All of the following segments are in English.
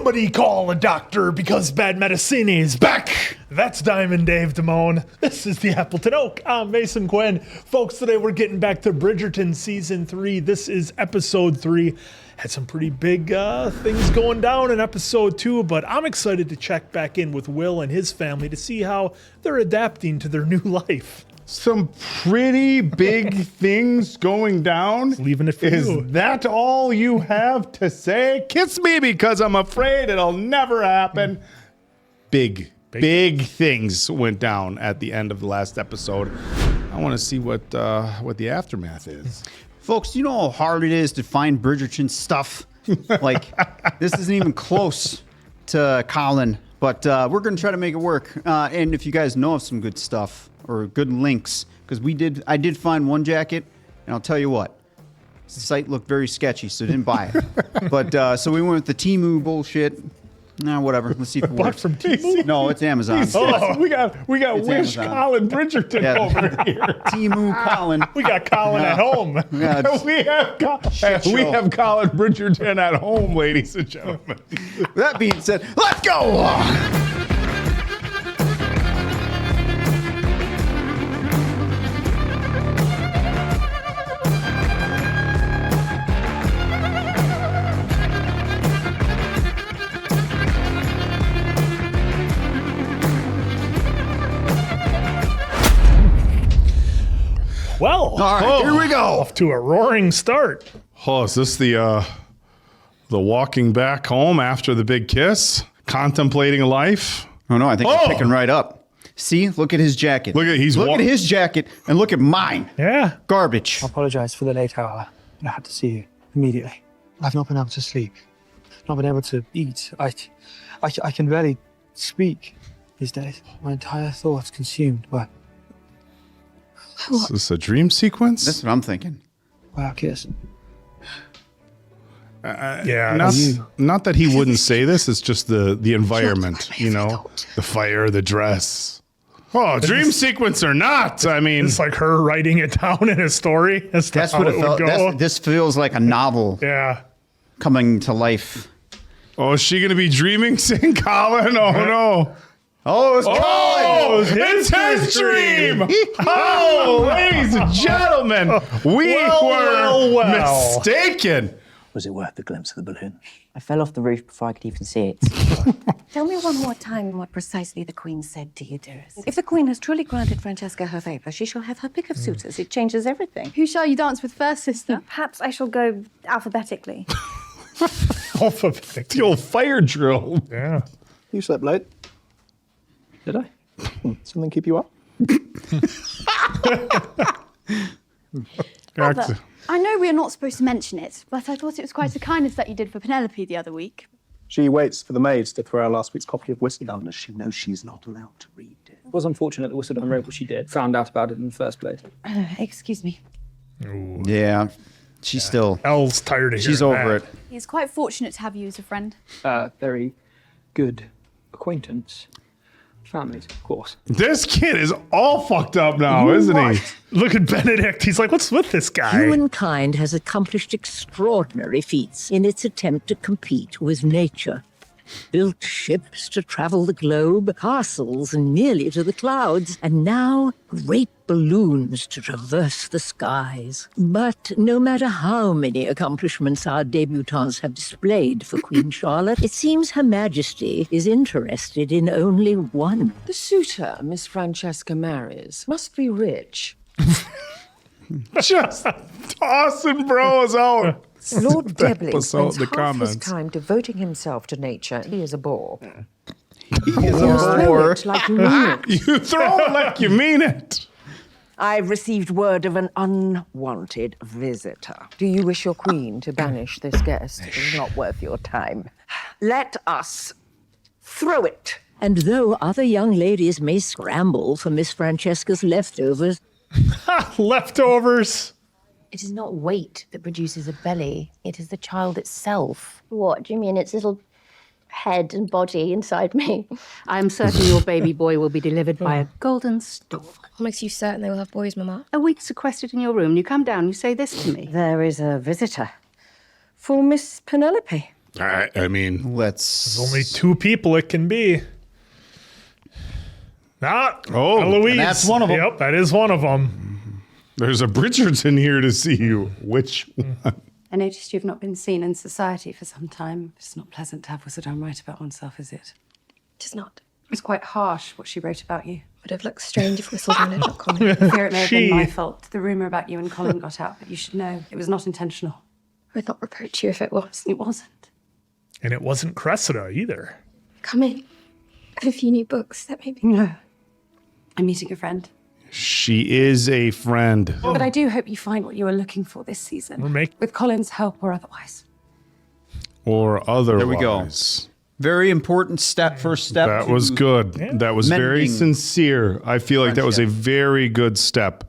Somebody call a doctor because bad medicine is back. That's Diamond Dave Damone. This is the Appleton Oak. I'm Mason Quinn. Folks, today we're getting back to Bridgerton Season 3. This is Episode 3. Had some pretty big things going down in Episode 2, but I'm excited to check back in with Will and his family to see how they're adapting to their new life. Some pretty big things going down. Leaving it for you. Is that all you have to say? Kiss me because I'm afraid it'll never happen. Big things went down at the end of the last episode. I want to see what the aftermath is. Folks, you know how hard it is to find Bridgerton stuff? Like, this isn't even close to Colin, but we're going to try to make it work. And if you guys know of some good stuff or good links, because I did find one jacket, and I'll tell you what, the site looked very sketchy, so didn't buy it. But so we went with the Temu bullshit. Nah, whatever. Let's see if it works. From Temu? No, it's Amazon. Oh, we got It's Wish Amazon. Colin Bridgerton over here. Temu Colin. We got Colin at home. Yeah, it's- We have Colin Bridgerton at home, ladies and gentlemen. that being said, let's go! Well, All right, here we go. off to a roaring start. Oh, is this the walking back home after the big kiss? Contemplating life? Oh no, I think we're picking right up. See, look at his jacket. Look at his jacket and look at mine. Yeah. Garbage. I apologise for the late hour. I had to see you immediately. I've not been able to sleep, not been able to eat. I can barely speak these days. My entire thoughts consumed by Is this a dream sequence? That's what I'm thinking. our kiss. Yeah. Not that he wouldn't say this, it's just the environment, you know? The fire, the dress. Oh, dream sequence or not, I mean... It's like her writing it down in a story. That's what it felt. This feels like a novel Yeah. coming to life. Oh, is she going to be dreaming St. Colin? Oh, no. Oh, it's Oh, it's his dream! Oh, ladies and gentlemen, we were mistaken. Was it worth the glimpse of the balloon? I fell off the roof before I could even see it. Tell me one more time what precisely the Queen said to you, dearest. If the Queen has truly granted Francesca her favour, she shall have her pick of suitors. It changes everything. Who shall you dance with first, sister? Perhaps I shall go alphabetically. Alphabetic. The old fire drill. Yeah. You slept late. Did I? Something keep you up? Brother, I know we are not supposed to mention it, but I thought it was quite a kindness that you did for Penelope the other week. She waits for the maids to throw out last week's copy of Whistledown. Does she know she's not allowed to read it? It was unfortunate that Whistledown wrote what she did. Found out about it in the first place. Excuse me. Yeah, she's still... Elle's tired of hearing She's over that. it. He's quite fortunate to have you as a friend. Very good acquaintance. Families, of course. This kid is all fucked up now, isn't he? Look at Benedict. He's like, what's with this guy? Humankind has accomplished extraordinary feats in its attempt to compete with nature. Built ships to travel the globe, castles nearly to the clouds, and now great balloons to traverse the skies. But no matter how many accomplishments our debutantes have displayed for Queen Charlotte, it seems Her Majesty is interested in only one. The suitor Miss Francesca marries must be rich. Just tossing bros out. Lord Debley episode, spends the half comments. his time devoting himself to nature. He is a bore. He's a Throw bore. it like you mean it. You throw it like you mean it. I've received word of an unwanted visitor. Do you wish your queen to banish this guest? It is not worth your time. Let us throw it. And though other young ladies may scramble for Miss Francesca's leftovers, Leftovers. It is not weight that produces a belly. It is the child itself. What, do you mean its little head and body inside me? I am certain your baby boy will be delivered by a golden stork. What makes you certain they will have boys, Mama? A week sequestered in your room, you come down, you say this to me. There is a visitor for Miss Penelope. I mean, Let's. There's only 2 people it can be. Eloise. and that's one of 'em. Yep, that is one of them. there's a Bridgerton here to see you. Which one? I noticed you've not been seen in society for some time. It's not pleasant to have Whistledown write about oneself, is it? It is not. It's quite harsh what she wrote about you. Would have looked strange if Whistledown had not commented. I fear it may have been my She- fault. The rumour about you and Colin got out, but you should know it was not intentional. I would not reproach you if it was. It wasn't. And it wasn't Cressida either. Come in. I have a few new books that maybe. No. I'm meeting a friend. She is a friend. But I do hope you find what you were looking for this season. With Colin's help or otherwise. Or otherwise. There we go. Very important first step. That was good. That was very Mending sincere. I feel like that was a very good step.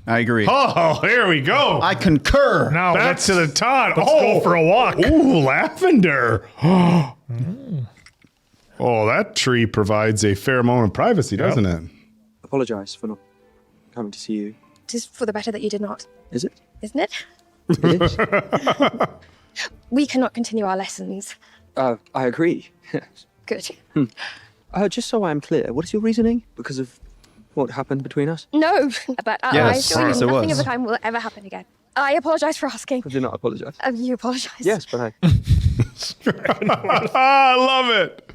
I agree. Oh, here we go. I concur. Now Back let's to the Todd. Let's go for a walk. Ooh, lavender. Oh, that tree provides a fair amount of privacy, doesn't it? Apologise for not coming to see you. It is for the better that you did not, Is it? isn't it? It is. We cannot continue our lessons. I agree. Good. Just so I'm clear, what is your reasoning? Because of what happened between us? No, but I Yes, assure you, yes, it nothing was. of the kind will ever happen again. I apologise for asking. I did not apologise. You apologise. Yes, but I love it.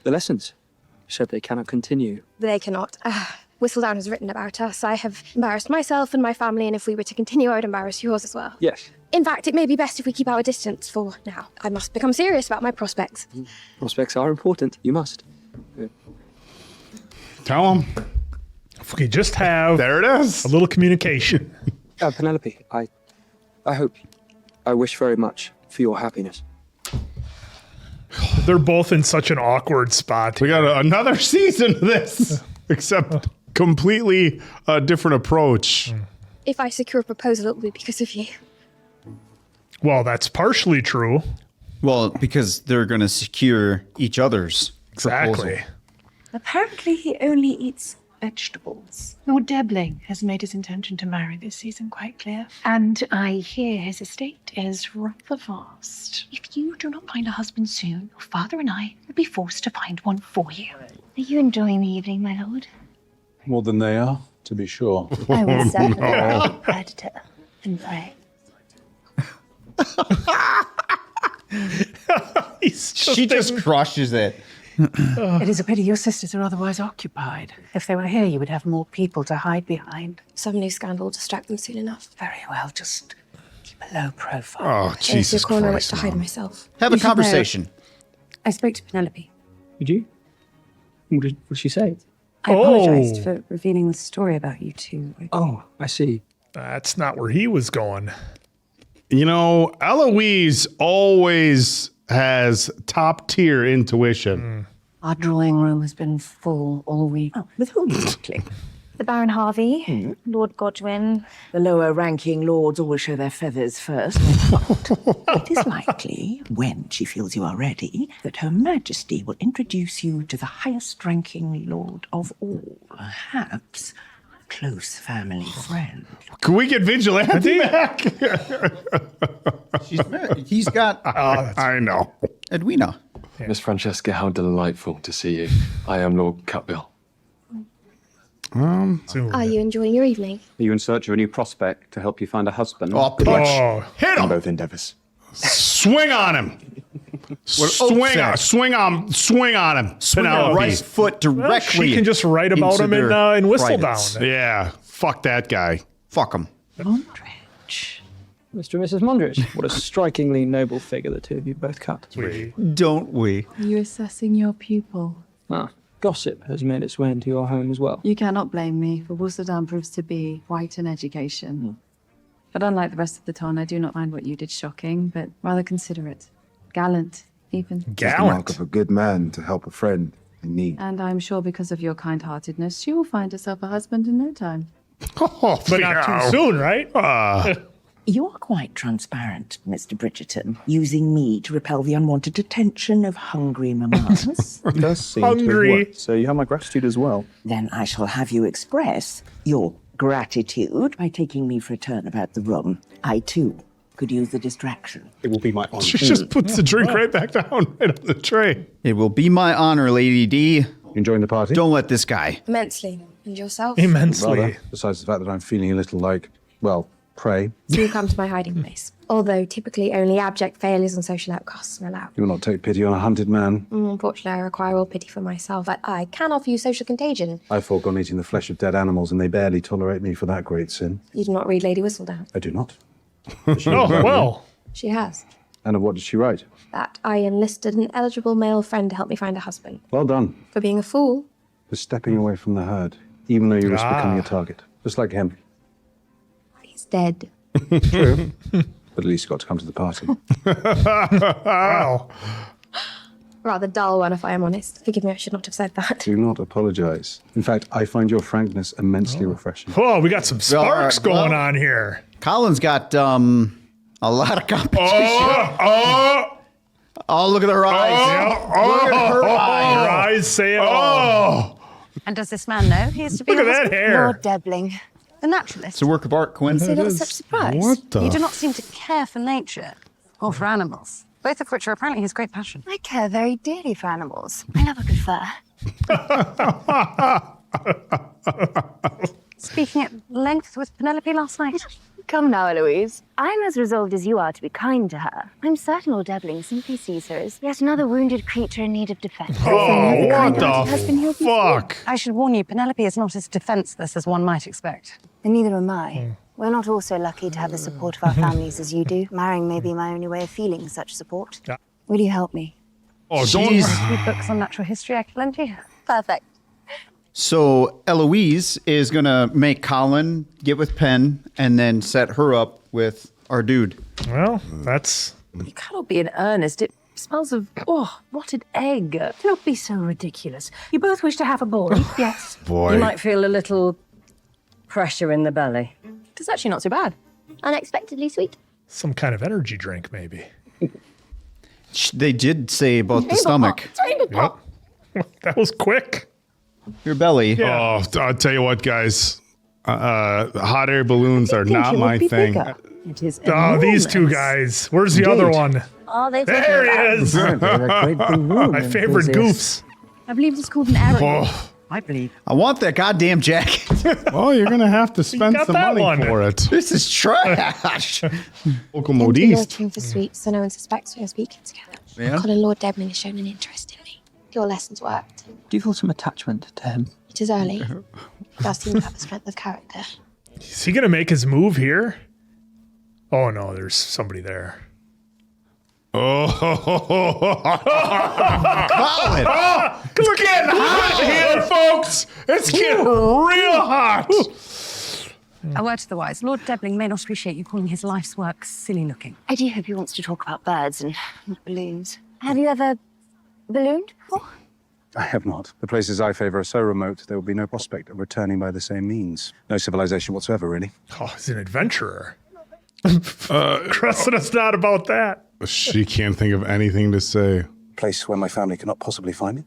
the lessons said they cannot continue. They cannot. Whistledown has written about us. I have embarrassed myself and my family, and if we were to continue, I would embarrass yours as well. Yes. In fact, it may be best if we keep our distance for now. I must become serious about my prospects. Prospects are important. You must. Tell him. If we could just have There it is. a little communication. Penelope, I wish very much for your happiness. They're both in such an awkward spot. We got another season of this, except completely a different approach. If I secure a proposal, it will be because of you. Well, that's partially true. Well, because they're going to secure each other's Exactly. proposal. Apparently, he only eats vegetables. Lord Debling has made his intention to marry this season quite clear. And I hear his estate is rather vast. If you do not find a husband soon, your father and I will be forced to find one for you. Are you enjoying the evening, my lord? More than they are, to be sure. I will certainly be predator and prey. She just crushes it. It is a pity your sisters are otherwise occupied. If they were here, you would have more people to hide behind. Some new scandal will distract them soon enough. Very well, just keep a low profile. Oh, There's Jesus a corner in which Christ. to hide myself. Have a You should know- conversation. I spoke to Penelope. Did you? What did she say? I apologised for revealing the story about you two. Oh, I see. That's not where he was going. You know, Eloise always has top tier intuition. Our drawing room has been full all week. Oh, with whom exactly? The Baron Harvey, Lord Godwin. The lower-ranking lords always show their feathers first. But it is likely, when she feels you are ready, that Her Majesty will introduce you to the highest-ranking lord of all. Perhaps a close family friend. Can we get Vigilante back? She's married. He's got I know. Edwina. Miss Francesca, how delightful to see you. I am Lord Cutbill. Are you enjoying your evening? Are you in search of a new prospect to help you find a husband? Oh, push. Hit him. Both endeavours. Swing on him. Swing on him. Penelope. Right foot directly. She can just write about into him in their Whistledown. privates. Yeah. Fuck that guy. Fuck him. Mondridge. Mr. and Mrs. Mondridge. What a strikingly noble figure the two of you both cut. Don't we? Are you assessing your pupil? Gossip has made its way into your home as well. You cannot blame me, for Whistledown proves to be quite an education. But unlike the rest of the town, I do not find what you did shocking, but rather considerate. Gallant, even. Gallant. The mark of a good man to help a friend in need. And I'm sure because of your kind-heartedness, she will find herself a husband in no time. Oh, But not too soon, right? You are quite transparent, Mr. Bridgerton, using me to repel the unwanted attention of hungry mammas. It does seem Hungry. to have worked, so you have my gratitude as well. Then I shall have you express your gratitude by taking me for a turn about the room. I, too, could use a distraction. It will be my honor. She just puts the drink right back down, right on the tray. It will be my honor, Lady D. Enjoying the party? Don't let this guy. Immensely. And yourself? Immensely. Rather, besides the fact that I'm feeling a little like, well, prey. So you come to my hiding place. Although typically only abject failures and social outcasts are allowed. You will not take pity on a hunted man. Unfortunately, I require all pity for myself. But I can offer you social contagion. I've foregone eating the flesh of dead animals, and they barely tolerate me for that great sin. You do not read Lady Whistledown. I do not. Oh, well. She has. And of what did she write? That I enlisted an eligible male friend to help me find a husband. Well done. For being a fool. For stepping away from the herd, even though you risk becoming a target. Just like him. He's dead. True. But at least you got to come to the party. Wow. Rather dull one, if I am honest. Forgive me, I should not have said that. Do not apologize. In fact, I find your frankness immensely refreshing. Oh, we got some sparks going on here. Colin's got a lot of competition. Oh, look at her eyes. Look at her eyes. Her eyes say it all. And does this man know he is to be Look at that hair. Lord Debbling, the naturalist. It's a work of art, Quinn. So not such surprise. What the? You do not seem to care for nature or for animals, both of which are apparently his great passion. I care very dearly for animals. I love a good fur. Speaking at length with Penelope last night. Come now, Eloise. I'm as resolved as you are to be kind to her. I'm certain Lord Debbling simply sees her as yet another wounded creature in need of defense. Oh, what the fuck? I should warn you, Penelope is not as defenseless as one might expect. And neither am I. We're not all so lucky to have the support of our families as you do. Marrying may be my only way of feeling such support. Yeah. Will you help me? Oh, don't. Read books on natural history I could lend you. Perfect. So Eloise is going to make Colin get with Penn and then set her up with our dude. Well, that's... You cannot be in earnest. It smells of, rotted egg. Do not be so ridiculous. You both wish to have a boy, yes. Boy. You might feel a little pressure in the belly. It's actually not too bad. Unexpectedly sweet. Some kind of energy drink, maybe. They did say about the stomach. Yep. That was quick. Your belly. Oh, I'll tell you what, guys. Hot air balloons are not my thing. It is Oh, these two guys. Where's the other one? Oh, they There he is. My favorite goofs. I believe it's called an arrow. Oh, I believe. I want that goddamn jacket. well, you're going to have to spend got some that money one. for it. This is trash. Local Tend to be modiste. nurturing for sweets so no one suspects we are speaking together. Yeah? Colin Lord Debbling has shown an interest in me. Your lessons worked. Do you feel some attachment to him? It is early. He does seem to have a strength of character. Is he going to make his move here? Oh, no, there's somebody there. Oh, Colin. it's getting hot here, folks. It's getting real hot. A word to the wise. Lord Debbling may not appreciate you calling his life's work silly looking. I do hope he wants to talk about birds and not balloons. Have you ever ballooned before? I have not. The places I favour are so remote, there will be no prospect of returning by the same means. No civilization whatsoever, really. Oh, he's an adventurer. Cressida's not about that. She can't think of anything to say. Place where my family cannot possibly find me.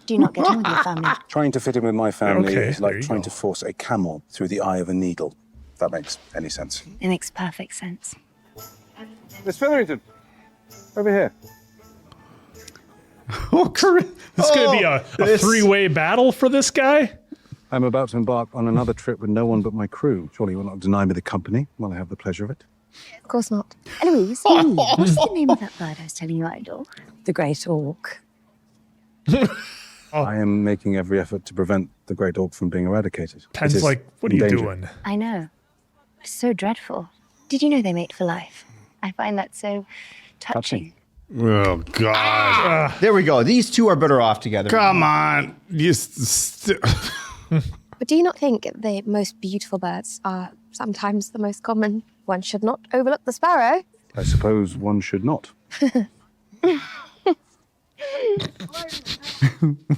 Do you not get on with your family? Trying to fit in with my family Okay, is there like you trying go. to force a camel through the eye of a needle. If that makes any sense. It makes perfect sense. Miss Featherington, over here. Oh, Corinne. This is going to be a three-way battle for this guy? I'm about to embark on another trip with no one but my crew. Surely you will not deny me the company while I have the pleasure of it. Of course not. Eloise, what's the name of that bird I was telling you I adore? The great auk. I am making every effort to prevent the great auk from being eradicated. It Penn's is like, what are you in danger. doing? I know. It's so dreadful. Did you know they mate for life? I find that so touching. Oh, God. There we go. These two are better off together. Come on. But do you not think the most beautiful birds are sometimes the most common? One should not overlook the sparrow. I suppose one should not.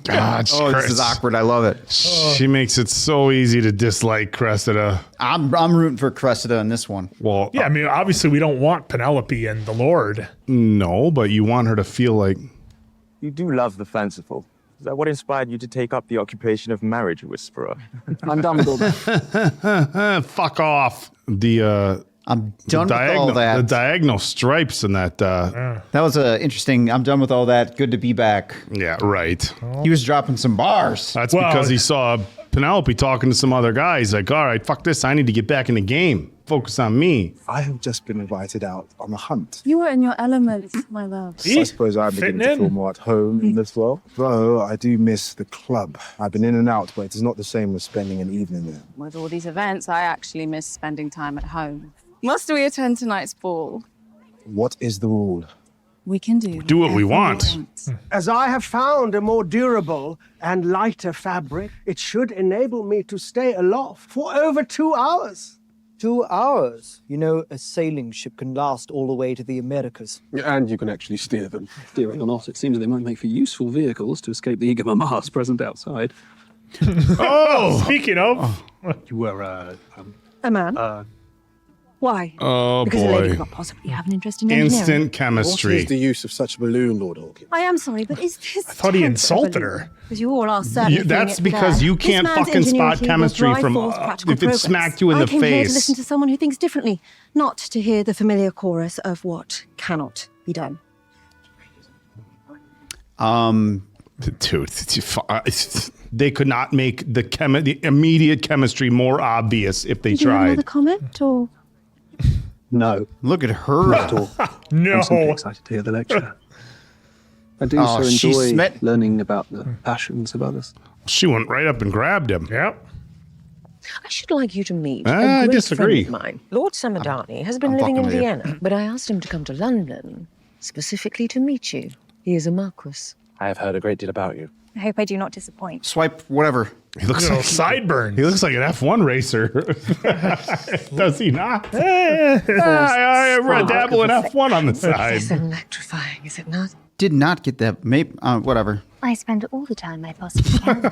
God, Oh, this is awkward. I love it. She makes it so easy to dislike Cressida. I'm rooting for Cressida in this one. Well, Yeah, I mean, obviously we don't want Penelope and the Lord. no, but you want her to feel like You do love the fanciful. Is that what inspired you to take up the occupation of marriage whisperer? I'm Dumbledore. fuck off. The I'm done with all that. The diagonal stripes in that. That was interesting. I'm done with all that. Good to be back. Yeah, right. He was dropping some bars. That's because he saw Penelope talking to some other guys. Like, all right, fuck this. I need to get back in the game. Focus on me. I have just been invited out on a hunt. You were in your element, my love. I suppose I'm beginning to feel more at home in this world. Though I do miss the club. I've been in and out, but it's not the same as spending an evening there. With all these events, I actually miss spending time at home. Must we attend tonight's ball? What is the rule? We can do what we want. As I have found a more durable and lighter fabric, it should enable me to stay aloft for over 2 hours. 2 hours? You know, a sailing ship can last all the way to the Americas. And you can actually steer them. Steering or not, it seems they might make for useful vehicles to escape the eager mamas present outside. Speaking of. You were, A man? Why? Oh, because boy. a lady cannot possibly have an interest in engineering. Instant chemistry. What is the use of such a balloon, Lord Hawkins? I am sorry, but is this... I thought he insulted her. Because you all are certainly That's feeling it because there. you can't This man's fucking spot ingenuity will chemistry drive from forth practical if it progress. smacked you in the I came here to face. listen to someone who thinks differently, not to hear the familiar chorus of what cannot be done. Dude, they could not make the immediate chemistry more obvious if they Did you have another tried. comment, or...? No. Look at her. No. I'm simply excited to hear the lecture. I do Oh, so she enjoy smet- learning about the passions of others. She went right up and grabbed him. Yep. I should like you to meet I a great disagree. friend of mine. Lord Samadani has been I'm living in fucking with you. Vienna, but I asked him to come to London specifically to meet you. He is a marquis. I have heard a great deal about you. I hope I do not disappoint. Swipe whatever. He looks Little like sideburns. He looks like an F1 racer. Does he not? I dabble in F1 on the side. It's electrifying, is it not? Did not get that. Maybe whatever. I spend all the time I possibly can.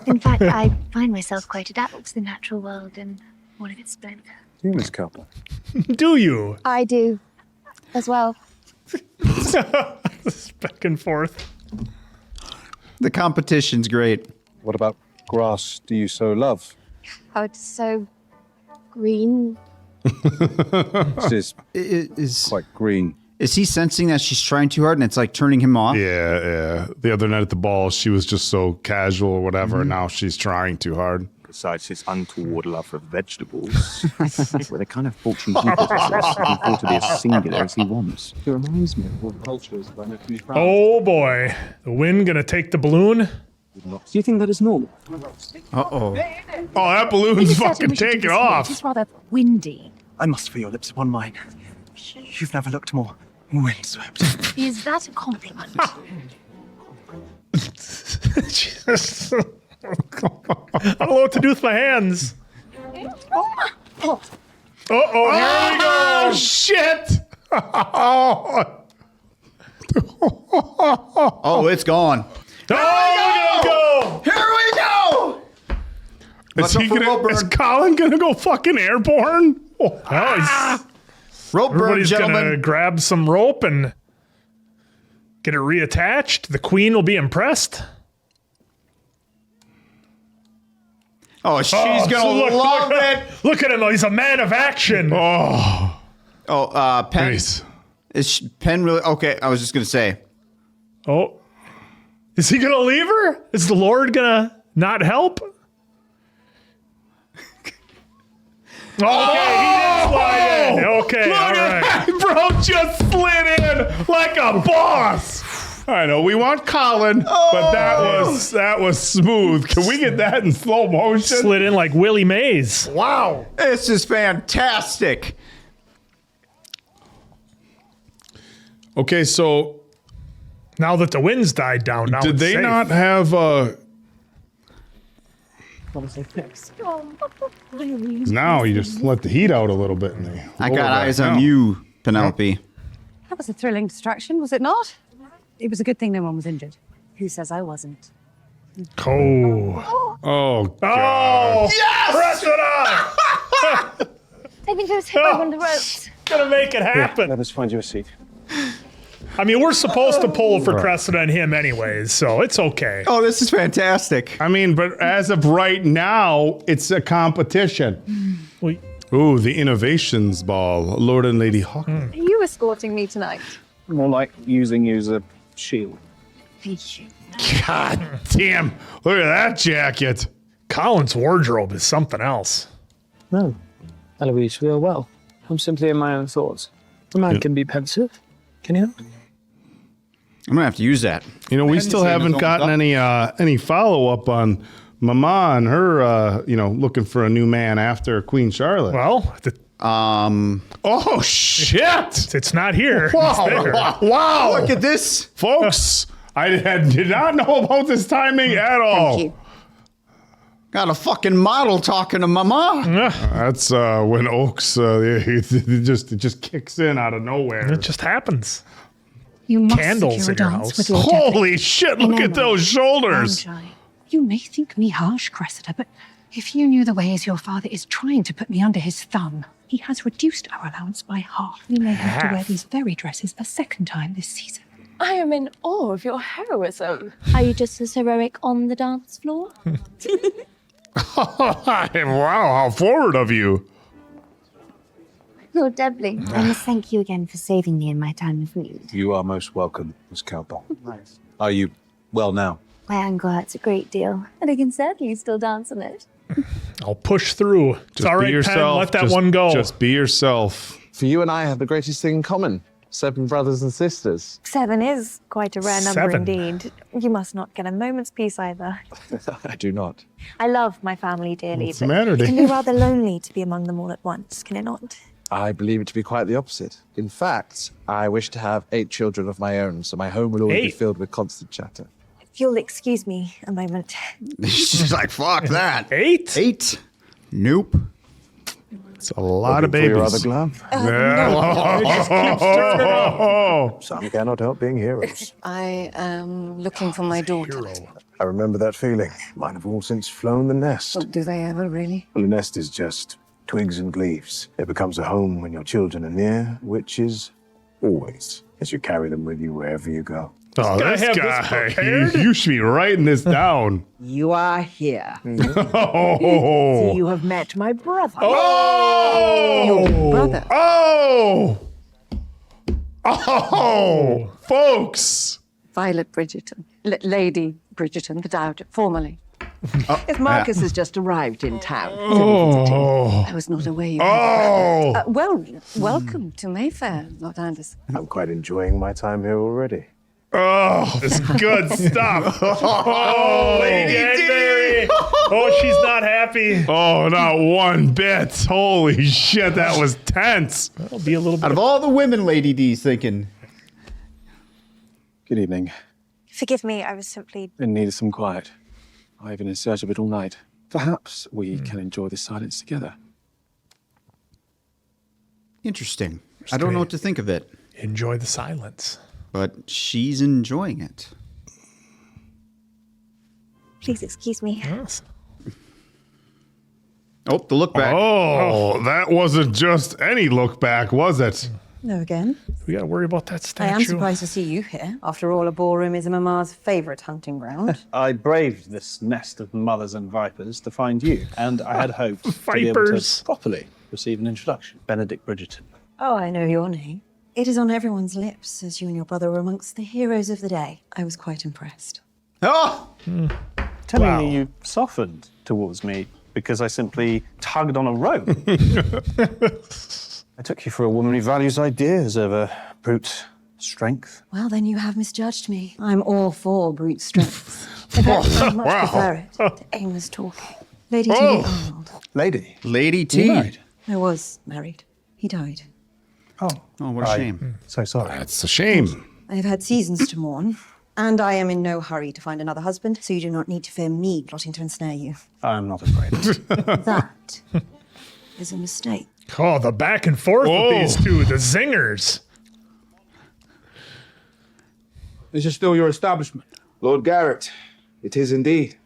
In fact, I find myself quite adaptable to the natural world and all of its splendor. You, Miss Cooper. Do you? I do, as well. Back and forth. The competition's great. What about grass do you so love? Oh, it's so green. It is quite green. Is he sensing that she's trying too hard and it's like turning him off? Yeah. The other night at the ball, she was just so casual or whatever. And now she's trying too hard. Besides his untoward love for vegetables, where the kind of fortune he possesses can afford to be as singular as he wants. It reminds me of what cultures I know to be proud. Oh boy. The wind gonna take the balloon? Do you think that is normal? Uh-oh. Oh, that balloon's fucking taking off. It's rather windy. I must feel your lips upon mine. You've never looked more windswept. Is that a compliment? Jesus. I don't know what to do with my hands. Oh. Uh-oh, here we go. Oh, shit. Oh, it's gone. Oh, Here we go! Is Colin gonna go fucking airborne? Rope burn, everybody's gonna gentlemen. grab some rope and get it reattached. The queen will be impressed. Oh, she's gonna love it. Look at him. He's a man of action. Oh, Penn. nice. Is Penn really okay? I was just gonna say. Oh, is he gonna leave her? Is the Lord gonna not help? Okay, he did slide in. Okay, Look all at right. that, bro, just slid in like a boss. I know we want Colin, but that was smooth. Can we get that in slow motion? Slid in like Willie Mays. Wow, this is fantastic. Okay, so now that the winds died down, now did it's they safe. not have now you just let the heat out a little bit and they I lower got back eyes down. on you, Penelope. That was a thrilling distraction, was it not? It was a good thing no one was injured. Who says I wasn't? Oh. Oh, God. Yes! Press it on! I think I was hit by one of the ropes. Gonna make it happen. Let us find you a seat. I mean, we're supposed to pull for Cressida and him anyways, so it's okay. Oh, this is fantastic. I mean, but as of right now, it's a competition. Ooh, the Innovations Ball, Lord and Lady Hawkeye. Are you escorting me tonight? More like using you as a shield. Thank you. God damn, look at that jacket. Colin's wardrobe is something else. No, Eloise, we are well. I'm simply in my own thoughts. A man can be pensive, can he not? I'm gonna have to use that. You know, we still haven't gotten any follow up on Mama and her, looking for a new man after Queen Charlotte. Well, oh shit! It's not here. Wow! It's there. Wow! Look at this, folks. I did not know about this timing at all. Thank you. Got a fucking model talking to Mama. That's when Oaks it just kicks in out of nowhere. It just happens. You must Candles secure a in your dance house. with Lord Holy Devlin. shit! Look at those shoulders. Sunshine. You may think me harsh, Cressida, but if you knew the ways your father is trying to put me under his thumb, he has reduced our allowance by half. We may have to wear these very dresses a second time this season. I am in awe of your heroism. Are you just as heroic on the dance floor? Wow, how forward of you. Lord Devlin, I must thank you again for saving me in my time of need. You are most welcome, Miss Cowbell. Nice. Are you well now? My ankle hurts a great deal, and I can certainly still dance on it. I'll push through. It's all right, Pen. Let that one go. Just be yourself. For you and I have the greatest thing in common. 7 brothers and sisters. 7 is quite a rare number 7. indeed. You must not get a moment's peace either. I do not. I love my family dearly, What's the but matter, it can dear? be rather lonely to be among them all at once, can it not? I believe it to be quite the opposite. In fact, I wish to have 8 children of my own, so my home will always be 8? filled with constant chatter. If you'll excuse me a moment. She's like, fuck that. 8? 8? Nope. It's a lot of Looking for your babies. other glove? Yeah. It just keeps turning up. Some cannot help being heroes. I am looking for my daughter. I remember that feeling. Mine have all since flown the nest. Oh, do they ever really? Well, a nest is just twigs and leaves. It becomes a home when your children are near, which is always, as you carry them with you wherever you go. Oh, Does this guy have this guy. prepared? You should be writing this down. You are here. Oh. So you have met my brother. Oh! Your brother. Oh! Oh! Folks! Violet Bridgerton. Lady Bridgerton, but out formally. If Marcus has just arrived in town. Oh. I was not aware you Oh. well, welcome to Mayfair, Lord Anderson. I'm quite enjoying my time here already. Oh, it's good stuff. Oh, Lady Danbury. Oh, she's not happy. Oh, not one bit. Holy shit, that was tense. That'll be a little bit. Out of all the women, Lady D's thinking. Good evening. Forgive me, I was simply... In need of some quiet. I've been in search of it all night. Perhaps we can enjoy this silence together. Interesting. I don't know what to think of it. Enjoy the silence. But she's enjoying it. Please excuse me. Yes. Oh, the look back. Oh, that wasn't just any look back, was it? No, again. We got to worry about that I statue. am surprised to see you here. After all, a ballroom is Mama's favourite hunting ground. I braved this nest of mothers and vipers to find you, and I had hoped to be able Vipers. to properly receive an introduction. Benedict Bridgerton. Oh, I know your name. It is on everyone's lips, as you and your brother were amongst the heroes of the day. I was quite impressed. Oh! Telling me you softened towards me because I simply tugged on a rope. I took you for a woman who values ideas over brute strength. Well, then you have misjudged me. I'm all for brute strength. In fact, I much prefer it to aimless talking. Lady T.V. Arnold. Lady? Lady T. You married? I was married. He died. Oh, what a shame. So sorry. That's a shame. I have had seasons to mourn, and I am in no hurry to find another husband, so you do not need to fear me plotting to ensnare you. I'm not afraid. That is a mistake. Oh, the back and forth Whoa. with these two, the zingers. This is still your establishment. Lord Garrett, it is indeed.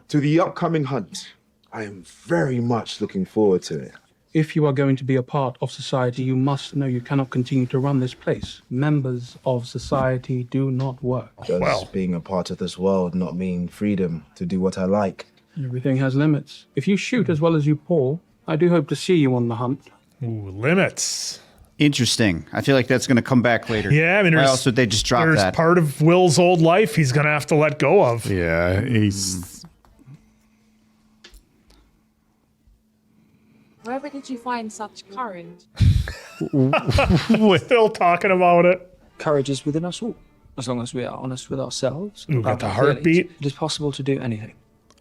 To the upcoming hunt. I am very much looking forward to it. If you are going to be a part of society, you must know you cannot continue to run this place. Members of society do not work. Does being a part of this world not mean freedom to do what I like? Everything has limits. If you shoot as well as you pour, I do hope to see you on the hunt. Ooh, limits. Interesting. I feel like that's going to come back later. Yeah, I mean, why else would they just drop there's that? part of Will's old life he's going to have to let go of. Yeah, he's... Wherever did you find such courage? We're still talking about it. Courage is within us all. As long as we are honest with ourselves. Ooh, got the heartbeat. It is possible to do anything.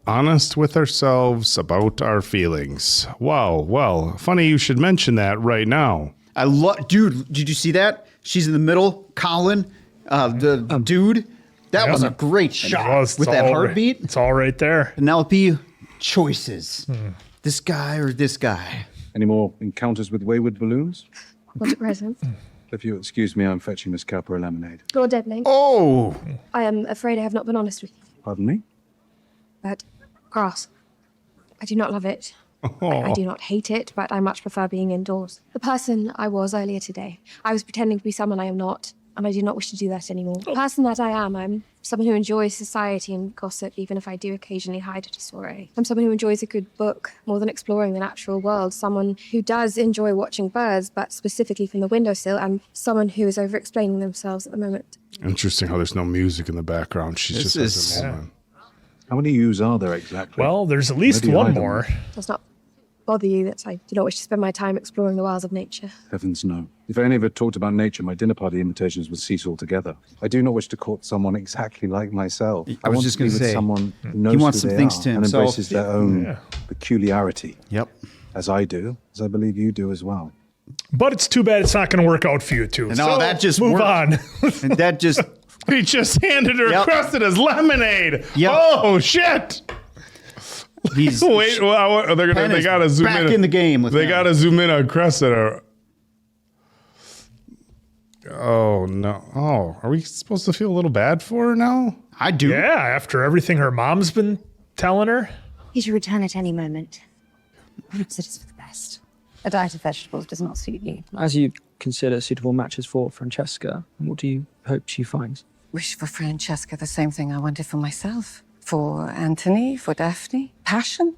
Honest with ourselves about our feelings. Wow, well, funny you should mention that right now. I love, dude. Did you see that? She's in the middle. Colin, the dude. That was a great shot with that heartbeat. It's all right there. Penelope, choices. This guy or this guy? Any more encounters with wayward balloons? Not at present. If you'll excuse me, I'm fetching Miss Cowper a lemonade. Lord Deadling. Oh! I am afraid I have not been honest with you. Pardon me? But grass. I do not love it. I do not hate it, but I much prefer being indoors. The person I was earlier today, I was pretending to be someone I am not, and I do not wish to do that anymore. The person that I am, I'm someone who enjoys society and gossip, even if I do occasionally hide at a soiree. I'm someone who enjoys a good book more than exploring the natural world, someone who does enjoy watching birds, but specifically from the windowsill, and someone who is over-explaining themselves at the moment. Interesting how there's no music in the background. She's just has a moment. How many yous are there exactly? Well, there's at least one more. Does not bother you that I do not wish to spend my time exploring the wilds of nature. Heavens, no. If any of it talked about nature, my dinner party invitations would cease altogether. I do not wish to court someone exactly like myself. I was want just to be gonna with say, someone who he knows wants who some they things are to and himself. embraces their own Yeah. peculiarity. Yep. As I do, as I believe you do as well. But it's too bad it's not going to work out for you two. No, So, that just move worked. on. And that just... He just handed her crusted as lemonade. Yep. Oh, shit. He's Wait, well, they gotta zoom back in. in the game with They him. gotta zoom in on Cressida. Oh no! Oh, are we supposed to feel a little bad for her now? I do. Yeah, after everything her mom's been telling her. He should return at any moment. Perhaps it is for the best. A diet of vegetables does not suit you. As you consider suitable matches for Francesca, what do you hope she finds? Wish for Francesca the same thing I wanted for myself. For Anthony, for Daphne. Passion,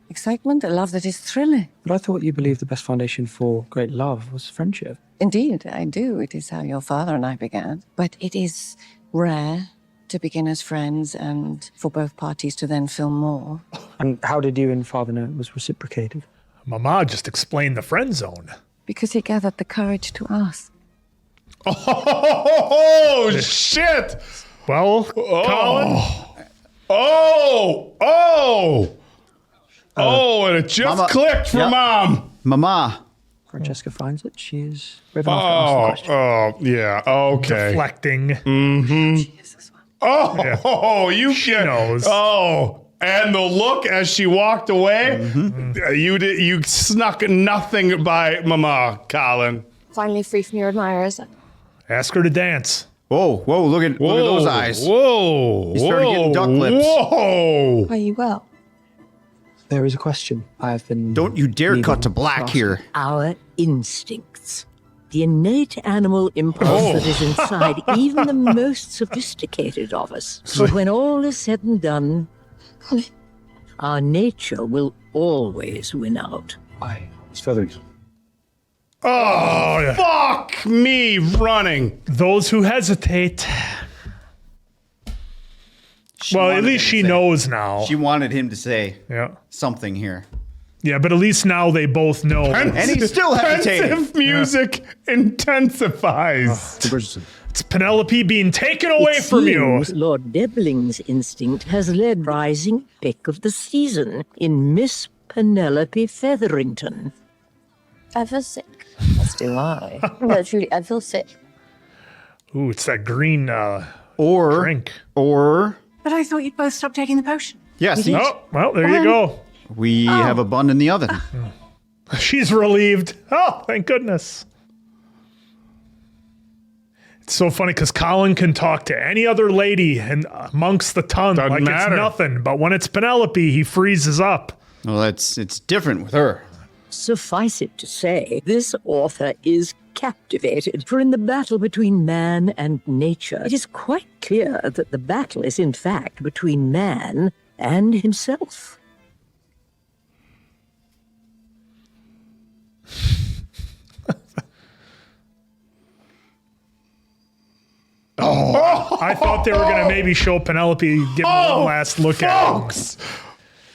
excitement, a love that is thrilling. But I thought you believed the best foundation for great love was friendship. Indeed, I do. It is how your father and I began. But it is rare to begin as friends and for both parties to then feel more. And how did you and father know it was reciprocated? Mama just explained the friend zone. Because he gathered the courage to ask. Oh shit! Well, Colin. And it just Mama- clicked for Yep. Mom. Mama. Francesca finds it. She is brave enough to ask the question. Yeah, okay. Deflecting. Mm-hmm. Oh, you knows. Oh, and the look as she walked away, you snuck nothing by Mama, Colin. Finally free from your admirers. Ask her to dance. Whoa, look at those eyes. Whoa, He started getting duck lips. Whoa. Are you well? There is a question I have been... Don't you dare needing cut to black ask. here. Our instincts. The innate animal impulse that is inside even the most sophisticated of us. So when all is said and done, our nature will always win out. It's feathering. Oh, fuck me running. Those who hesitate. Well, at least she knows now. She wanted him to say Yeah. something here. Yeah, but at least now they both know. And he's still hesitating. Pensive music intensifies. Bridgerton. It's Penelope being taken away It from you. seems Lord Debling's instinct has led rising pick of the season in Miss Penelope Featherington. I feel sick. As do I. No, truly, I feel sick. Ooh, it's that green drink. Or But I thought you'd both stop taking the potion. yes, Oh, well, there you go. we have a bun in the oven. She's relieved. Oh, thank goodness. It's so funny because Colin can talk to any other lady and amongst the ton Doesn't like matter. it's nothing. But when it's Penelope, he freezes up. Well, it's different with her. Suffice it to say, this author is captivated, for in the battle between man and nature, it is quite clear that the battle is in fact between man and himself. Oh, I thought they were going to maybe show Penelope give one last look folks.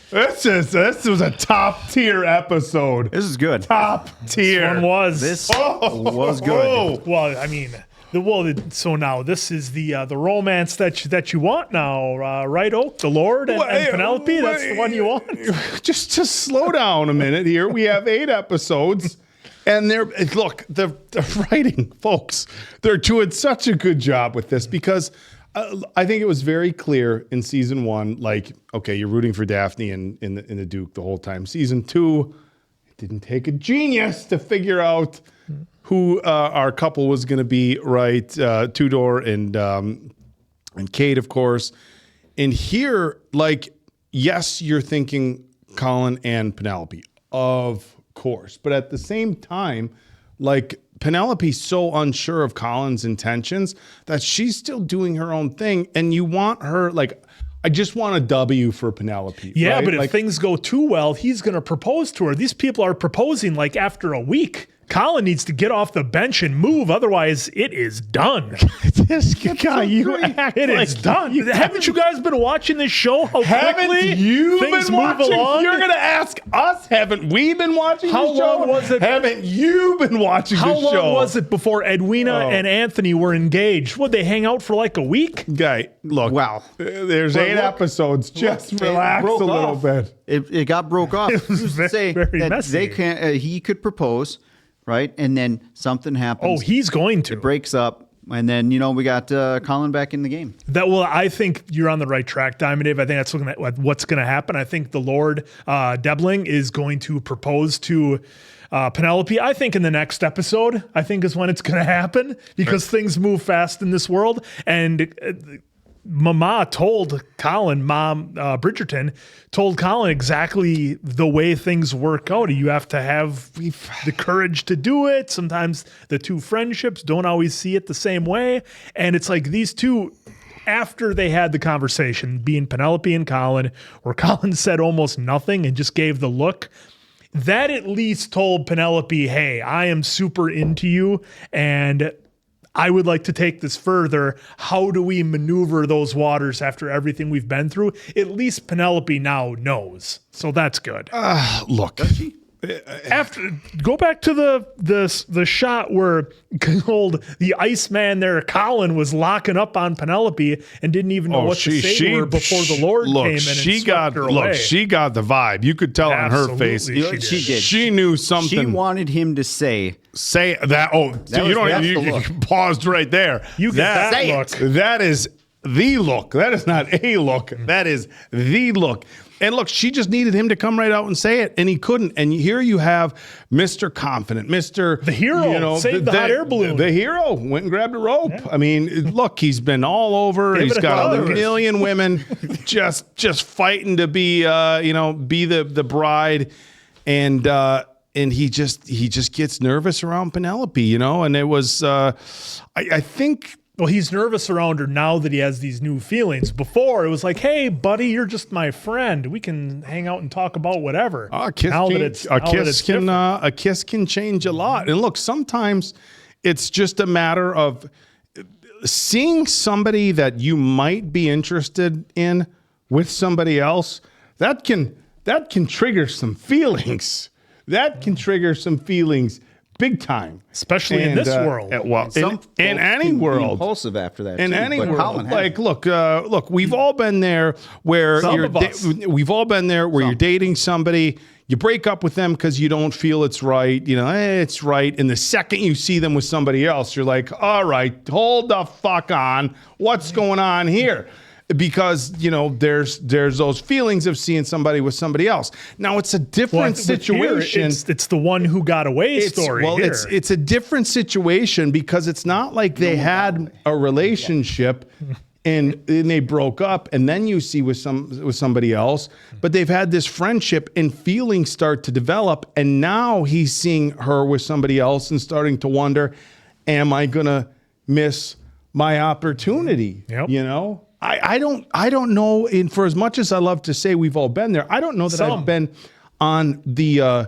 This was a top tier episode. This is good. Top tier. This one was. This was good. Well, I mean, so now this is the romance that you want now, right, Oak? The Lord and Penelope? That's the one you want? Just slow down a minute here. We have 8 episodes. And the writing, folks, they're doing such a good job with this because I think it was very clear in season 1, like, okay, you're rooting for Daphne and the Duke the whole time. Season 2, it didn't take a genius to figure out who our couple was going to be, right? Tudor and Kate, of course. And here, like, yes, you're thinking Colin and Penelope, of course, but at the same time, like, Penelope's so unsure of Colin's intentions that she's still doing her own thing, and you want her, like, I just want a W for Penelope. Yeah, right? but if things go too well, he's going to propose to her. These people are proposing like after a week. Colin needs to get off the bench and move, otherwise it is done. This guy, it is done. Haven't you guys been watching this show? How haven't quickly you things been move watching? along? You're gonna ask us, haven't we been watching How the show? long was it? Haven't you been watching How the show? long was it before Edwina and Anthony were engaged? Would they hang out for like a week? Guy, look. Wow. There's 8 episodes. Just relax a little bit. It got broke off. It was very messy. They can't. He could propose, right? And then something happens. Oh, he's going to. It breaks up. And then, we got Colin back in the game. I think you're on the right track, Diamond Dave. I think that's what's going to happen. I think the Lord Debling is going to propose to Penelope. I think in the next episode, I think is when it's going to happen because things move fast in this world. And Mama told Colin, Bridgerton told Colin exactly the way things work out. You have to have the courage to do it. Sometimes the two friendships don't always see it the same way. And it's like these two, after they had the conversation, being Penelope and Colin, where Colin said almost nothing and just gave the look, that at least told Penelope, hey, I am super into you and I would like to take this further. How do we maneuver those waters after everything we've been through? At least Penelope now knows. So that's good. Look. Does she? Go back to the shot where the Iceman there, Colin, was locking up on Penelope and didn't even know what to say to her before the Lord came in and swept her away. She got the vibe. You could tell on her face. She did. She knew something. She wanted him to say that. Oh, you paused right there. You get that look. That is the look. That is not a look. That is the look. And look, she just needed him to come right out and say it, and he couldn't. And here you have Mr. Confident, the hero, saved the hot air balloon. The hero went and grabbed a rope. Yeah. I mean, look, he's been all over. He's got a million women just fighting to be the bride, and he just gets nervous around Penelope, and it was I think. Well, he's nervous around her now that he has these new feelings. Before, it was like, hey, buddy, you're just my friend. We can hang out and talk about whatever. A kiss can change a lot. And look, sometimes it's just a matter of seeing somebody that you might be interested in with somebody else. That can trigger some feelings. That can trigger some feelings. Big time, especially in this world. In any world, impulsive after that. In any world, like look, we've all been there where you're dating somebody. You break up with them because you don't feel it's right. It's right. And the second you see them with somebody else, you're like, all right, hold the fuck on. What's going on here? Because there's those feelings of seeing somebody with somebody else. Now it's a different situation. It's the one who got away story. Well, it's a different situation because it's not like they had a relationship and they broke up and then you see with somebody else, but they've had this friendship and feelings start to develop, and now he's seeing her with somebody else and starting to wonder, am I gonna miss my opportunity? Yep. I don't know. And for as much as I love to say we've all been there, I don't know that I've been on the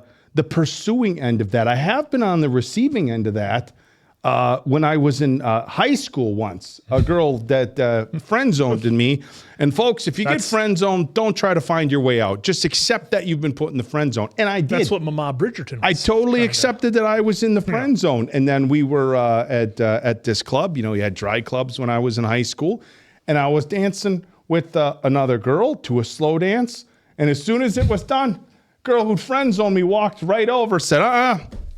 pursuing end of that. I have been on the receiving end of that. when I was in high school once, a girl that friend zoned me. And folks, if you get friend zoned, don't try to find your way out. Just accept that you've been put in the friend zone. And I did. That's what Mama Bridgerton was. I totally accepted that I was in the friend zone. And then we were at this club. You know, we had dry clubs when I was in high school. And I was dancing with another girl to a slow dance. And as soon as it was done, girl who'd friend zoned me walked right over, said,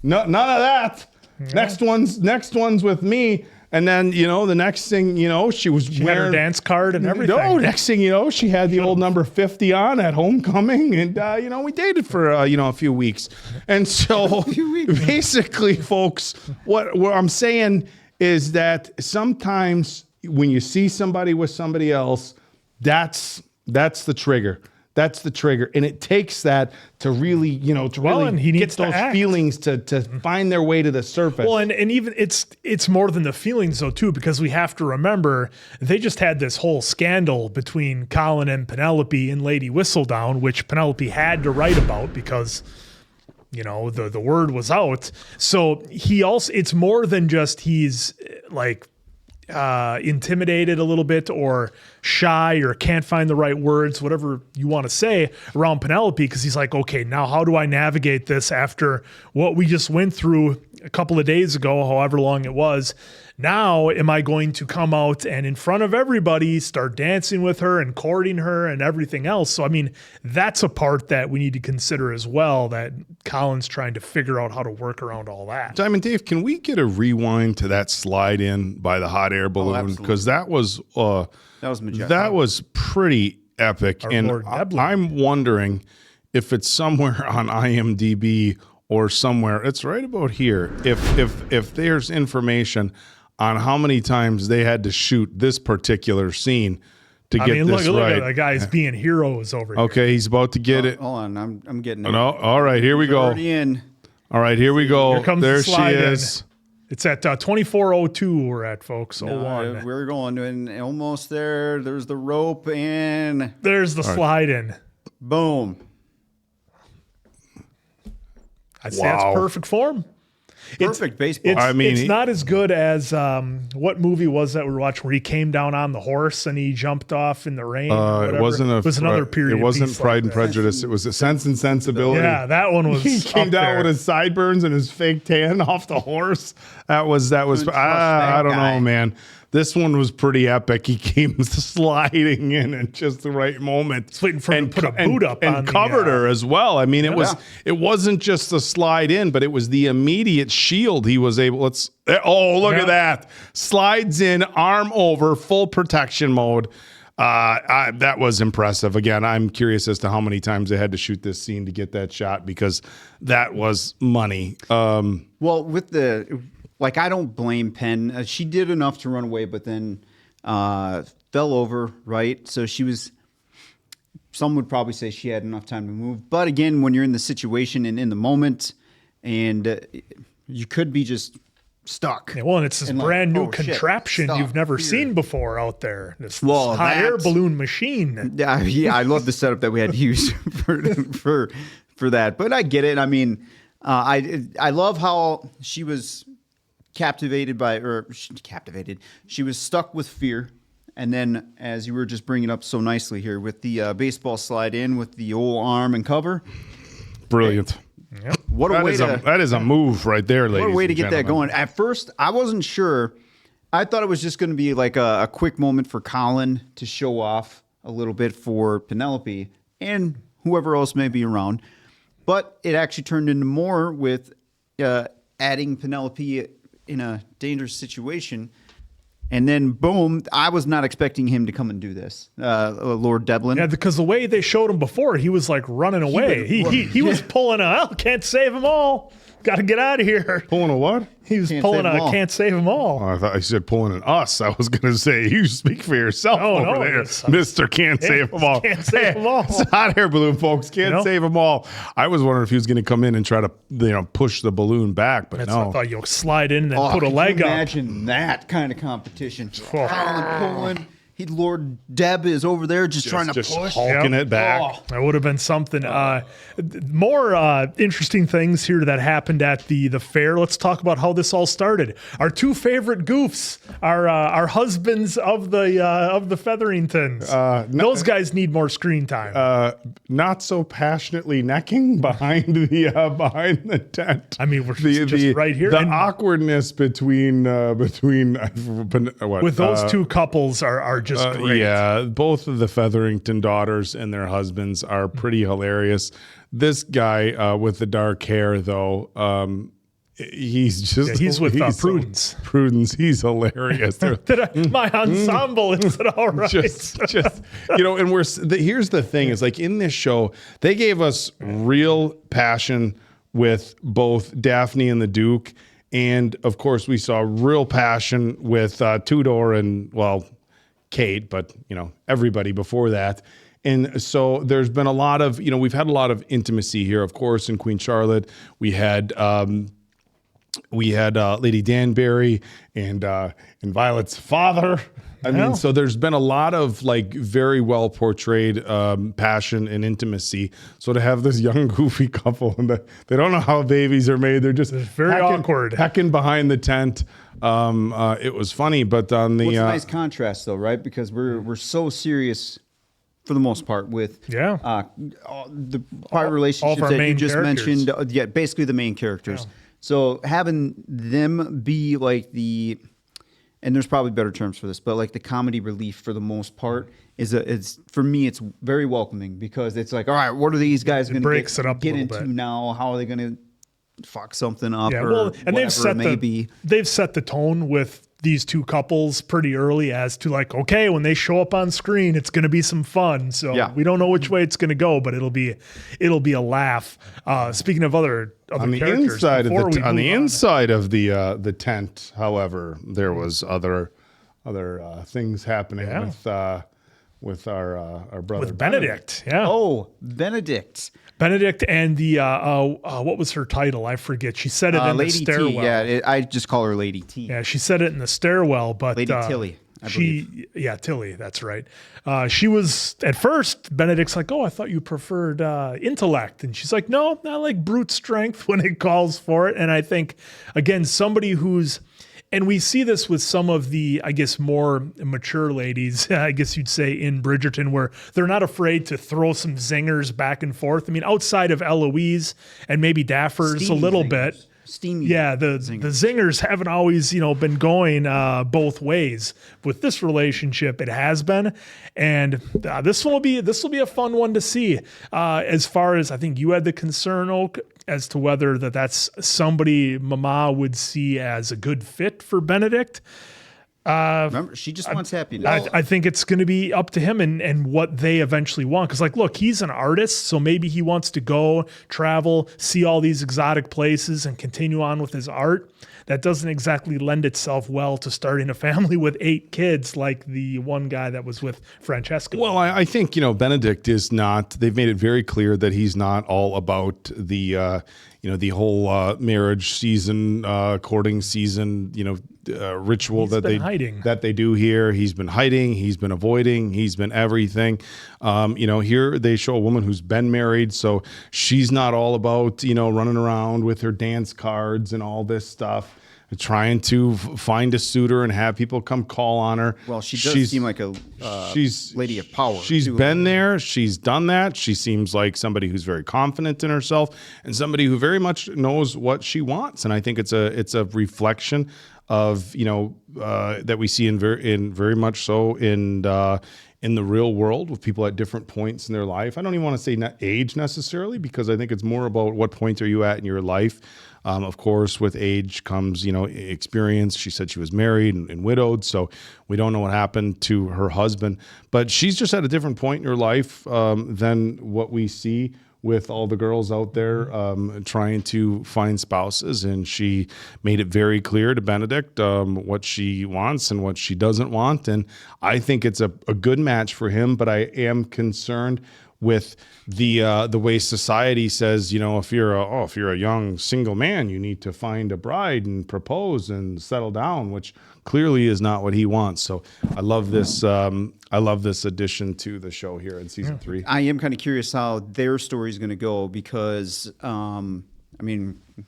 no, none of that. Yeah. Next one's with me. And then, you know, the next thing, you know, she wearing had her dance card and everything. No, next thing you know, she had the old number 50 on at homecoming. And, you know, we dated for, you know, a few weeks. And so basically, folks, what I'm saying is that sometimes when you see somebody with somebody else, that's the trigger. That's the trigger. And it takes that to really, you know, to really he get those feelings to find their way to the surface. Well, and even it's more than the feelings though too, because we have to remember they just had this whole scandal between Colin and Penelope in Lady Whistledown, which Penelope had to write about because, you know, the word was out. So it's more than just he's like intimidated a little bit or shy or can't find the right words, whatever you want to say around Penelope, because he's like, okay, now how do I navigate this after what we just went through a couple of days ago, however long it was? Now am I going to come out and in front of everybody start dancing with her and courting her and everything else? So I mean, that's a part that we need to consider as well, that Colin's trying to figure out how to work around all that. Diamond Dave, can we get a rewind to that slide in by the hot air balloon? Because that was majestic. That was pretty epic. And I'm wondering if it's somewhere on IMDb or somewhere. It's right about here. If there's information on how many times they had to shoot this particular scene to get this right. Look at the guy's being heroes over here. Okay, he's about to get it. Hold on, I'm getting it. No, all right, here we go. Already in. All right, here we go. Here comes there the slide she is. In. It's at 24:02 we're at, folks. 01. We're going and almost there. There's the rope and there's the slide in. Boom. I'd say that's perfect form. Perfect baseball. It's not as good as what movie was that we were watching where he came down on the horse and he jumped off in the rain? It was another period. It wasn't piece Pride like and Prejudice. It was a Sense and Sensibility. Yeah, that one was. He came down with his sideburns and his fake tan off the horse. That was. I don't know, man. This one was pretty epic. He came sliding in at just the right moment. Just waiting for him to put a boot up and covered her as well. I mean, it wasn't just the slide in, but it was the immediate shield he was able. Look at that. Slides in, arm over, full protection mode. That was impressive. Again, I'm curious as to how many times they had to shoot this scene to get that shot, because that was money. Well, with I don't blame Penn. She did enough to run away, but then fell over, right? So some would probably say she had enough time to move. But again, when you're in the situation and in the moment, and you could be just stuck. Yeah, well, and it's this brand new contraption you've never seen before out there. This hot air balloon machine. Yeah, I love the setup that we had to use for that. But I get it. I mean, I love how she was captivated. She was stuck with fear. And then, as you were just bringing up so nicely here, with the baseball slide in with the old arm and cover. Brilliant. Yep. That is a move right there, ladies. What a way to get gentlemen. that going. At first, I wasn't sure. I thought it was just going to be like a quick moment for Colin to show off a little bit for Penelope and whoever else may be around. But it actually turned into more with adding Penelope in a dangerous situation. And then, boom, I was not expecting him to come and do this, Lord Devlin. Yeah, because the way they showed him before, he was like running away. He was pulling can't save them all. Got to get out of here. Pulling a what? He was pulling a can't save them all. Oh, I thought he said pulling an us. I was going to say, you speak for yourself over there, Mr. Can't Save Them All. Can't save them all. It's a hot air balloon, folks. Can't save them all. I was wondering if he was going to come in and try to push the balloon back, but no. I thought you'll slide in and then put a leg up. Imagine that kind of competition. Colin pulling, Lord Deb is over there just trying to just push. hulking it back. Oh. That would have been something. More interesting things here that happened at the fair. Let's talk about how this all started. Our two favorite goofs, our husbands of the Featheringtons. Those guys need more screen time. Not so passionately necking behind the tent. I mean, we're just right here. The And awkwardness between what with those two couples are just great. Yeah, both of the Featherington daughters and their husbands are pretty hilarious. This guy with the dark hair, though, he's with Prudence. Prudence, he's hilarious. My ensemble is it all right? just and here's the thing: is like in this show, they gave us real passion with both Daphne and the Duke, and of course, we saw real passion with Tudor and Kate, but everybody before that. And so there's been a lot of, we've had a lot of intimacy here, of course, in Queen Charlotte. We had Lady Danbury and Violet's father. I mean, so there's been a lot of very well portrayed passion and intimacy. So to have this young goofy couple and they don't know how babies are made. They're just very awkward, hecking behind the tent. It was funny, but on the what's a nice contrast though, right? Because we're so serious for the most part with the prior relationships that you just mentioned. Basically the main characters. Yeah. So having them be and there's probably better terms for this, but the comedy relief for the most part is for me, it's very welcoming because it's all right, what are these guys going to get into now? How are they going to fuck something up? Yeah, or and they've set the tone with these two couples pretty early as to okay, when they show up on screen, it's going to be some fun. So we don't know which way it's going to go, but it'll be a laugh. Speaking of other on the characters, inside of the tent, however, there was other things happening with our brother with Benedict. Yeah. Oh, Benedict and the what was her title? I forget. She said it in Lady the stairwell. T. Yeah, I just call her Lady T. Yeah, she said it in the stairwell, but Lady Tilly. Tilly, that's right. She was at first. Benedict's oh, I thought you preferred intellect, and she's no, I like brute strength when it calls for it. And I think again, somebody who's and we see this with some of the, I guess, more mature ladies, I guess you'd say, in Bridgerton, where they're not afraid to throw some zingers back and forth. I mean, outside of Eloise and maybe Daffers a little bit. Steamy. Yeah, the zingers haven't always, been going both ways. With this relationship, it has been, and this will be a fun one to see. As far as I think you had the concern, Oak, as to whether that's somebody Mama would see as a good fit for Benedict. Remember, she just wants happiness. I think it's going to be up to him and what they eventually want. Because, look, he's an artist, so maybe he wants to go, travel, see all these exotic places, and continue on with his art. That doesn't exactly lend itself well to starting a family with 8 kids like the one guy that was with Francesca. Well, I think, Benedict is not, they've made it very clear that he's not all about the, the whole marriage season, courting season, ritual that they do here. He's been hiding, he's been avoiding, he's been everything. Here they show a woman who's been married, so she's not all about, running around with her dance cards and all this stuff, trying to find a suitor and have people come call on her. Well, she does seem like a lady of power. She's been there. She's done that. She seems like somebody who's very confident in herself and somebody who very much knows what she wants. And I think it's a reflection of that we see in very much so in the real world with people at different points in their life. I don't even want to say age necessarily, because I think it's more about what point are you at in your life. Of course, with age comes, experience. She said she was married and widowed, so we don't know what happened to her husband. But she's just at a different point in her life than what we see with all the girls out there trying to find spouses. And she made it very clear to Benedict what she wants and what she doesn't want. And I think it's a good match for him, but I am concerned with the way society says, if you're a young single man, you need to find a bride and propose and settle down, which clearly is not what he wants. So I love this. I love this addition to the show here in season 3. I am kind of curious how their story is going to go because,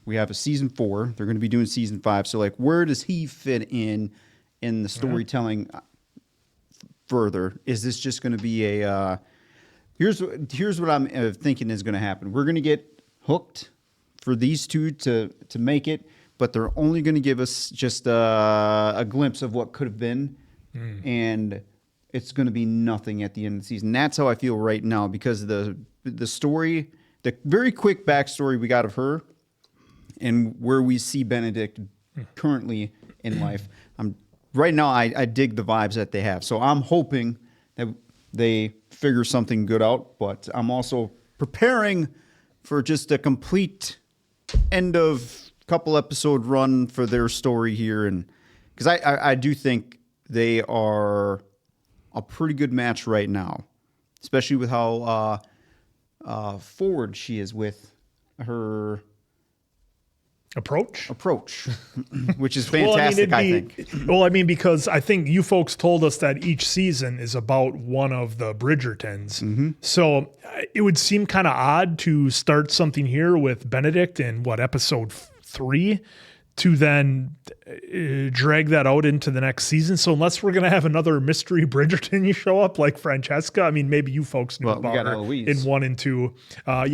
we have a season 4. They're going to be doing season 5. So, like, where does he fit in the storytelling further? Is this just going to be a here's what I'm thinking is going to happen. We're going to get hooked for these two to make it, but they're only going to give us just a glimpse of what could have been, and it's going to be nothing at the end of the season. That's how I feel right now because the story, the very quick backstory we got of her, and where we see Benedict currently in life. Right now, I dig the vibes that they have. So I'm hoping that they figure something good out, but I'm also preparing for just a complete end of couple episode run for their story here. And because I do think they are a pretty good match right now, especially with how forward she is with her approach, which is fantastic. I think. Because I think you folks told us that each season is about one of the Bridgertons. So it would seem kind of odd to start something here with Benedict in episode 3 to then drag that out into the next season. So unless we're going to have another mystery Bridgerton you show up like Francesca, maybe you folks knew about her in 1 and 2.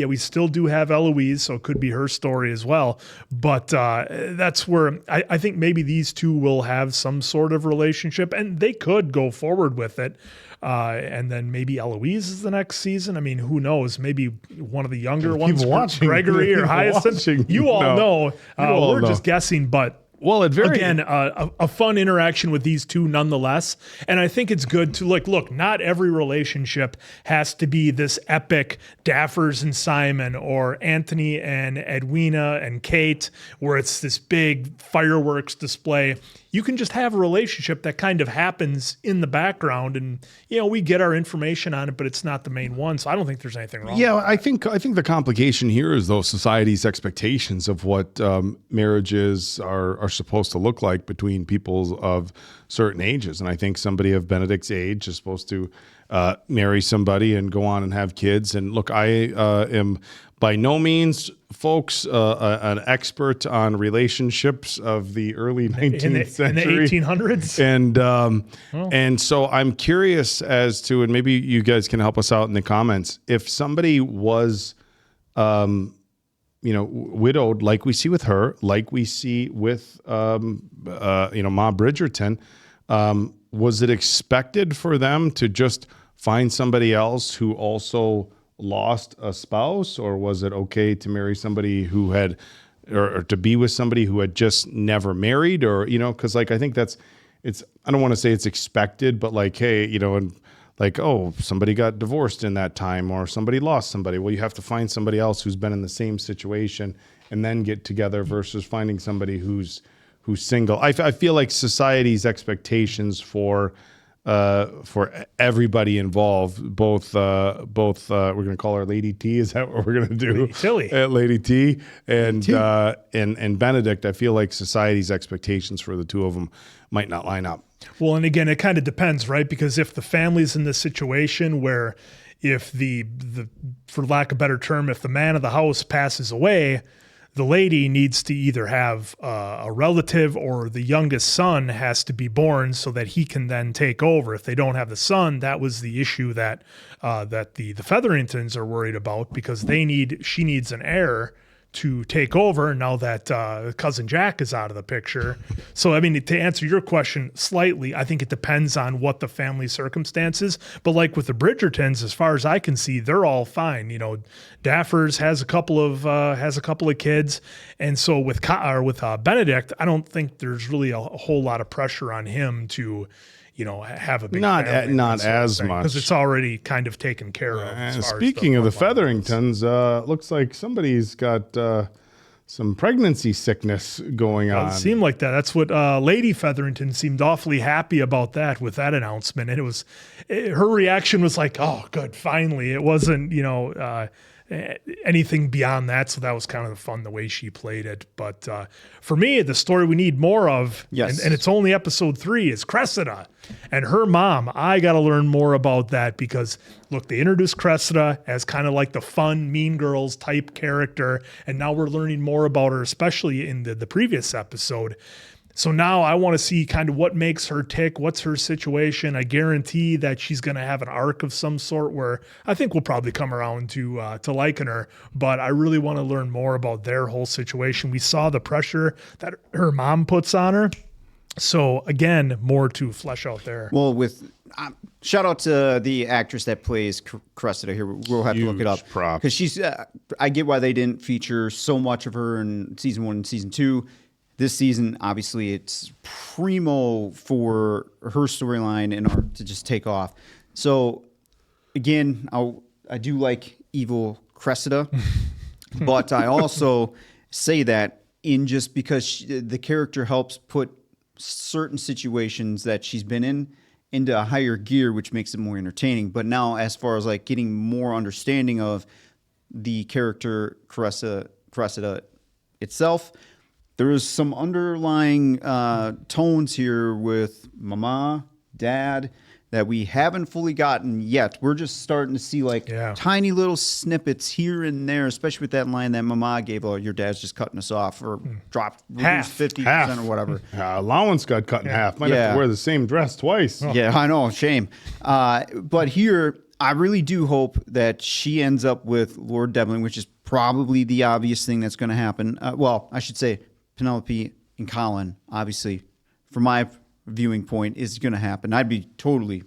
We still do have Eloise, so it could be her story as well. But that's where I think maybe these two will have some sort of relationship, and they could go forward with it. And then maybe Eloise is the next season. Who knows? Maybe one of the younger ones, Gregory or Hyacinth. You all know. We're just guessing, but again, a fun interaction with these two nonetheless. And I think it's good to look, not every relationship has to be this epic Daffers and Simon or Anthony and Edwina and Kate, where it's this big fireworks display. You can just have a relationship that kind of happens in the background, and we get our information on it, but it's not the main one. So I don't think there's anything wrong. Yeah, I think the complication here is though society's expectations of what marriages are supposed to look like between people of certain ages, and I think somebody of Benedict's age is supposed to marry somebody and go on and have kids. And look, I am by no means, folks, an expert on relationships of the early 19th century. In the 1800s? And so I'm curious as to, and maybe you guys can help us out in the comments, if somebody was, widowed, like we see with her, like we see with, Ma Bridgerton, was it expected for them to just find somebody else who also lost a spouse, or was it okay to marry somebody who had, or to be with somebody who had just never married, or because I think I don't want to say it's expected, but hey, and somebody got divorced in that time, or somebody lost somebody. Well, you have to find somebody else who's been in the same situation and then get together versus finding somebody who's single. I feel like society's expectations for everybody involved, both we're going to call her Lady T. Is that what we're going to do? Lady Tilly. Lady T. And Benedict, I feel like society's expectations for the two of them might not line up. Well, and again, it kind of depends, right? Because if the family's in this situation where if the for lack of a better term, if the man of the house passes away, the lady needs to either have a relative, or the youngest son has to be born so that he can then take over. If they don't have the son, that was the issue that the Featheringtons are worried about, because she needs an heir to take over now that cousin Jack is out of the picture. So, to answer your question slightly, I think it depends on what the family circumstances. But like with the Bridgertons, as far as I can see, they're all fine. Daffers has a couple of kids, and so with Benedict, I don't think there's really a whole lot of pressure on him to have a big family, not as much, because it's already kind of taken care of. Speaking of the Featheringtons, looks like somebody's got some pregnancy sickness going on. It seemed like that. That's what Lady Featherington seemed awfully happy about that with that announcement. And her reaction was like, oh, good, finally. It wasn't, anything beyond that. So that was kind of fun the way she played it. But for me, the story we need more of, and it's only episode 3, is Cressida and her mom. I got to learn more about that because, look, they introduced Cressida as kind of like the fun, Mean Girls type character. And now we're learning more about her, especially in the previous episode. So now I want to see kind of what makes her tick. What's her situation? I guarantee that she's going to have an arc of some sort where I think we'll probably come around to liking her. But I really want to learn more about their whole situation. We saw the pressure that her mom puts on her. So again, more to flesh out there. Well, with shout out to the actress that plays Cressida here. We'll have to look it up because she's. I get why they didn't feature so much of her in season 1 and season 2. This season, obviously, it's primo for her storyline in order to just take off. So, again, I do like evil Cressida, but I also say that in just because the character helps put certain situations that she's been in into a higher gear, which makes it more entertaining. But now, as far as like getting more understanding of the character Cressida itself, there is some underlying tones here with Mama, Dad, that we haven't fully gotten yet. We're just starting to see tiny little snippets here and there, especially with that line that Mama gave, oh, your dad's just cutting us off, or dropped Half. 50% or whatever. Allowance got cut in half. Might have to wear the same dress twice. Yeah, I know, shame. But here, I really do hope that she ends up with Lord Devlin, which is probably the obvious thing that's going to happen. Well, I should say Penelope and Colin, obviously, from my viewing point, is going to happen. I'd be totally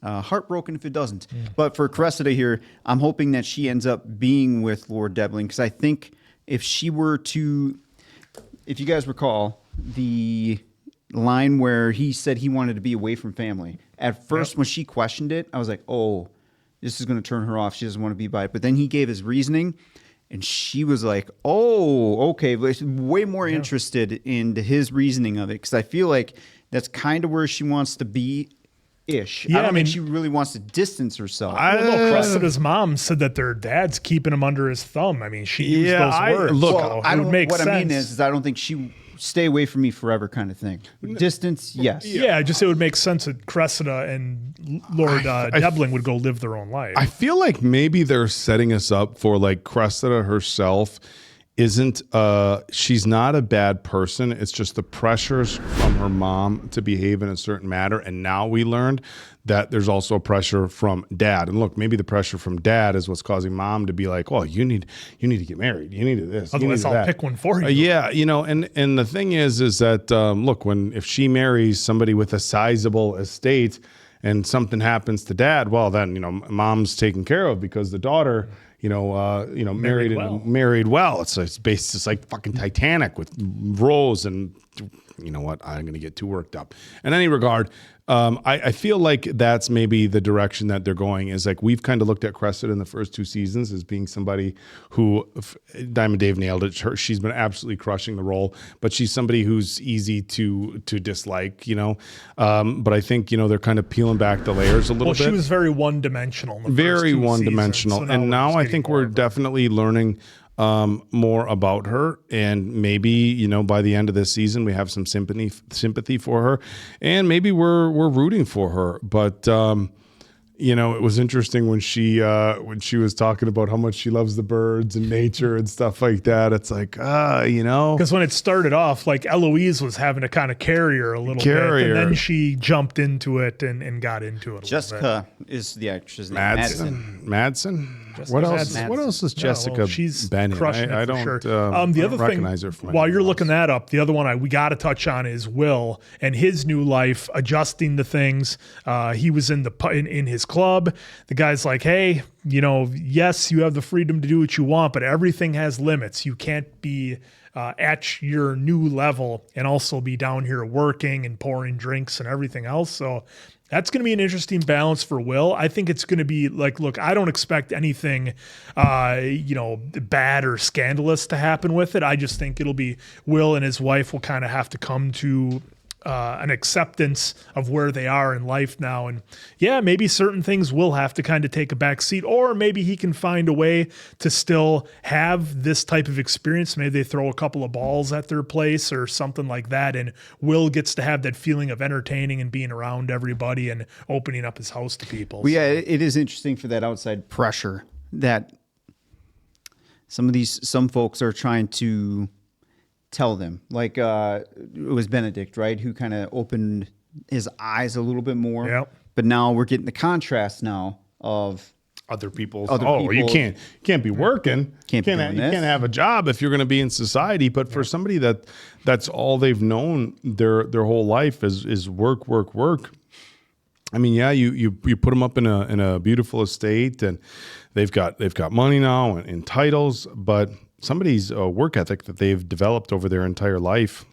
heartbroken if it doesn't. But for Cressida here, I'm hoping that she ends up being with Lord Devlin, because I think if she were to, if you guys recall, the line where he said he wanted to be away from family, at first when she questioned it, I was like, oh, this is going to turn her off. She doesn't want to be by it. But then he gave his reasoning, and she was like, oh, okay, way more interested in his reasoning of it, because I feel like that's kind of where she wants to be-ish. Yeah, I don't think she really wants to distance herself. I don't know. Cressida's mom said that their dad's keeping him under his thumb. I mean, she used those words. Look, I don't make what sense. I mean is I don't think she stay away from me forever kind of thing. Distance, yes. Yeah, just it would make sense that Cressida and Lord Devlin would go live their own life. I feel like maybe they're setting us up for like Cressida herself isn't she's not a bad person. It's just the pressures from her mom to behave in a certain manner. And now we learned that there's also pressure from dad. And look, maybe the pressure from dad is what's causing mom to be like, oh, you need to get married. You need this. Otherwise I'll pick one for you. Yeah, and the thing is that look, if she marries somebody with a sizable estate and something happens to dad, well, then mom's taken care of because the daughter married well. It's based just like fucking Titanic with Rose, and you know what? I'm gonna get too worked up. In any regard, I feel like that's maybe the direction that they're going. Is like we've kind of looked at Cressida in the first 2 seasons as being somebody who Diamond Dave nailed it. She's been absolutely crushing the role, but she's somebody who's easy to dislike. But I think they're kind of peeling back the layers a little bit. Well, she was very one-dimensional. Very one-dimensional, so and now I think we're definitely learning more about her, and maybe by the end of this season we have some sympathy for her, and maybe we're rooting for her. But it was interesting when she was talking about how much she loves the birds and nature and stuff like that. It's like because when it started off, like Eloise was having to kind of carry her a little bit, and then she jumped into it and got into it. Jessica is the actress name. Madsen. What else is Jessica? She's been crushing I it for don't. sure. The other recognize thing, her from while you're looking that up, the other one we got to touch on is Will and his new life, adjusting to things. He was in his club. The guy's like, hey, yes, you have the freedom to do what you want, but everything has limits. You can't be at your new level and also be down here working and pouring drinks and everything else. So that's going to be an interesting balance for Will. I think it's going to be like, look, I don't expect anything, bad or scandalous to happen with it. I just think it'll be Will and his wife will kind of have to come to an acceptance of where they are in life now. And yeah, maybe certain things will have to kind of take a back seat, or maybe he can find a way to still have this type of experience. Maybe they throw a couple of balls at their place or something like that. And Will gets to have that feeling of entertaining and being around everybody and opening up his house to people. Well, yeah, it is interesting for that outside pressure that some folks are trying to tell them, like it was Benedict, right, who kind of opened his eyes a little bit more. Yep. But now we're getting the contrast now of other people's. people. You can't be working. You can't have a job if you're going to be in society. But for somebody that's all they've known their whole life is work. I mean, yeah, you put them up in a beautiful estate, and they've got money now and titles, but somebody's work ethic that they've developed over their entire life,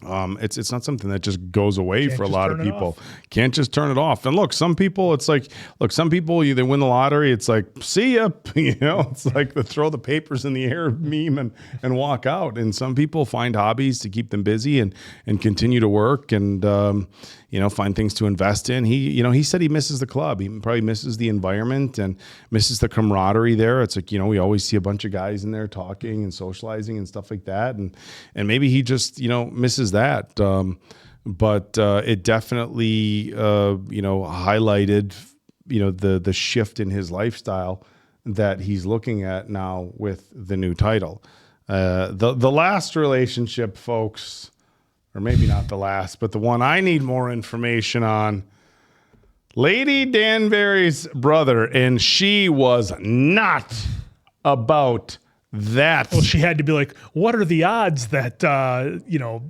it's not something that just goes away for a lot of people. Can't just turn it off. And look, some people, it's like, some people, they win the lottery. It's like, see ya, it's like the throw the papers in the air meme and walk out. And some people find hobbies to keep them busy and continue to work and, find things to invest in. He said he misses the club. He probably misses the environment and misses the camaraderie there. It's like, we always see a bunch of guys in there talking and socializing and stuff like that. And maybe he just, misses that. But it definitely, highlighted, the shift in his lifestyle that he's looking at now with the new title. The last relationship, folks, or maybe not the last, but the one I need more information on, Lady Danbury's brother, and she was not about that. Well, she had to be like, what are the odds that,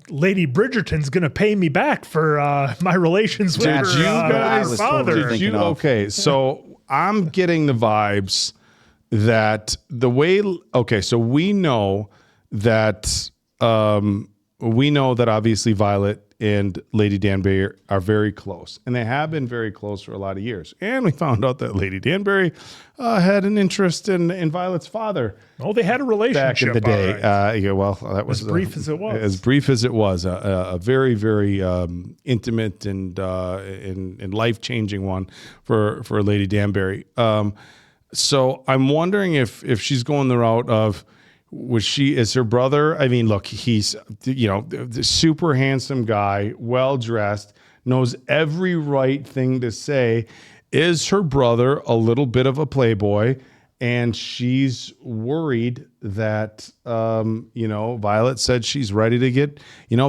Lady Bridgerton's going to pay me back for my relations with her father? Okay, so I'm getting the vibes that so we know that obviously Violet and Lady Danbury are very close, and they have been very close for a lot of years. And we found out that Lady Danbury had an interest in Violet's father. Oh, they had a relationship back in the day. That was as brief as it was. As brief as it was, a very, very intimate and life-changing one for Lady Danbury. So I'm wondering if she's going the route of, is her brother? I mean, look, he's, the super handsome guy, well-dressed, knows every right thing to say. Is her brother a little bit of a playboy? And she's worried that, Violet said she's ready to get,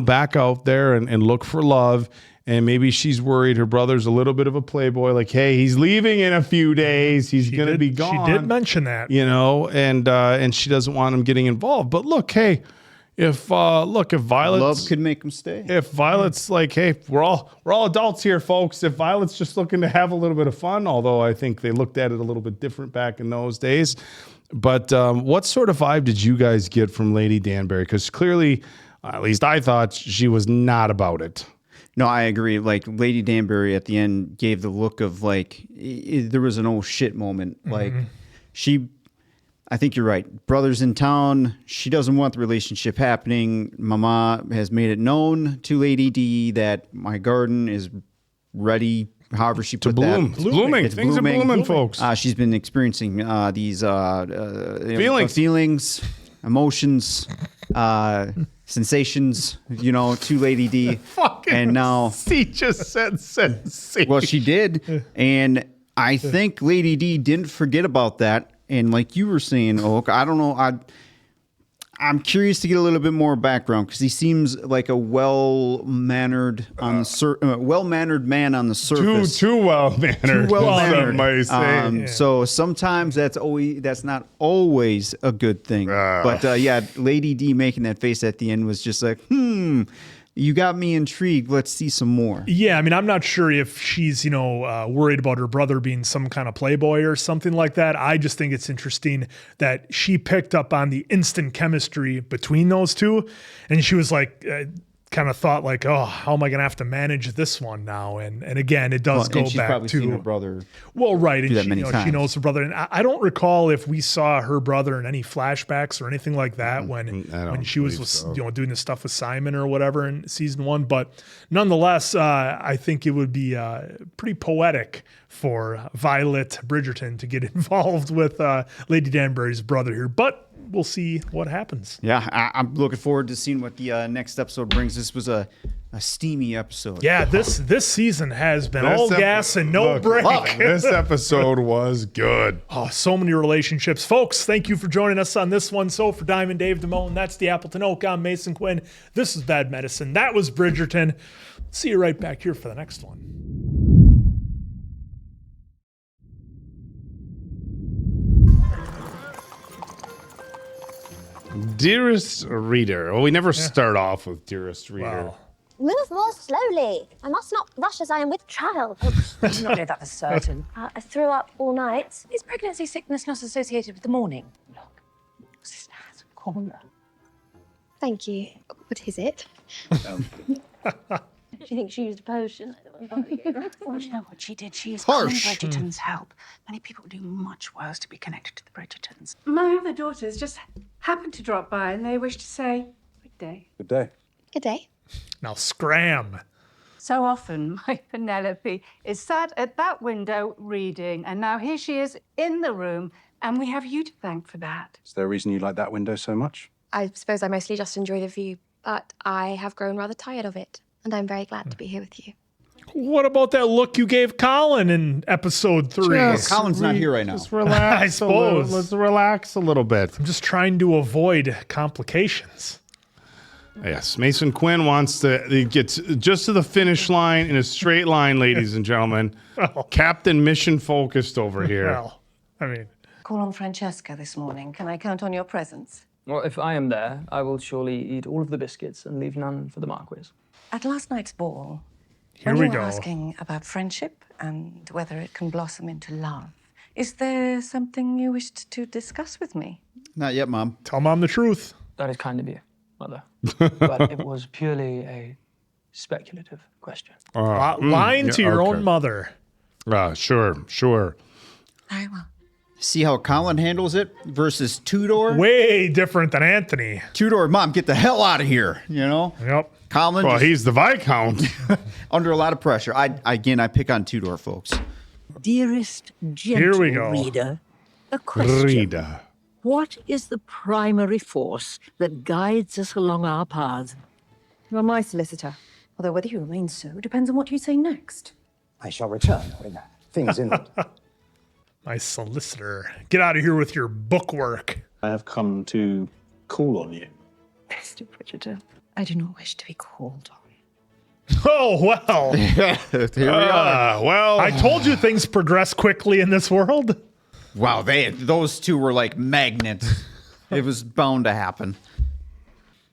back out there and look for love. And maybe she's worried her brother's a little bit of a playboy. Like, hey, he's leaving in a few days. He's going to be gone. She did mention that. And she doesn't want him getting involved. But look, hey, if Violet's, love could make him stay. If Violet's like, hey, we're all adults here, folks. If Violet's just looking to have a little bit of fun, although I think they looked at it a little bit different back in those days. But what sort of vibe did you guys get from Lady Danbury? Because clearly, at least I thought she was not about it. No, I agree. Like, Lady Danbury at the end gave the look of like there was an oh shit moment. Like, I think you're right. Brother's in town. She doesn't want the relationship happening. Mama has made it known to Lady D that my garden is ready. However she put bloom. that. It's blooming. It's Things blooming. are blooming, folks. She's been experiencing these feelings, emotions, sensations, to Lady D. And now she just said sensation. Well, she did. And I think Lady D didn't forget about that. And like you were saying, Oak, I don't know. I'm curious to get a little bit more background because he seems like a well-mannered man on the surface. Too well-mannered. Too well-mannered. Might say. So sometimes that's not always a good thing. But Lady D making that face at the end was just like, You got me intrigued. Let's see some more. Yeah, I mean, I'm not sure if she's, worried about her brother being some kind of playboy or something like that. I just think it's interesting that she picked up on the instant chemistry between those two. And she was like, kind of thought like, oh, how am I going to have to manage this one now? And again, it does go and she's back probably to seen her brother. Well, right. And do that she, many she times. knows her brother. And I don't recall if we saw her brother in any flashbacks or anything like that when she was doing this stuff with Simon or whatever in season 1. But nonetheless, I think it would be pretty poetic for Violet Bridgerton to get involved with Lady Danbury's brother here. But we'll see what happens. Yeah, I'm looking forward to seeing what the next episode brings. This was a steamy episode. Yeah, this season has been all gas and no break. This episode was good. Oh, so many relationships. Folks, thank you for joining us on this one. So for Diamond Dave Damone, that's the Appleton Oak. I'm Mason Quinn. This is Bad Medicine. That was Bridgerton. See you right back here for the next one. Dearest reader. Well, we never start off with dearest reader. Wow. Move more slowly. I must not rush as I am with child. I do not know that for certain. I threw up all night. Is pregnancy sickness not associated with the morning? Look, Sister has a corner. Thank you. What is it? She thinks she used a potion. Well, you know what she did? She is Harsh. calling Bridgerton's help. Many people would do much worse to be connected to the Bridgertons. My other daughters just happened to drop by and they wish to say good day. Good day. Good day. Now scram. So often, my Penelope is sat at that window reading, and now here she is in the room, and we have you to thank for that. Is there a reason you like that window so much? I suppose I mostly just enjoy the view, but I have grown rather tired of it, and I'm very glad to be here with you. What about that look you gave Colin in episode 3? Colin's not here right now. Just relax. I suppose. Let's relax a little bit. I'm just trying to avoid complications. Yes, Mason Quinn wants to get just to the finish line in a straight line, ladies and gentlemen. Captain Mission focused over here. Well, I mean, Call on Francesca this morning. Can I count on your presence? Well, if I am there, I will surely eat all of the biscuits and leave none for the Marquis. At last night's ball, Here when we you were go. asking about friendship and whether it can blossom into love, is there something you wished to discuss with me? Not yet, Mom. Tell Mom the truth. That is kind of you, Mother. But it was purely a speculative question. Lying to your own mother. Sure. Very well. See how Colin handles it versus Tudor? Way different than Anthony. Tudor, Mom, get the hell out of here, you know? Yep. Colin, Well, just he's the Viscount. under a lot of pressure. I pick on Tudor, folks. Dearest, Here gentle we go. reader, a question. Rita. What is the primary force that guides us along our paths? You are my solicitor, although whether you remain so depends on what you say next. I shall return when things in. My solicitor. Get out of here with your bookwork. I have come to call on you. Mr. Bridgerton, I do not wish to be called on. Oh, well. Here we are. Well, I told you things progress quickly in this world. Wow, those two were like magnets. It was bound to happen.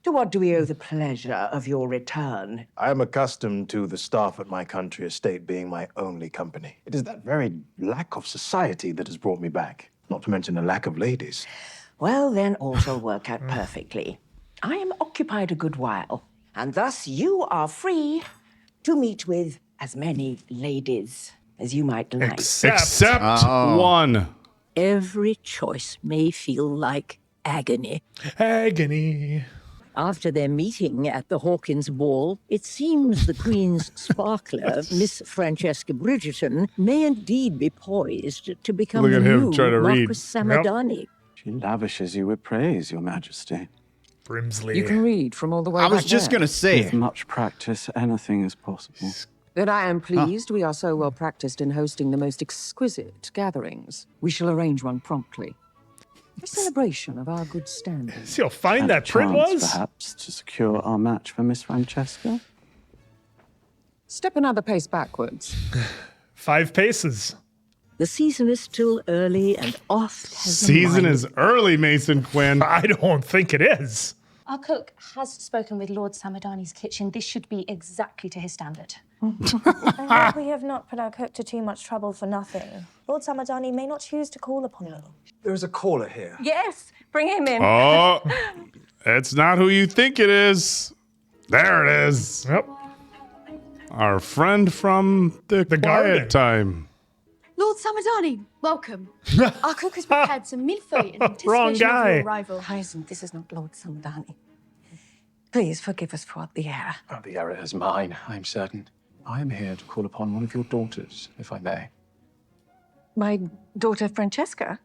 To what do we owe the pleasure of your return? I am accustomed to the staff at my country estate being my only company. It is that very lack of society that has brought me back, not to mention the lack of ladies. Well, then all shall work out perfectly. I am occupied a good while, and thus you are free to meet with as many ladies as you might like. Except one. Every choice may feel like agony. Agony. After their meeting at the Hawkins ball, it seems the Queen's sparkler, Miss Francesca Bridgerton, may indeed be poised to become Look the at him new try to read. Marquis Samadani. She lavishes you with praise, Your Majesty. Brimsley. You can read from all the way I was back just there. going to say, With much practice, anything is possible. That I am pleased we are so well practiced in hosting the most exquisite gatherings. We shall arrange one promptly. A celebration of our good standing. See how fine that A print chance, was? perhaps, to secure our match for Miss Francesca? Step another pace backwards. 5 paces. The season is still early and oft has the Season mind is early, Mason Quinn. I don't think it is. Our cook has spoken with Lord Samadani's kitchen. This should be exactly to his standard. I hope we have not put our cook to too much trouble for nothing. Lord Samadani may not choose to call upon you. There is a caller here. Yes, bring him in. Oh, it's not who you think it is. There it is. Yep. Our friend from the garden. quiet time. Lord Samadani, welcome. Our cook has prepared some millefeuille in anticipation Wrong of guy. your arrival. Hyacinth, this is not Lord Samadani. Please forgive us for the error. Oh, the error is mine, I'm certain. I am here to call upon one of your daughters, if I may. My daughter Francesca.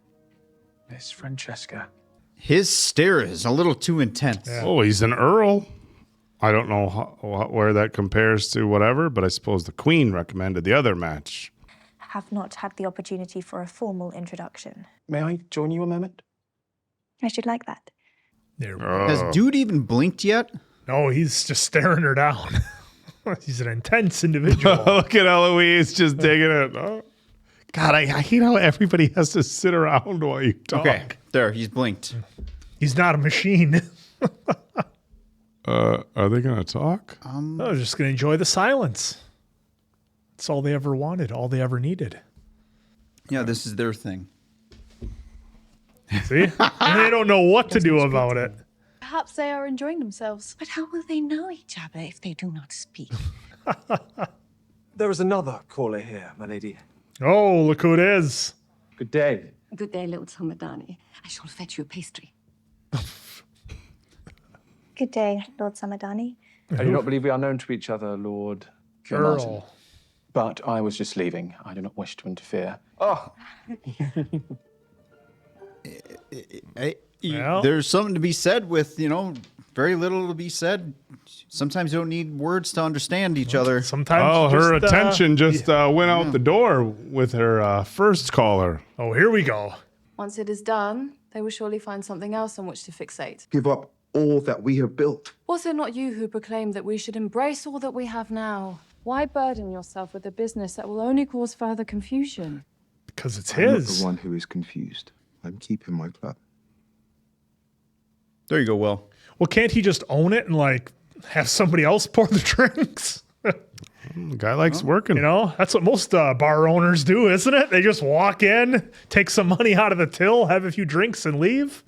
Miss Francesca. His stare is a little too intense. Oh, he's an earl. I don't know where that compares to whatever, but I suppose the queen recommended the other match. Have not had the opportunity for a formal introduction. May I join you a moment? I should like that. There we Has dude even blinked yet? No, he's just staring her down. He's an intense individual. Look at Eloise just digging it. Oh. God, I hate how everybody has to sit around while you talk. Okay, there, he's blinked. He's not a machine. Are they going to talk? No, just going to enjoy the silence. That's all they ever wanted, all they ever needed. Yeah, this is their thing. See? And they don't know what to do about it. Perhaps they are enjoying themselves. But how will they know each other if they do not speak? There is another caller here, my lady. Oh, look who it is. Good day. Good day, Lord Samadani. I shall fetch you a pastry. Good day, Lord Samadani. I do not believe we are known to each other, Lord Martin. But I was just leaving. I do not wish to interfere. Oh! There's something to be said with, very little to be said. Sometimes you don't need words to understand each other. Sometimes her attention just went out the door with her first caller. Oh, here we go. Once it is done, they will surely find something else on which to fixate. Give up all that we have built. Was it not you who proclaimed that we should embrace all that we have now? Why burden yourself with a business that will only cause further confusion? Because it's I'm not his. the one who is confused. I'm keeping my club. There you go, Will. Well, can't he just own it and have somebody else pour the drinks? The guy likes working. That's what most bar owners do, isn't it? They just walk in, take some money out of the till, have a few drinks, and leave.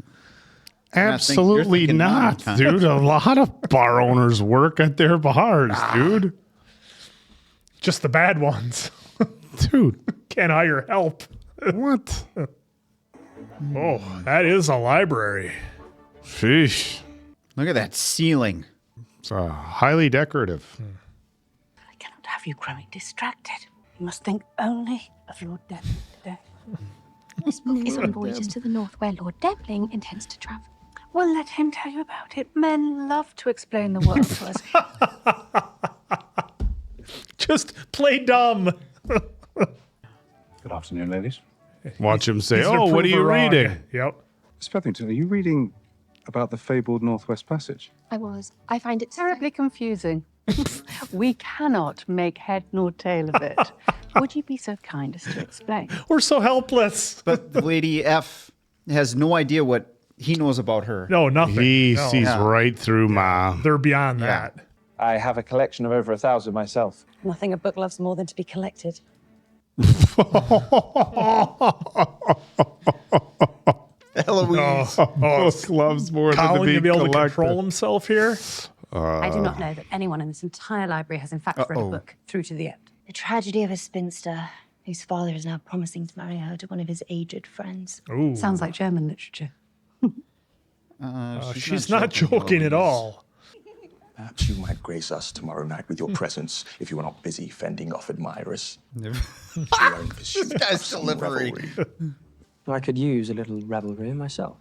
Absolutely not, dude. A lot of bar owners work at their bars, dude. Just the bad ones. Dude. Can't hire help. What? Oh, that is a library. Sheesh. Look at that ceiling. It's highly decorative. I cannot have you growing distracted. You must think only of Lord Devlin today. This book is on voyages to the north where Lord Devling intends to travel. Well, let him tell you about it. Men love to explain the world to us. Just play dumb. Good afternoon, ladies. Watch him say, He's "Oh, what are you wrong." reading?" Yep. Miss Featherington, are you reading about the fabled Northwest Passage? I was. I find it Terribly confusing. We cannot make head nor tail of it. Would you be so kind as to explain? We're so helpless. But Lady F has no idea what he knows about her. No, nothing. He No. sees right through Ma. They're beyond that. I have a collection of over 1,000 myself. Nothing a book loves more than to be collected. Eloise. Book loves more than to Colin be to be able to collected. control himself here. I do not know that anyone in this entire library has in fact read a book through to the end. The tragedy of a spinster whose father is now promising to marry her to one of his aged friends. Ooh. Sounds like German literature. She's not joking at all. Perhaps you might grace us tomorrow night with your presence if you are not busy fending off admirers. This guy's delivery. I could use a little revelry myself.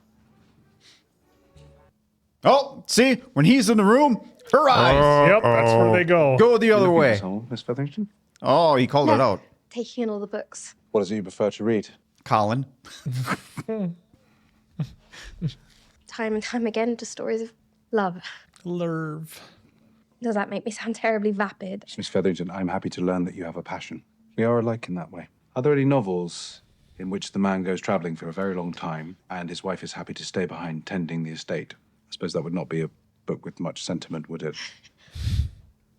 Oh, see? When he's in the room, her eyes. Yep, that's where they go. Go the other way. Miss Featherington? Oh, he called it out. Taking in all the books. What is it you prefer to read? Colin. Time and time again, just stories of love. Love. Does that make me sound terribly vapid? Miss Featherington, I'm happy to learn that you have a passion. We are alike in that way. Are there any novels in which the man goes travelling for a very long time and his wife is happy to stay behind tending the estate I suppose that would not be a book with much sentiment, would it?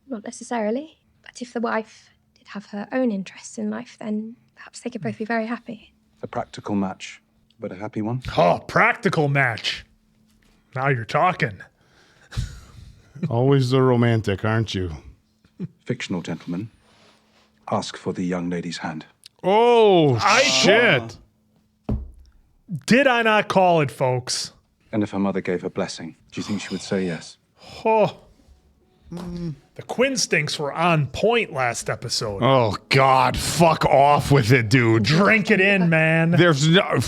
Not necessarily. But if the wife did have her own interests in life, then perhaps they could both be very happy. A practical match, but a happy one. Oh, practical match. Now you're talking. Always the romantic, aren't you? Fictional gentleman, ask for the young lady's hand. Oh, shit. Did I not call it, folks? And if her mother gave her blessing, do you think she would say yes? Oh. The Quinstinks were on point last episode. Oh, God. Fuck off with it, dude. Drink it in, man. There's no...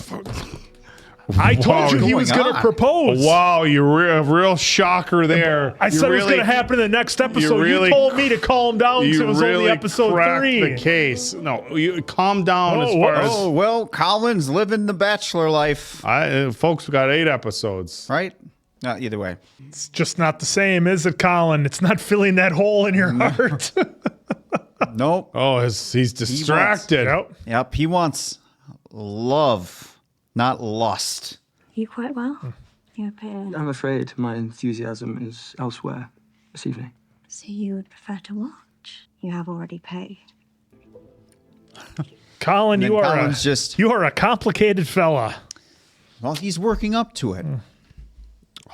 I told you he was going to propose. Wow, you're a real shocker there. I said it was going to happen in the next episode. You told me to calm down because it was only episode 3. The case. No, you calm down as far as... Oh, well, Colin's living the bachelor life. Folks, we got 8 episodes. Right? Either way. It's just not the same, is it, Colin? It's not filling that hole in your heart. Nope. Oh, he's distracted. Yep, he wants love, not lust. Are you quite well? You appear... I'm afraid my enthusiasm is elsewhere this evening. So you would prefer to watch? You have already paid. Colin, you are a complicated fella. Well, he's working up to it.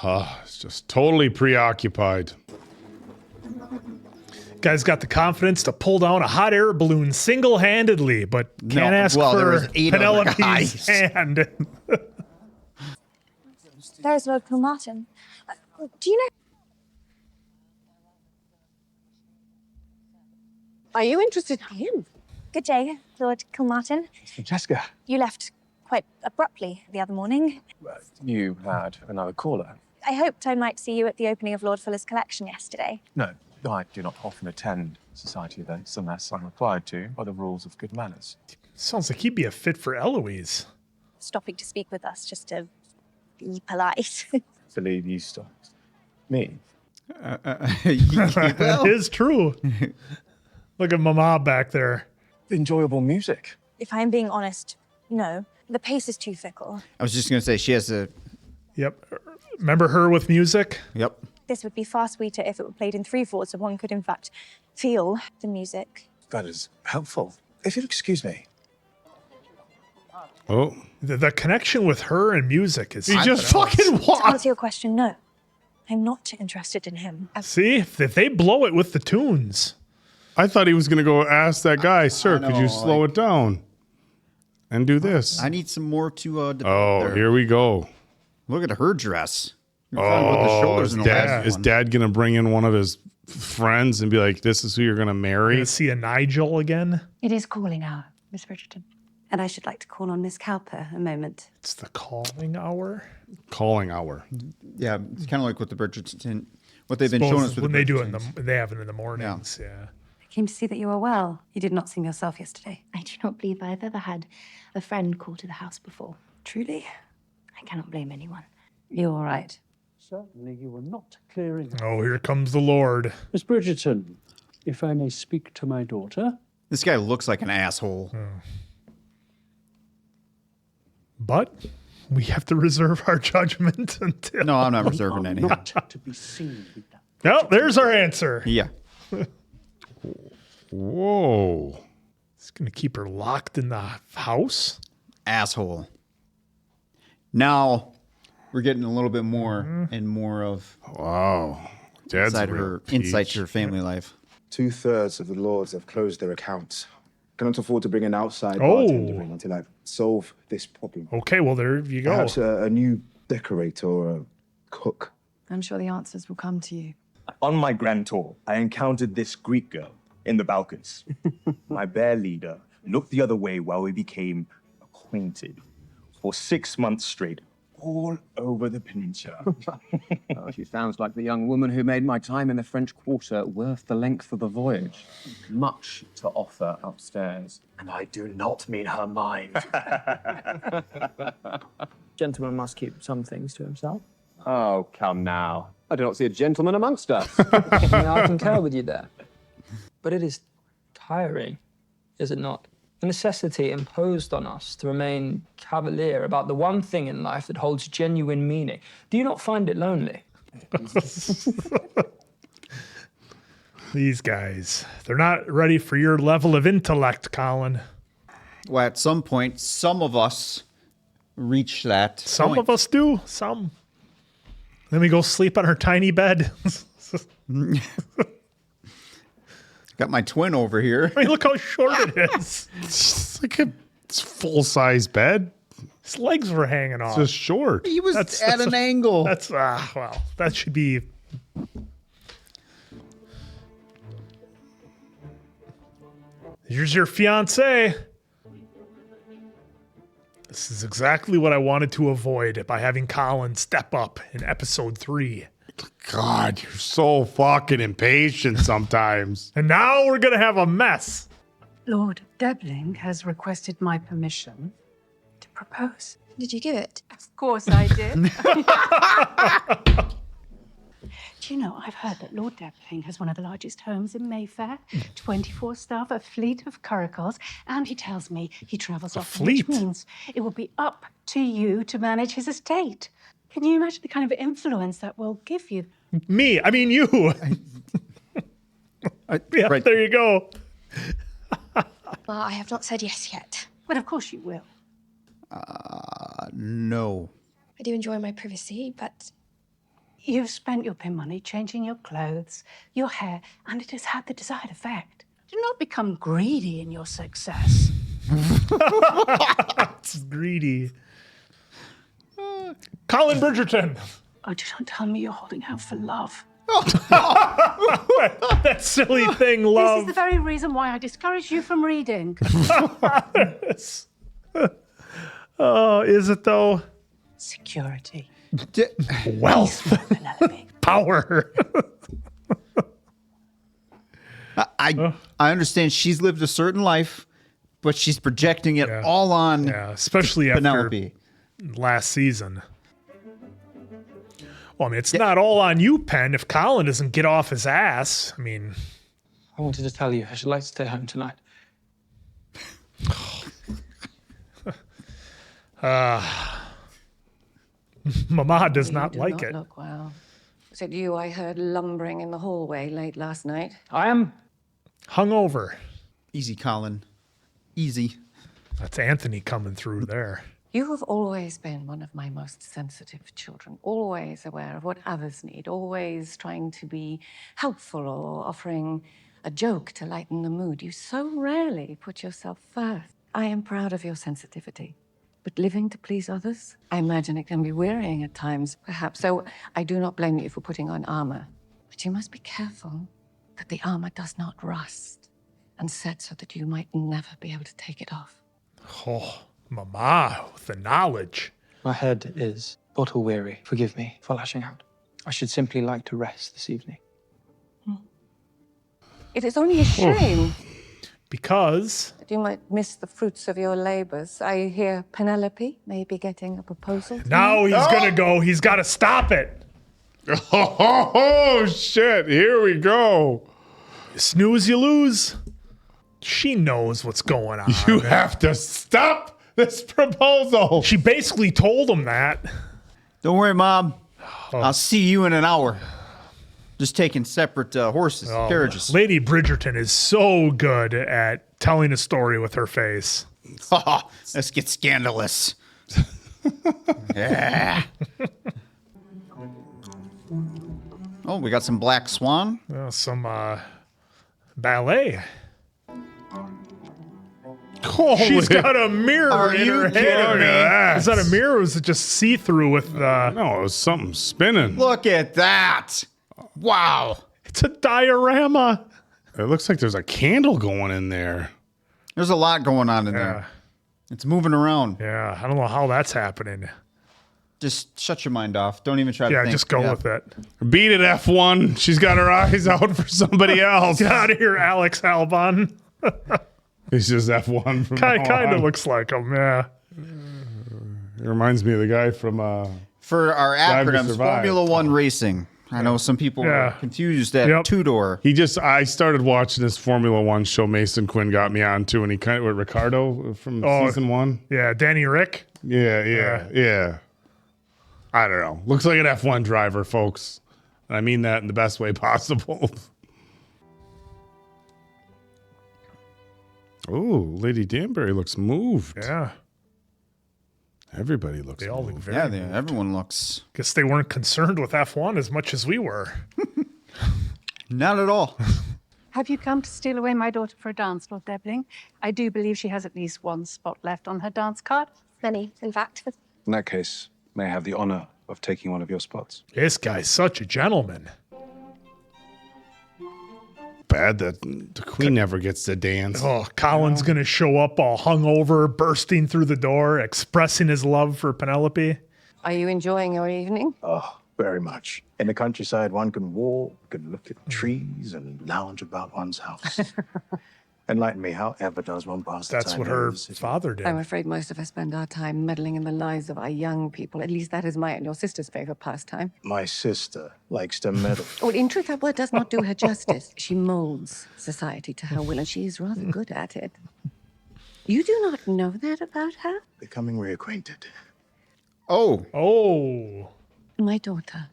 It's just totally preoccupied. Guy's got the confidence to pull down a hot air balloon single-handedly, but can't ask for Penelope's hand. There's Lord Kilmartin. Do you know... Are you interested in him? Good day, Lord Kilmartin. Francesca. You left quite abruptly the other morning. You had another caller. I hoped I might see you at the opening of Lord Fuller's collection yesterday. No, I do not often attend society events unless I'm required to by the rules of good manners. Sounds like he'd be a fit for Eloise. Stopping to speak with us just to be polite. Believe you stopped. Me? That is true. Look at Mama back there. Enjoyable music. If I'm being honest, no. The pace is too fickle. I was just going to say, she has a... Yep. Remember her with music? Yep. This would be far sweeter if it were played in 3/4 so one could, in fact, feel the music. That is helpful. If you'll excuse me. Oh. The connection with her and music is... You just fucking To answer your question, no. I'm not interested in him. See? If they blow it with the tunes. I thought he was going to go ask that guy, sir, could you slow it down and do this? I need some more to develop there. Here we go. Look at her dress. Is Dad going to bring in one of his friends and be like, this is who you're going to marry? Gonna see a Nigel again? It is calling hour, Miss Bridgerton. And I should like to call on Miss Cowper a moment. It's the calling hour? Calling hour. Yeah, it's kind of like what the Bridgerton, what they've been showing us with when the they do it Bridgertons. they have it in the mornings. Yeah. I came to see that you are well. You did not seem yourself yesterday. I do not believe I've ever had a friend call to the house before. Truly? I cannot blame anyone. You're all right. Certainly you were not clearing. Oh, here comes the Lord. Miss Bridgerton, if I may speak to my daughter. This guy looks like an asshole. But we have to reserve our judgment until... No, I'm not reserving any. Not to be seen with that. No, there's our answer. Yeah. Whoa. It's going to keep her locked in the house? Asshole. Now, we're getting a little bit more and more of Dad's insight to her family life. 2/3 of the lords have closed their accounts. Cannot afford to bring an outside bartender in until I solve this problem. Okay, well, there you go. Perhaps a new decorator or a cook. I'm sure the answers will come to you. On my grand tour, I encountered this Greek girl in the Balkans. My bear leader looked the other way while we became acquainted for 6 months straight, all over the peninsula. Oh, she sounds like the young woman who made my time in the French Quarter worth the length of the voyage. Much to offer upstairs. And I do not mean her mind. Gentleman must keep some things to himself. Oh, come now. I do not see a gentleman amongst us. I concur with you there. But it is tiring, is it not? The necessity imposed on us to remain cavalier about the one thing in life that holds genuine meaning. Do you not find it lonely? These guys, they're not ready for your level of intellect, Colin. Well, at some point, some of us reach that. Some of us do. Some. Then we go sleep on our tiny bed. Got my twin over here. I mean, look how short it is. It's like a full-size bed. His legs were hanging off. It's just short. He was at an angle. That's, well, that should be... Here's your fiance. This is exactly what I wanted to avoid by having Colin step up in episode 3. God, you're so fucking impatient sometimes. And now we're going to have a mess. Lord Debling has requested my permission to propose. Did you give it? Of course I did. Do you know, I've heard that Lord Debling has one of the largest homes in Mayfair, 24 staff, a fleet of curricles, and he tells me he travels often, which means it will be up to you to manage his estate. Can you imagine the kind of influence that will give you? Me, I mean you. Yeah, right. There you go. Well, I have not said yes yet. But of course you will. No. I do enjoy my privacy, but... You've spent your pin money changing your clothes, your hair, and it has had the desired effect. Do not become greedy in your success. It's greedy. Colin Bridgerton. Oh, don't tell me you're holding out for love. That silly thing, love. This is the very reason why I discourage you from reading. Oh, is it though? Security. Wealth. Power. I understand she's lived a certain life, but she's projecting it all on especially Penelope. After last season. Well, I mean, it's not all on you, Penn, if Colin doesn't get off his ass. I mean... I wanted to tell you, I should like to stay home tonight. Mama does You not do like it. Look well. Was it you I heard lumbering in the hallway late last night? I am hungover. Easy, Colin. Easy. That's Anthony coming through there. You have always been one of my most sensitive children, always aware of what others need, always trying to be helpful or offering a joke to lighten the mood. You so rarely put yourself first. I am proud of your sensitivity. But living to please others, I imagine it can be wearying at times, perhaps. So I do not blame you for putting on armor. But you must be careful that the armor does not rust and set so that you might never be able to take it off. Oh, Mama, with the knowledge. My head is bottle weary. Forgive me for lashing out. I should simply like to rest this evening. It is only a shame. Because? That you might miss the fruits of your labors. I hear Penelope may be getting a proposal. Now he's gonna go. He's got to stop it. Oh, shit. Here we go. You snooze, you lose. She knows what's going on. You have to stop this proposal. She basically told him that. Don't worry, Mom. I'll see you in an hour. Just taking separate horses, carriages. Lady Bridgerton is so good at telling a story with her face. Let's get scandalous. Yeah. Oh, we got some Black Swan. Some ballet. She's got a mirror in her head. Is that a mirror or is it just see-through with No, it was something spinning. Look at that. Wow. It's a diorama. It looks like there's a candle going in there. There's a lot going on in there. It's moving around. Yeah, I don't know how that's happening. Just shut your mind off. Don't even try to think. Yeah, just go with it. Beat it, F1. She's got her eyes out for somebody else. Get out of here, Alex Albon. He's just F1 from Kind of looks like him, yeah. It reminds me of the guy from... For our Drive to acronyms, Survive. Formula One Racing. I know some people Yeah. are confused at two-door. I started watching this Formula One show Mason Quinn got me on to, and he kind of, with Ricardo from season 1. Yeah, Danny Rick. Yeah. I don't know. Looks like an F1 driver, folks. And I mean that in the best way possible. Oh, Lady Danbury looks moved. Yeah. Everybody looks They all look moved. very everyone looks. Guess they weren't concerned with F1 as much as we were. Not at all. Have you come to steal away my daughter for a dance, Lord Debbling? I do believe she has at least one spot left on her dance card. Many, in fact. In that case, may I have the honor of taking one of your spots? This guy's such a gentleman. Bad that the queen never gets to dance. Oh, Colin's going to show up all hungover, bursting through the door, expressing his love for Penelope. Are you enjoying your evening? Oh, very much. In the countryside, one can walk, can look at trees, and lounge about one's house. Enlighten me, how ever does one pass the time? That's what her father did. I'm afraid most of us spend our time meddling in the lives of our young people. At least that is my and your sister's favorite pastime. My sister likes to meddle. Well, in truth, that word does not do her justice. She molds society to her will, and she is rather good at it. You do not know that about her? Becoming reacquainted. Oh. My daughter,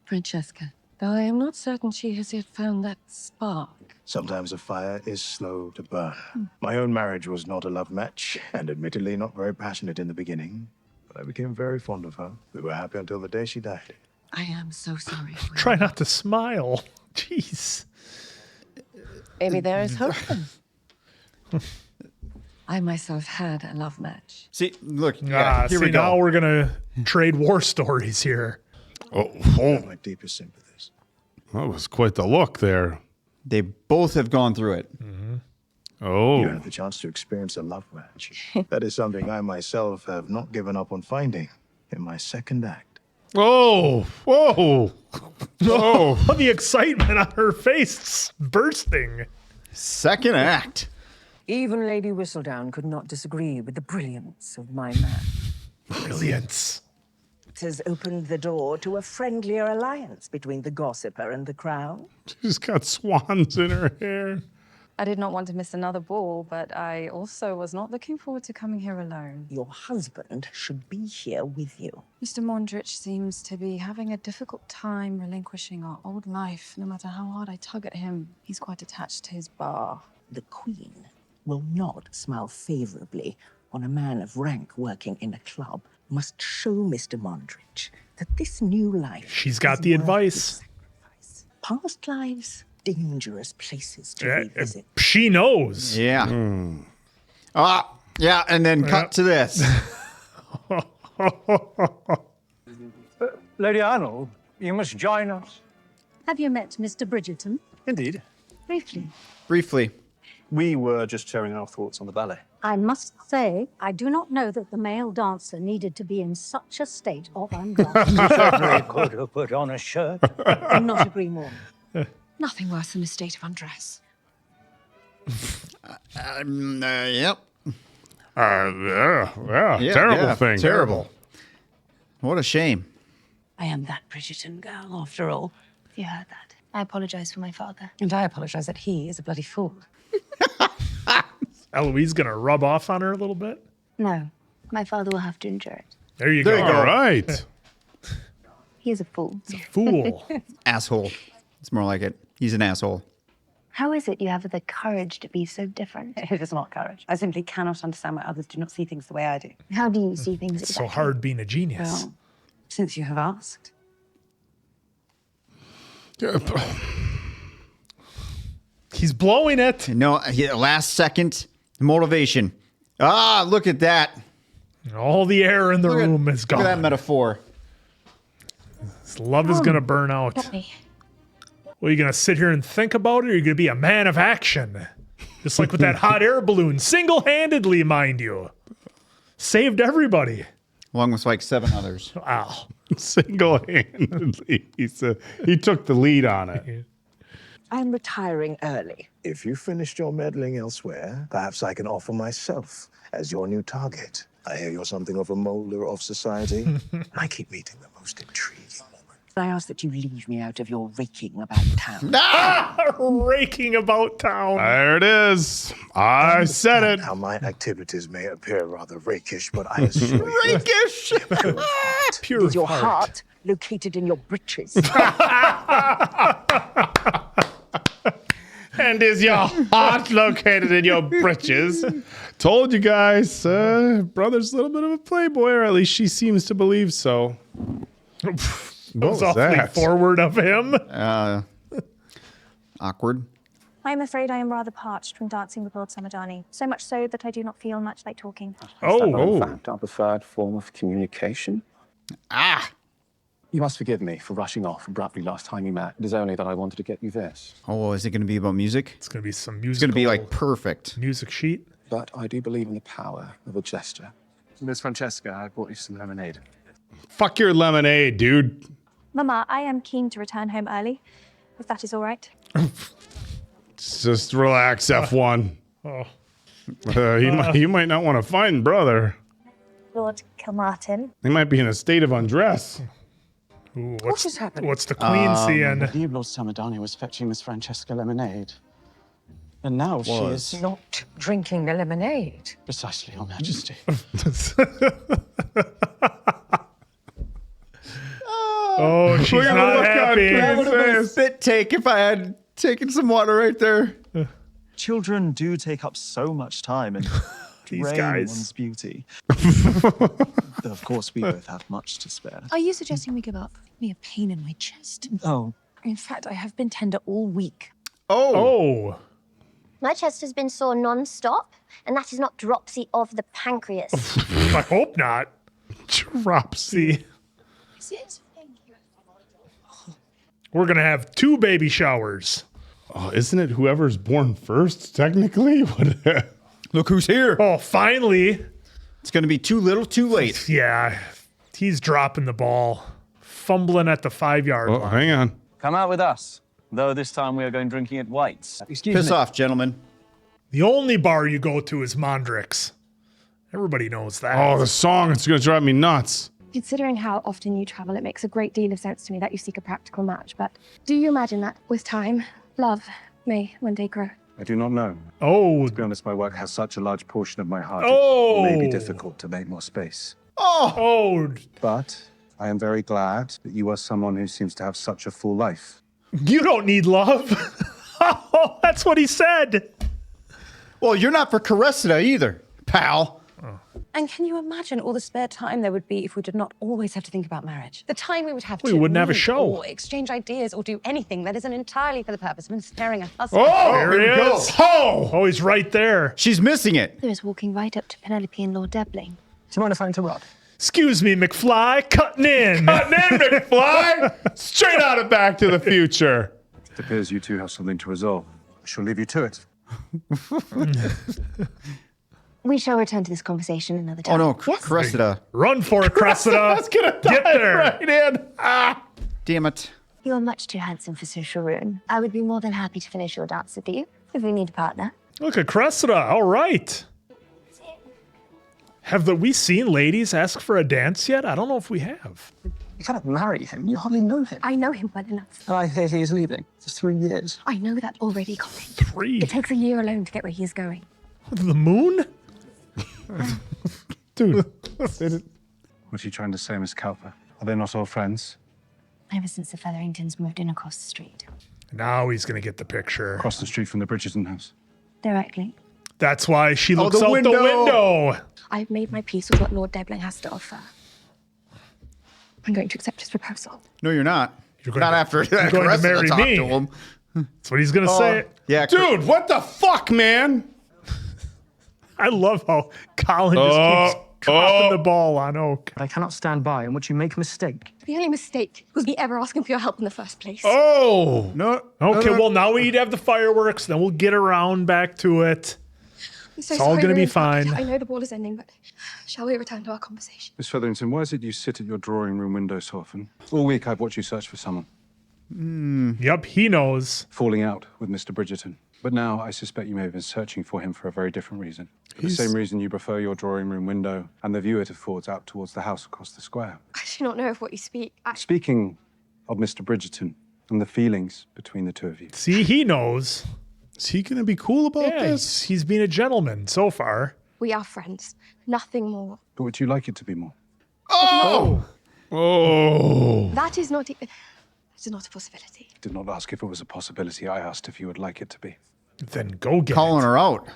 Francesca. Though I am not certain she has yet found that spark. Sometimes a fire is slow to burn. My own marriage was not a love match, and admittedly not very passionate in the beginning. But I became very fond of her. We were happy until the day she died. I am so sorry for Try not to smile. Jeez. Maybe there is hope then. I myself had a love match. See, look, Here we go. Now we're going to trade war stories here. Oh. My deepest sympathies. That was quite the look there. They both have gone through it. Oh. You had the chance to experience a love match. That is something I myself have not given up on finding in my second act. Oh, whoa. Oh, the excitement on her face bursting. Second act. Even Lady Whistledown could not disagree with the brilliance of my man. Brilliance. It has opened the door to a friendlier alliance between the gossiper and the crown. She's got swans in her hair. I did not want to miss another ball, but I also was not looking forward to coming here alone. Your husband should be here with you. Mr. Mondrich seems to be having a difficult time relinquishing our old life. No matter how hard I tug at him, he's quite attached to his bar. The Queen will not smile favorably on a man of rank working in a club. Must show Mr. Mondrich that this new life. She's got the advice. Past lives, dangerous places to revisit. She knows. Yeah. Yeah, and then cut to this. Lady Arnold, you must join us. Have you met Mr. Bridgerton? Indeed. Briefly. Briefly. We were just sharing our thoughts on the ballet. I must say, I do not know that the male dancer needed to be in such a state of undress. You certainly could have put on a shirt. Could not agree more. Nothing worse than a state of undress. Yep. Terrible thing. Terrible. What a shame. I am that Bridgerton girl, after all. You heard that. I apologize for my father. And I apologize that he is a bloody fool. Eloise going to rub off on her a little bit? No, my father will have to endure it. There you go. All right. He is a fool. Fool. Asshole. It's more like it. He's an asshole. How is it you have the courage to be so different? It is not courage. I simply cannot understand why others do not see things the way I do. How do you see things It's exactly? so hard being a genius. Well, since you have asked. He's blowing it. No, last second motivation. Look at that. All the air in the room is gone. Look at that metaphor. His love is going to burn out. Well, are you going to sit here and think about it, or are you going to be a man of action? Just like with that hot air balloon, single-handedly, mind you. Saved everybody. Along with like 7 others. Wow. Single-handedly. He took the lead on it. I'm retiring early. If you finished your meddling elsewhere, perhaps I can offer myself as your new target. I hear you're something of a molder of society. I keep meeting the most intriguing women. I ask that you leave me out of your raking about town. Raking about town. There it is. I said it. How my activities may appear rather rakish, but I assure you. Rakish! Pure Is your heart located in your breeches? And is your heart located in your britches? Told you guys, brother's a little bit of a playboy, or at least she seems to believe so. That was awfully forward of him. Awkward. I am afraid I am rather parched from dancing with Lord Samadani, so much so that I do not feel much like talking. Is that not, in fact, our preferred form of communication? You must forgive me for rushing off abruptly last time we met. It is only that I wanted to get you this. Oh, is it going to be about music? It's going to be some music. It's going to be like perfect. Music sheet. But I do believe in the power of a gesture. Miss Francesca, I brought you some lemonade. Fuck your lemonade, dude. Mama, I am keen to return home early, if that is all right. Just relax, F1. Oh. You might not want to find brother. Lord Kilmartin. He might be in a state of undress. Ooh, What just happened? What's the queen seeing? I believe Lord Samadani was fetching Miss Francesca lemonade. And now she is Not drinking the lemonade. precisely, Your Majesty. Oh, she's not happy. That would have been a spit take if I had taken some water right there. Children do take up so much time and drain guys. one's beauty. Though, of course, we both have much to spare. Are you suggesting we give up? Me a pain in my chest. Oh. In fact, I have been tender all week. Oh. My chest has been sore non-stop, and that is not dropsy of the pancreas. I hope not. Dropsy. Is it? We're going to have 2 baby showers. Oh, isn't it whoever's born first, technically? Look who's here. Oh, finally. It's going to be too little, too late. Yeah. He's dropping the ball. Fumbling at the 5-yard line. Hang on. Come out with us. Though this time we are going drinking at White's. Piss off, gentlemen. The only bar you go to is Mondrick's. Everybody knows that. Oh, the song, it's going to drive me nuts. Considering how often you travel, it makes a great deal of sense to me that you seek a practical match. But do you imagine that with time, love may one day grow? I do not know. Oh. To be honest, my work has such a large portion of my heart. Oh. It may be difficult to make more space. Oh. But I am very glad that you are someone who seems to have such a full life. You don't need love. Oh, that's what he said. Well, you're not for Cressida either, pal. And can you imagine all the spare time there would be if we did not always have to think about marriage? The time we would have We to wouldn't have a meet show. or exchange ideas or do anything that isn't entirely for the purpose of ensnaring a husband. Oh, there he is. Oh, he's right there. She's missing it. There is walking right up to Penelope and Lord Debling. Do you mind if I interrupt? Excuse me, McFly. Cutting in. Cutting in, McFly. Straight out of Back to the Future. It appears you two have something to resolve. I shall leave you to it. We shall return to this conversation another time. Oh no, Yes? Cressida. Run for it, Cressida. That's going to Get there. right in. Ah. Damn it. You are much too handsome for social ruin. I would be more than happy to finish your dance with you if we need a partner. Look at Cressida. All right. Have we seen ladies ask for a dance yet? I don't know if we have. You cannot marry him. You hardly know him. I know him well enough. And I hear he is leaving. For 3 years. I know that already, Colin. 3? It takes a year alone to get where he is going. The moon? Dude. What are you trying to say, Miss Cowper? Are they not all friends? Ever since the Featheringtons moved in across the street. Now he's going to get the picture. Across the street from the Bridgerton house. Directly. That's why she looks the out window. the window. I've made my peace with what Lord Debling has to offer. I'm going to accept his proposal. No, you're not. You're not after you're going to marry talk me. to him. That's what he's going to say. Yeah, Dude, what the fuck, man? I love how Colin just keeps dropping the ball on Oak. I cannot stand by in which you make a mistake. The only mistake was me ever asking for your help in the first place. Oh. No. Okay, well, now we'd have the fireworks. Then we'll get around back to it. I'm so It's all sorry gonna to be interrupt. fine. I know the ball is ending, but shall we return to our conversation? Miss Featherington, why is it you sit at your drawing room window so often? All week I've watched you search for someone. Yep, he knows. Falling out with Mr. Bridgerton. But now I suspect you may have been searching for him for a very different reason. For the same reason you prefer your drawing room window and the view it affords out towards the house across the square. I do not know of what you speak. Speaking of Mr. Bridgerton and the feelings between the two of you. See, he knows. Is he going to be cool about this? He's being a gentleman so far. We are friends. Nothing more. But would you like it to be more? Oh! Oh! That is not even... It's not a possibility. I did not ask if it was a possibility. I asked if you would like it to be. Then go get Calling it. her out.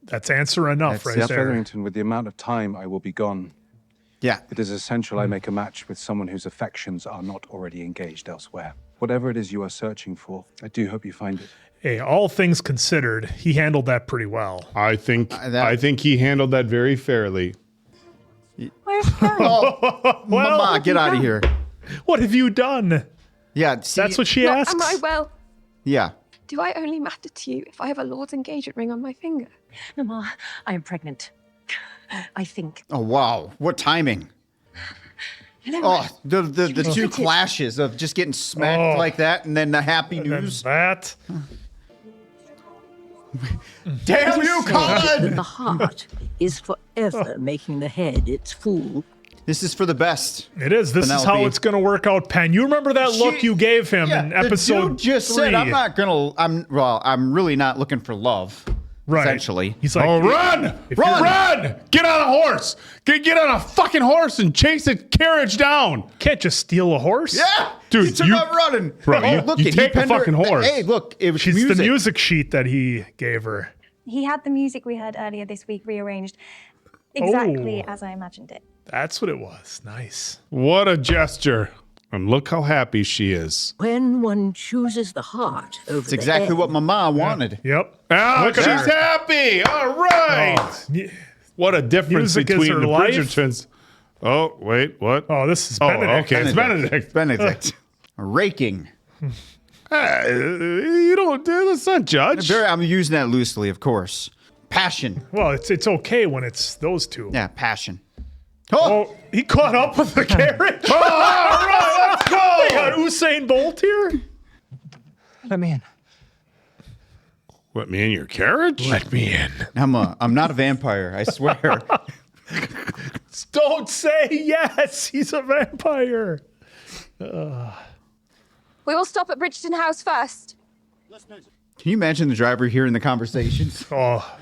That's answer enough right Yes, there. Featherington, with the amount of time I will be gone, yeah, it is essential I make a match with someone whose affections are not already engaged elsewhere. Whatever it is you are searching for, I do hope you find it. Hey, all things considered, he handled that pretty well. I think he handled that very fairly. Mama, get out of here. What have you done? Yeah, see, that's what she asks. Am I well? Yeah. Do I only matter to you if I have a Lord's engagement ring on my finger? No, Ma, I am pregnant. I think. Oh, wow. What timing. You know, Oh, the two clashes of just getting smacked like that and then the happy news. That. Damn you, Colin! The heart is forever making the head its fool. This is for the best. It is. This is how it's going to work out, Penn. You remember that look you gave him in episode the dude just 3. said, I'm really not looking for love. Right. Essentially. He's like, run! Run! Get on a horse! Get on a fucking horse and chase the carriage down! Can't just steal a horse. Yeah! Dude, he took off running. Bro, you take the fucking horse. Hey, look, it was She's music. the music sheet that he gave her. He had the music we heard earlier this week rearranged exactly as I imagined it. That's what it was. Nice. What a gesture. And look how happy she is. When one chooses the heart over It's exactly what Mama wanted. Yep. Ah, Look at she's her. happy. All right. Oh, what a difference Music is between her the life. Bridgertons. Oh, wait, what? Oh, this is Oh, Benedict. okay, it's Benedict. Benedict. Raking. You don't do this, not judge. I'm using that loosely, of course. Passion. Well, it's okay when it's those two. Yeah, passion. Oh, he caught up with the carriage. Oh, all right, let's go. They got Usain Bolt here. Let me in. Let me in your carriage? Let me in. I'm not a vampire, I swear. Don't say yes. He's a vampire. We will stop at Bridgerton House first. Can you imagine the driver hearing the conversations? Oh.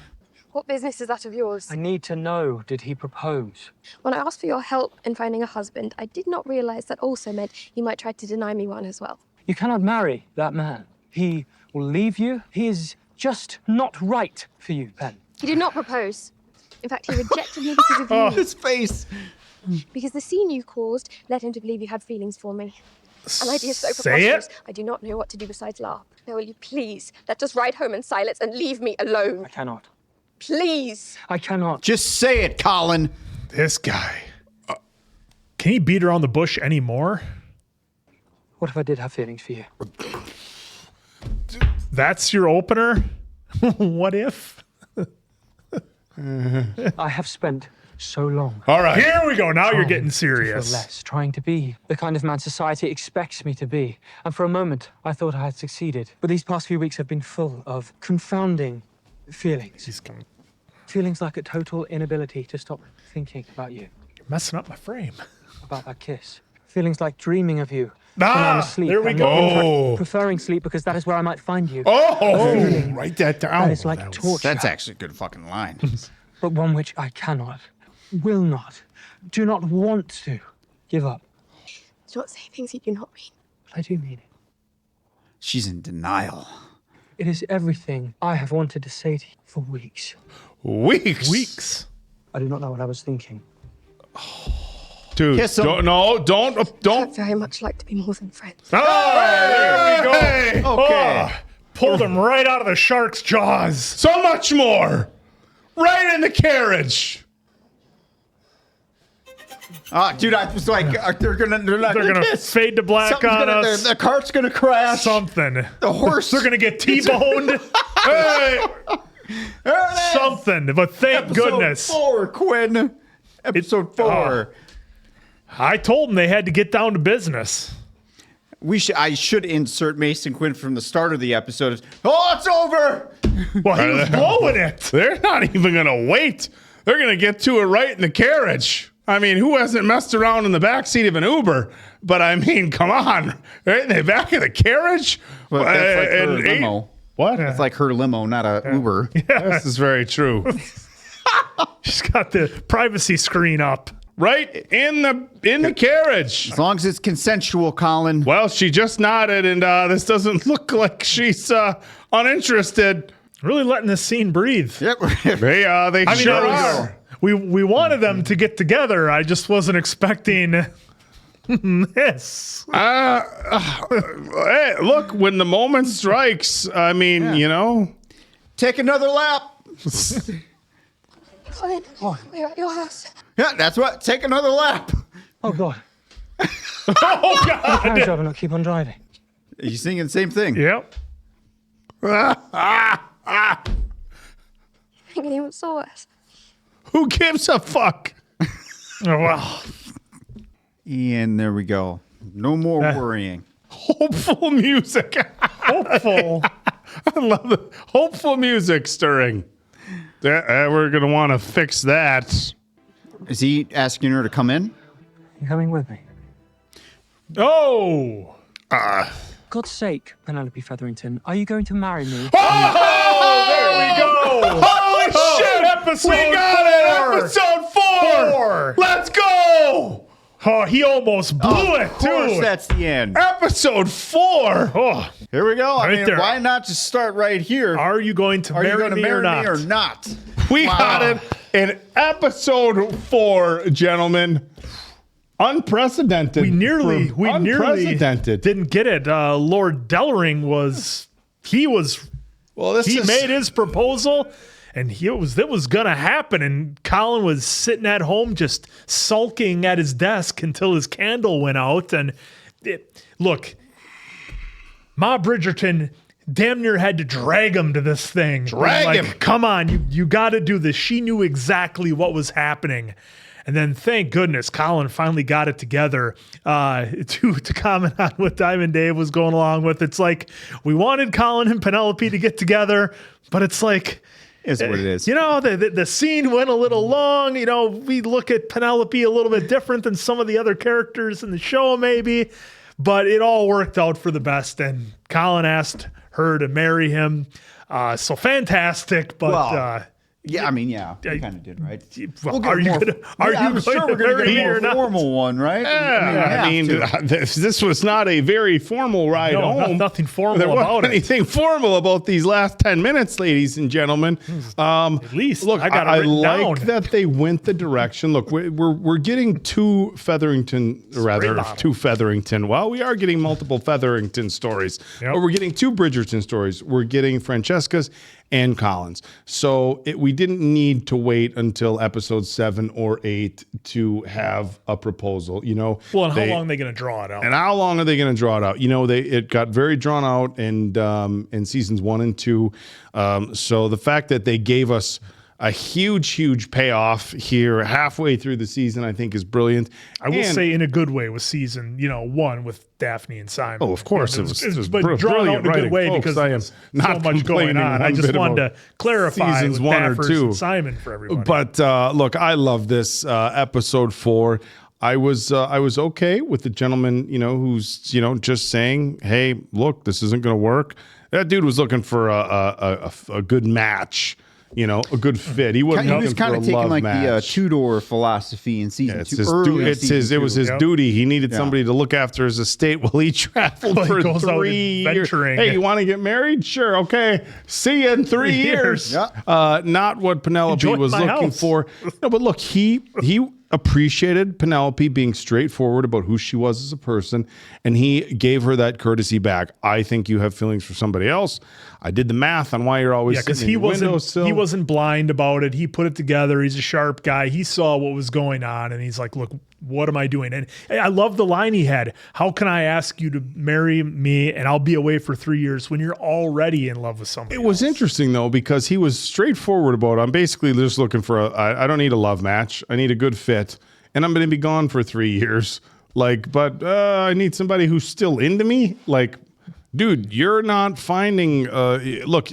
What business is that of yours? I need to know, did he propose? When I asked for your help in finding a husband, I did not realize that also meant he might try to deny me one as well. You cannot marry that man. He will leave you. He is just not right for you, Pen. He did not propose. In fact, he rejected me because of you. His face. Because the scene you caused led him to believe you had feelings for me. An idea so Say it. preposterous, I do not know what to do besides laugh. Now, will you please let us ride home in silence and leave me alone? I cannot. Please. I cannot. Just say it, Colin. This guy. Can he beat around the bush anymore? What if I did have feelings for you? That's your opener? What if? I have spent so long. All right. Here we go. Now you're trying getting to serious. feel less, trying to be the kind of man society expects me to be. And for a moment, I thought I had succeeded. But these past few weeks have been full of confounding feelings. Feelings like a total inability to stop thinking about you. You're messing up my frame. About that kiss. Feelings like dreaming of you. Ah, when I'm asleep. there we and go. not preferring sleep because that is where I might find you. Oh, write that down. That is like torture. That's actually a good fucking line. But one which I cannot, will not, do not want to give up. Do not say things you do not mean. But I do mean it. She's in denial. It is everything I have wanted to say to you for weeks. Weeks? I do not know what I was thinking. Dude, Kiss him. don't. I'd very much like to be more than friends. There we go. Okay. Oh, pulled him right out of the shark's jaws. So much more. Right in the carriage. Dude, I was like, they're not They're gonna kiss. fade to black Something's on gonna- us. The cart's gonna crash. Something. The horse. They're gonna get T-boned. Hey. There it is. Something. But thank Episode goodness. 4, Quinn. Episode 4. I told them they had to get down to business. I should insert Mason Quinn from the start of the episode. Oh, it's over. Well, he was blowing it. They're not even going to wait. They're going to get to it right in the carriage. I mean, who hasn't messed around in the backseat of an Uber? But I mean, come on. Right in the back of the carriage? But that's like her limo. What? It's like her limo, not a Uber. This is very true. She's got the privacy screen up. Right in the carriage. As long as it's consensual, Colin. Well, she just nodded, and this doesn't look like she's uninterested. Really letting this scene breathe. Yep. They sure are. We wanted them to get together. I just wasn't expecting this. Hey, look, when the moment strikes, I mean, you know. Take another lap. Colin, we're at your house. Yeah, that's what. Take another lap. Oh, God. Oh, God. Carry driver, not keep on driving. Are you singing the same thing? Yep. I think anyone saw us. Who gives a fuck? Oh, well. And there we go. No more worrying. Hopeful music. Hopeful. I love it. Hopeful music stirring. We're going to want to fix that. Is he asking her to come in? You coming with me? Oh. God's sake, Penelope Featherington, are you going to marry me? Oh, there we go. Holy shit. We got it. Episode 4. Let's go. Oh, he almost blew it, too. Of course, that's the end. Episode 4. Oh, here we go. I Right mean, there. why not just start right here? Are you going to marry me or not? We got it in episode 4, gentlemen. Unprecedented. We nearly unprecedented. didn't get it. Lord Dellering was he made his proposal, and it was gonna happen. And Colin was sitting at home just sulking at his desk until his candle went out. And look, Ma Bridgerton damn near had to drag him to this thing. Drag him. Come on, you got to do this. She knew exactly what was happening. And then, thank goodness, Colin finally got it together to comment on what Diamond Dave was going along with. It's like, we wanted Colin and Penelope to get together, but it's like, is what it is. You know, the scene went a little long. You know, we look at Penelope a little bit different than some of the other characters in the show, maybe, but it all worked out for the best. And Colin asked her to marry him. So fantastic, but yeah, I mean, yeah, we kind of did, right? Well, are you going to marry a more formal one, right? I mean, this was not a very formal ride home. Nothing formal there about wasn't anything formal about these last 10 minutes, ladies and gentlemen. At least, look, I like that they went the direction. Look, we're getting two Featherington. Well, we are getting multiple Featherington stories, but we're getting two Bridgerton stories. We're getting Francesca's and Collins. So we didn't need to wait until episode 7 or 8 to have a proposal, you know. Well, and how long are they going to draw it out? And how long are they going to draw it out? You know, it got very drawn out in seasons 1 and 2. So the fact that they gave us a huge payoff here halfway through the season, I think, is brilliant. I will say in a good way with season, 1 with Daphne and Simon. Oh, of course. It was but drawn out in a good way because I am not so much going on. I just wanted to clarify seasons with 1 or Daffers 2 and Simon for everybody. But look, I love this episode 4. I was okay with the gentleman, who's just saying, "Hey, look, this isn't going to work." That dude was looking for a good match. A good fit. He wasn't. He was kind of taking like the Tudor philosophy in season 2. It was his duty. He needed somebody to look after his estate while he traveled for 3 years. Hey, you want to get married? Sure. Okay. See you in 3 years. Not what Penelope was looking for. No, but look, he appreciated Penelope being straightforward about who she was as a person, and he gave her that courtesy back. I think you have feelings for somebody else. I did the math on why you're always sitting in the windowsill. He wasn't blind about it. He put it together. He's a sharp guy. He saw what was going on, and he's like, look, what am I doing? And I love the line he had. How can I ask you to marry me and I'll be away for 3 years when you're already in love with somebody else? Was interesting, though, because he was straightforward about it. I'm basically just looking for I don't need a love match. I need a good fit, and I'm going to be gone for 3 years. But I need somebody who's still into me. Dude, you're not finding. Look,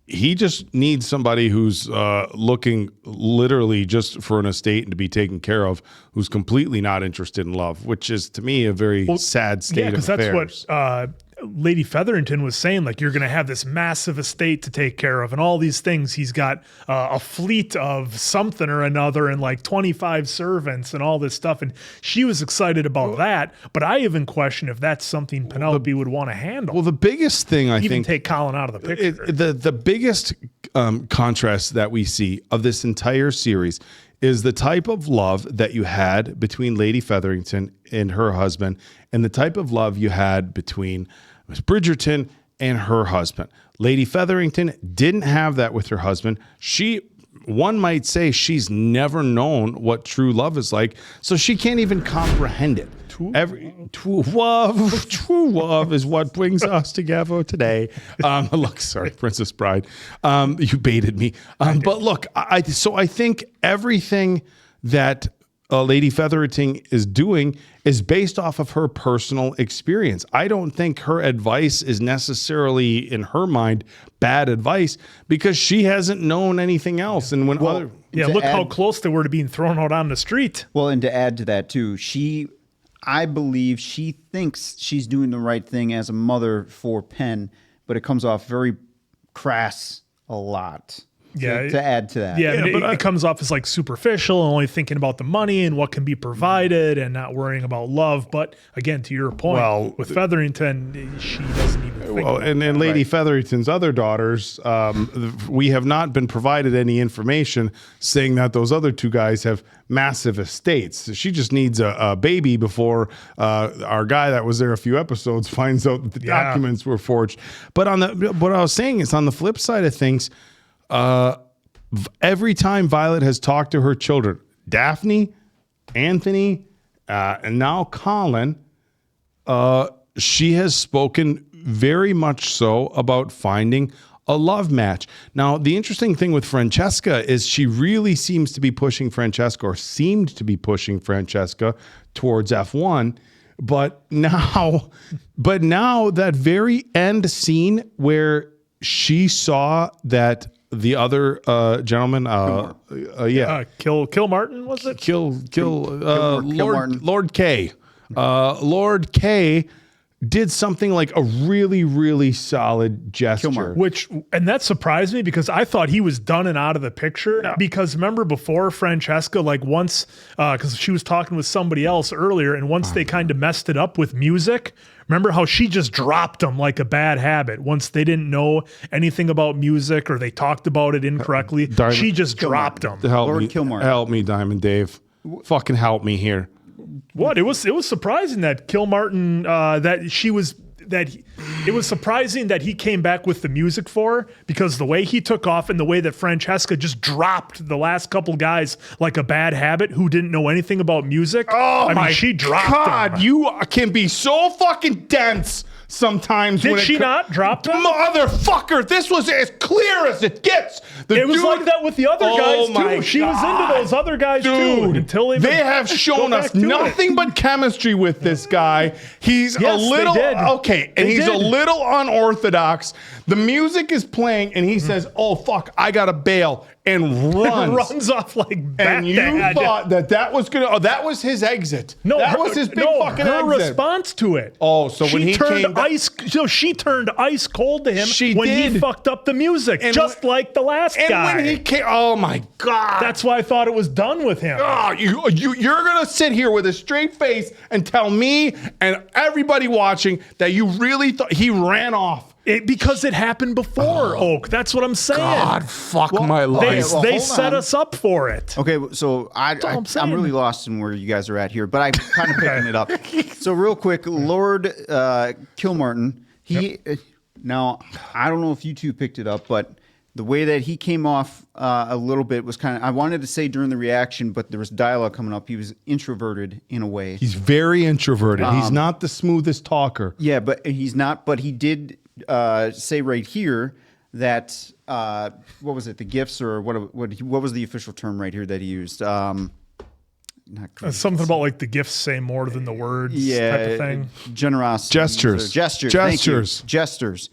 he just needs somebody who's looking literally just for an estate and to be taken care of, who's completely not interested in love, which is to me a very sad state of affairs. Yeah, because that's what Lady Featherington was saying, like, you're going to have this massive estate to take care of and all these things. He's got a fleet of something or another and like 25 servants and all this stuff. And she was excited about that. But I even question if that's something Penelope would want to handle. Well, the biggest thing I think, take Colin out of the picture. The biggest contrast that we see of this entire series is the type of love that you had between Lady Featherington and her husband and the type of love you had between Miss Bridgerton and her husband. Lady Featherington didn't have that with her husband. One might say she's never known what true love is like, so she can't even comprehend it. True love is what brings us together today. Look, sorry, Princess Bride, you baited me. But look, I think everything that Lady Featherington is doing is based off of her personal experience. I don't think her advice is necessarily, in her mind, bad advice because she hasn't known anything else. And when look how close they were to being thrown out on the street. Well, and to add to that too, I believe she thinks she's doing the right thing as a mother for Penn, but it comes off very crass a lot. To add to that. Yeah, but it comes off as like superficial and only thinking about the money and what can be provided and not worrying about love. But again, to your point, with Featherington, she doesn't even think about and then Lady Featherington's other daughters, we have not been provided any information saying that those other two guys have massive estates. So she just needs a baby before our guy that was there a few episodes finds out that the documents were forged. But what I was saying is on the flip side of things, every time Violet has talked to her children, Daphne, Anthony, and now Colin, she has spoken very much so about finding a love match. Now, the interesting thing with Francesca is she really seemed to be pushing Francesca towards F1. But now that very end scene where she saw that the other gentleman, Kill Martin, was it? Lord K. Lord K did something like a really, really solid gesture. And that surprised me because I thought he was done and out of the picture. Yeah. Because remember before Francesca, like once, because she was talking with somebody else earlier, and once they kind of messed it up with music, remember how she just dropped him like a bad habit. Once they didn't know anything about music or they talked about it incorrectly, she just dropped him. Help me, Diamond Dave. Fucking help me here. What? It was surprising that Kilmartin, it was surprising that he came back with the music for her, because the way he took off and the way that Francesca just dropped the last couple guys like a bad habit who didn't know anything about music. She dropped God, them. You can be so fucking dense sometimes. Did she not drop them? Motherfucker, this was as clear as it gets. It was like that with the other guys too. She was into those other guys too. Until they have shown us nothing but chemistry with this guy. He's a little he's a little unorthodox. The music is playing, and he says, "Oh fuck, I gotta bail," and runs off like Batman. And you thought that was gonna? Oh, that was his exit. No, that was his big fucking her exit. response to it. Oh, so when he came, she turned ice cold to him when he fucked up the music, just like the last guy. And when he came, oh my god, that's why I thought it was done with him. Oh, you're gonna sit here with a straight face and tell me and everybody watching that you really thought he ran off. Because it happened before, Oak. That's what I'm saying. God, my life. They set us up for it. Okay, so I'm really lost in where you guys are at here, but I'm kind of picking it up. So real quick, Lord Kilmartin, now, I don't know if you two picked it up, but the way that he came off a little bit was kind of, I wanted to say during the reaction, but there was dialogue coming up. He was introverted in a way. He's very introverted. He's not the smoothest talker. Yeah, but he's not, but he did say right here that what was it, the gifts, or what was the official term right here that he used? Something about like the gifts say more than the words, type of thing. Generosity, gestures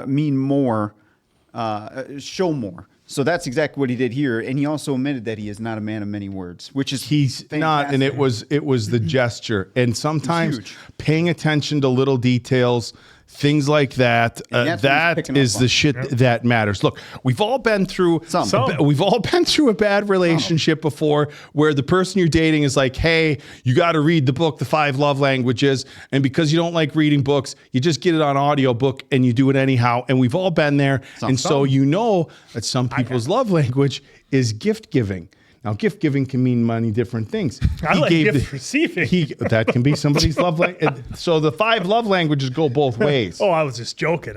mean more. show more. So that's exactly what he did here, and he also admitted that he is not a man of many words, which is not, and it was the gesture, and sometimes paying attention to little details, things like that. That is the shit that matters. Look, we've all been through a bad relationship before, where the person you're dating is like, "Hey, you got to read the book, The 5 Love Languages," and because you don't like reading books, you just get it on audiobook and you do it anyhow. And we've all been there, so you know that some people's love language is gift giving. Now, gift giving can mean many different things. I like gift receiving. That can be somebody's love language. So the 5 love languages go both ways. Oh, I was just joking.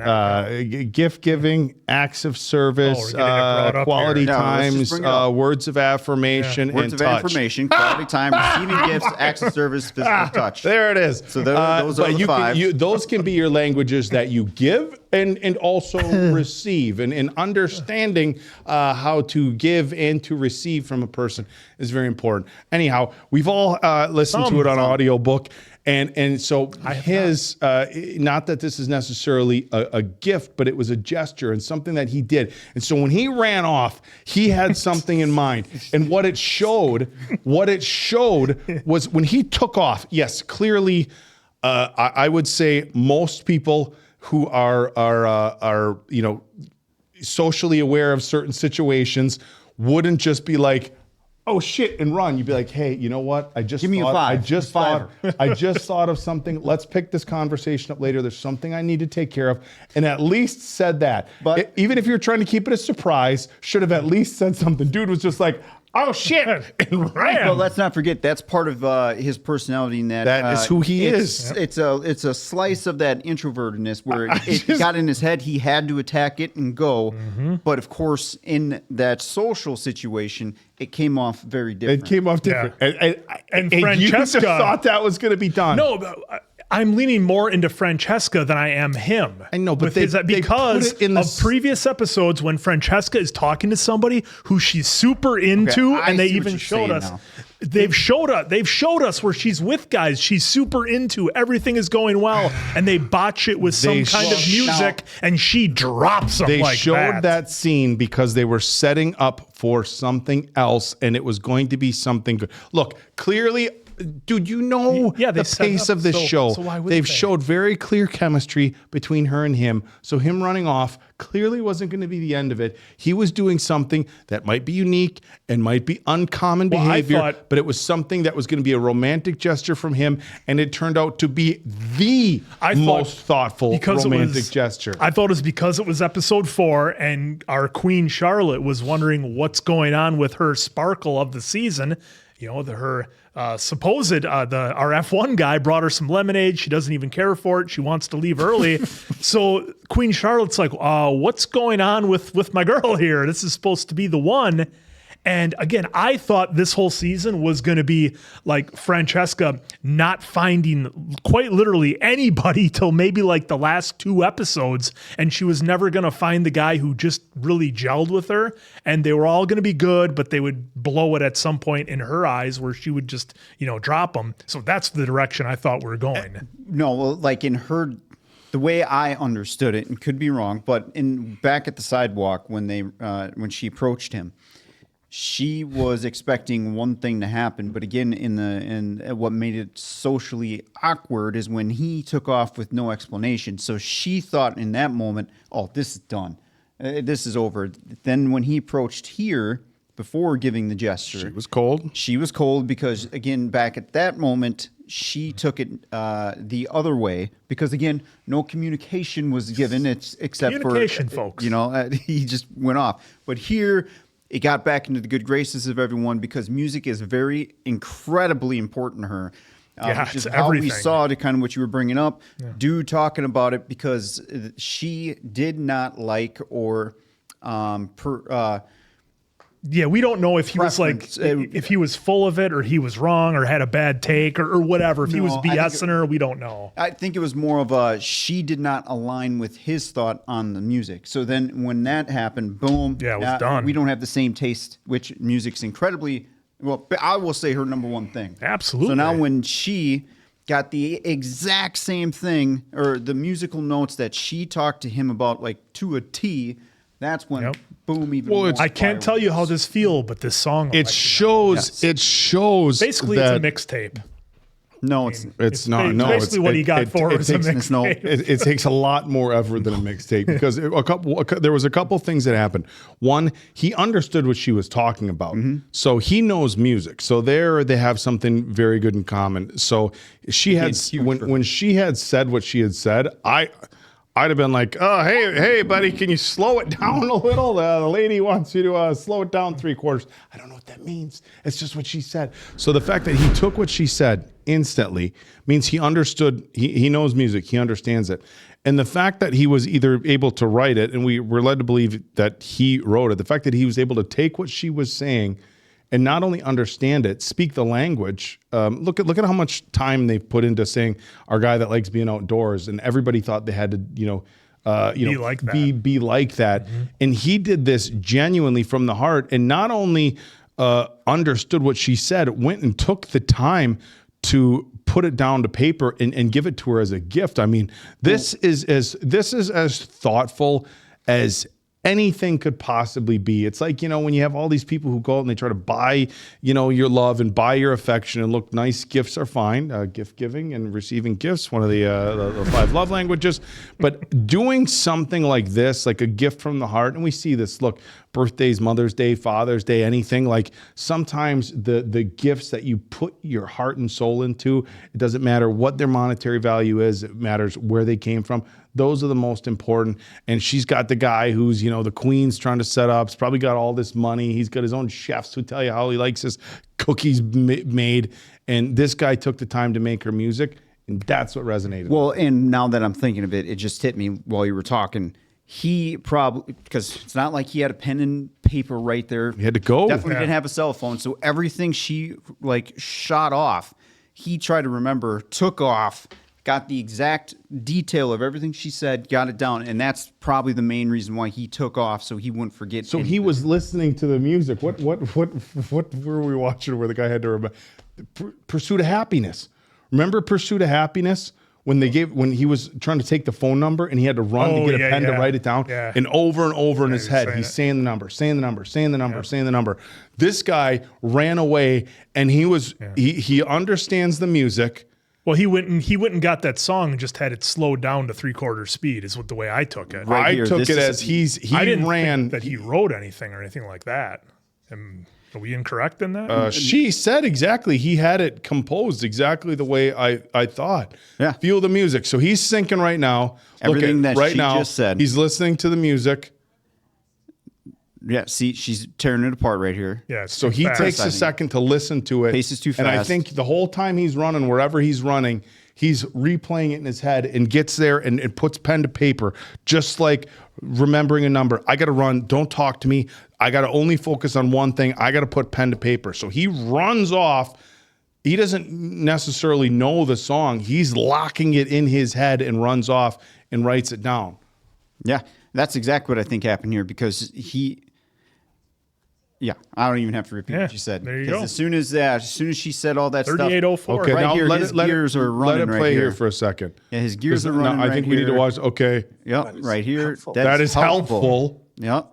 Gift giving, acts of service, quality times, words of affirmation, words and of touch. affirmation, quality time, receiving gifts, acts of service, physical touch. There it is. So those are the 5. Those can be your languages that you give and also receive. And understanding how to give and to receive from a person is very important. Anyhow, we've all listened to it on audiobook. And so not that this is necessarily a gift, but it was a gesture and something that he did. And so when he ran off, he had something in mind. And what it showed was when he took off, yes, clearly, I would say most people who are socially aware of certain situations wouldn't just be like, "Oh shit," and run. You'd be like, "Hey, you know what? Give me a 5. I just thought of something. Let's pick this conversation up later. There's something I need to take care of," and at least said that. But even if you're trying to keep it a surprise, should have at least said something. Dude was just like, "Oh shit," and ran. Well, let's not forget that's part of his personality. In that is who he is. It's a slice of that introvertedness where it got in his head. He had to attack it and go. But of course, in that social situation, it came off very different. It came off different. And you just Francesca thought that was going to be done. No, but I'm leaning more into Francesca than I am him. I know, but because put it in of previous episodes when Francesca is talking to somebody who she's super into, and they even showed us. They've showed us where she's with guys she's super into. Everything is going well, and they botch it with some kind of music, and she drops them. They like showed that scene because they were setting up for something else, and it was going to be something good. Look, clearly. Dude, you know the pace of this show. So why would They've they? showed very clear chemistry between her and him. So him running off clearly wasn't going to be the end of it. He was doing something that might be unique and might be uncommon behavior, but it was something that was going to be a romantic gesture from him, and it turned out to be the most thoughtful romantic gesture. I thought it was because it was episode 4, and our Queen Charlotte was wondering what's going on with her sparkle of the season. You know, her our F1 guy brought her some lemonade. She doesn't even care for it. She wants to leave early. So Queen Charlotte's like, what's going on with my girl here? This is supposed to be the one. And again, I thought this whole season was going to be like Francesca not finding quite literally anybody till maybe like the last 2 episodes. And she was never going to find the guy who just really gelled with her. And they were all going to be good, but they would blow it at some point in her eyes where she would just, drop them. So that's the direction I thought we were going. No, well, like in her... The way I understood it, and could be wrong, but back at the sidewalk when she approached him, she was expecting one thing to happen, but again, in what made it socially awkward is when he took off with no explanation. So she thought in that moment, "Oh, this is done. This is over." Then when he approached here before giving the gesture, she was cold. She was cold because again, back at that moment, she took it the other way because again, no communication was given. Except communication, for folks. He just went off. But here. It got back into the good graces of everyone because music is very incredibly important to her. Which is how we saw to kind of what you were bringing up. Yeah. Dude talking about it because she did not like or we don't know if he was like if he was full of it or he was wrong or had a bad take or whatever. If he was BSing her, we don't know. I think it was more of she did not align with his thought on the music. So then when that happened, boom, it was done. We don't have the same taste, which music's incredibly well. I will say her number one thing. Absolutely. So now when she got the exact same thing or the musical notes that she talked to him about like to a T. That's when boom. Even Well, more I can't tell you how this feel, but this song. It shows. It shows. Basically, that, it's a mixtape. No, it's not. No, basically it's what he got for was a mixtape. It takes a lot more effort than a mixtape because there was a couple things that happened. One, he understood what she was talking about, so he knows music. So they have something very good in common. So she had when she had said what she had said, I'd have been like, oh, hey, buddy, can you slow it down a little? The lady wants you to slow it down 3/4. I don't know what that means. It's just what she said. So the fact that he took what she said instantly means he understood. He knows music. He understands it. And the fact that he was either able to write it, and we were led to believe that he wrote it, the fact that he was able to take what she was saying and not only understand it, speak the language. Look at how much time they've put into saying our guy that likes being outdoors, and everybody thought they had to, be like that. And he did this genuinely from the heart, and not only understood what she said, went and took the time to put it down to paper and give it to her as a gift. I mean, this is as thoughtful as anything could possibly be. It's like, when you have all these people who go out and they try to buy, your love and buy your affection, and look, nice gifts are fine. Gift giving and receiving gifts, one of the 5 love languages. But doing something like this, like a gift from the heart, and we see this, look, birthdays, Mother's Day, Father's Day, anything, like sometimes the gifts that you put your heart and soul into, it doesn't matter what their monetary value is, it matters where they came from. Those are the most important. And she's got the guy who's, the queen's trying to set up. He's probably got all this money. He's got his own chefs who tell you how he likes his cookies made. And this guy took the time to make her music. And that's what resonated. Well, and now that I'm thinking of it, it just hit me while you were talking. He probably, because it's not like he had a pen and paper right there. He had to go. Definitely didn't have a cell phone. So everything she shot off, he tried to remember, took off, got the exact detail of everything she said, got it down, and that's probably the main reason why he took off, so he wouldn't forget. So he was listening to the music. What were we watching where the guy had to remember? Pursuit of Happiness. Remember Pursuit of Happiness? When he was trying to take the phone number and he had to run to get a pen to write it down, and over in his head, he's saying the number, saying the number, saying the number, saying the number. This guy ran away, and he understands the music. Well, he went and got that song and just had it slowed down to 3/4 speed. Is what the way I took it. I took it as he I didn't ran think that he wrote anything or anything like that. Are we incorrect in that? She said exactly. He had it composed exactly the way I thought. Yeah. Feel the music. So he's syncing right now. Everything that right she now, just said. He's listening to the music. Yeah, see, she's tearing it apart right here. Yeah. So he takes a second to listen to it. Pace is too And I fast. think the whole time he's running, wherever he's running, he's replaying it in his head and gets there and it puts pen to paper, just like remembering a number. I got to run. Don't talk to me. I got to only focus on one thing. I got to put pen to paper. So he runs off. He doesn't necessarily know the song. He's locking it in his head and runs off and writes it down. Yeah, that's exactly what I think happened here because yeah, I don't even have to repeat what you said. There you go. As soon as she said all that stuff, 3804. Okay, right now here, his gears are running. Let it play here for a second. Yeah, his gears are running. I think we need to watch. Okay. Yep, right here. That is helpful. Yep.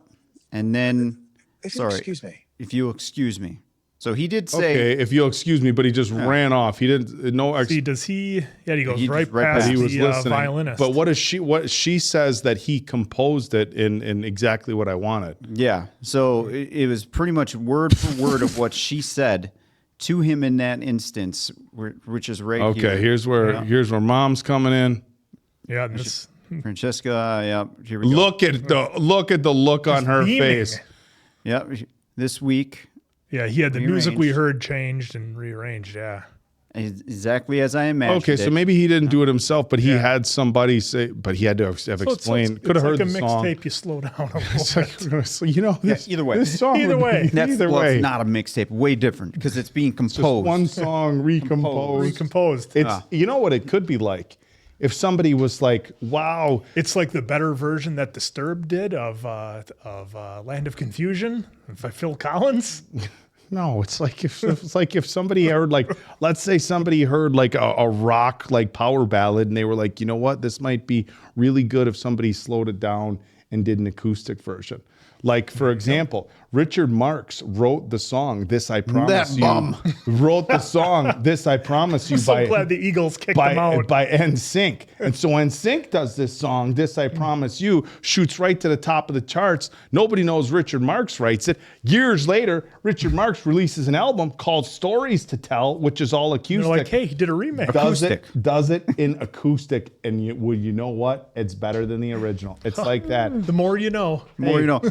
And then, Excuse me. if you'll excuse me. So he did say, Okay, if you'll excuse me, but he just ran off. He didn't. No. See, does he? Yeah, he goes He right just right past past He was the listening. violinist. But what she says that he composed it in exactly what I wanted. yeah. So it was pretty much word for word of what she said to him in that instance, which is right here. Okay, here's where mom's coming in. Yeah, and this Francesca, yeah. Here we go. Look at the look on her beaming. face. Yep. This week, yeah, he had the music we Rearranged. heard changed and rearranged. Yeah. exactly as I imagined. Okay, so maybe he didn't do it himself, but he had somebody say, but he had to have explained. Could have heard like the a song. mixtape. You slow down a little bit. So, this, either way. this song Either would way. be either way. It's not a mixtape. Way different because it's being composed. Just one song recomposed. Recomposed. It's you know what it could be like if somebody was like, "Wow, It's like the better version that Disturbed did of Land of Confusion by Phil Collins. No, it's like if somebody heard let's say somebody heard a rock power ballad and they were like, you know what, this might be really good if somebody slowed it down and did an acoustic version. Like, for example, Richard Marx wrote the song "This I Promise That You." bum. Wrote the song "This I Promise You" I'm so glad the Eagles kicked them out. by NSYNC. And so NSYNC does this song, "This I Promise You," shoots right to the top of the charts. Nobody knows Richard Marx writes it. Years later, Richard Marx releases an album called "Stories to Tell," which is all acoustic. They're like, hey, he did a remake. Does it in acoustic, and you know what? It's better than the original. It's like that. The more you know. The more you know.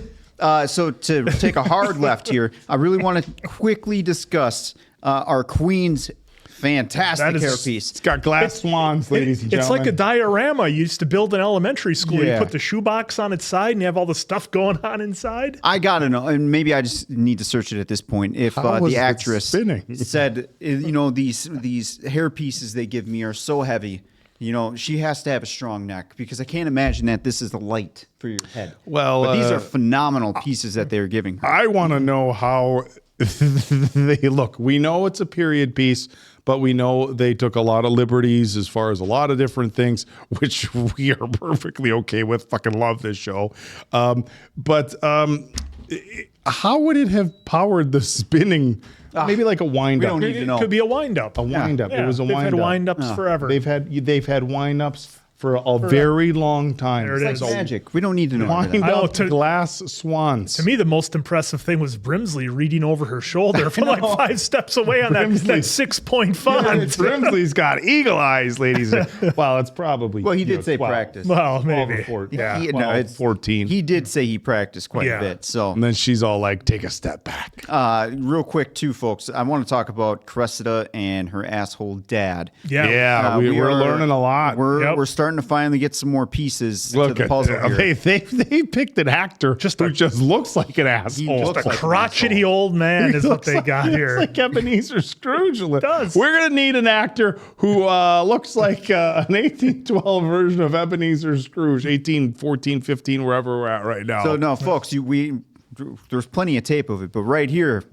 So to take a hard left here, I really want to quickly discuss our Queen's fantastic hairpiece. It's got glass swans, ladies and gentlemen. It's like a diorama you used to build in elementary school. Yeah. You put the shoebox on its side and you have all the stuff going on inside. I gotta know, and maybe I just need to search it at this point. If the actress said, you know, these hair pieces they give me are so heavy, you know, she has to have a strong neck because I can't imagine that this is light for your head. Well, but these are phenomenal pieces that they're giving her. I want to know how they look. We know it's a period piece, but we know they took a lot of liberties as far as a lot of different things, which we are perfectly okay with. Fucking love this show. But how would it have powered the spinning? Maybe like a wind up. We don't need to know. It could be a wind up. A wind up. Yeah, It was a wind up. They've had wind ups forever. They've had wind ups for a very long time. There it is. It's like magic. We don't need to know. Wind I know, up glass swans. To me, the most impressive thing was Brimsley reading over her shoulder from like 5 steps away on that 6-point font. Brimsley's got eagle eyes, ladies. Well, it's probably. Well, he did say practice. Well, maybe. 14. He did say he practiced quite Yeah. a bit. So, And then she's all like, take a step back. real quick, too, folks, I want to talk about Cressida and her asshole dad. Yeah. We're learning a lot. We're starting to finally get some more pieces to the puzzle here. They picked an actor who just looks like an asshole. Just a crotchety old man is what they got here. It's like Ebenezer Scrooge. It does. We're going to need an actor who looks like an 1812 version of Ebenezer Scrooge, 1814, 15, wherever we're at right now. So, no, folks, there's plenty of tape of it, but right here,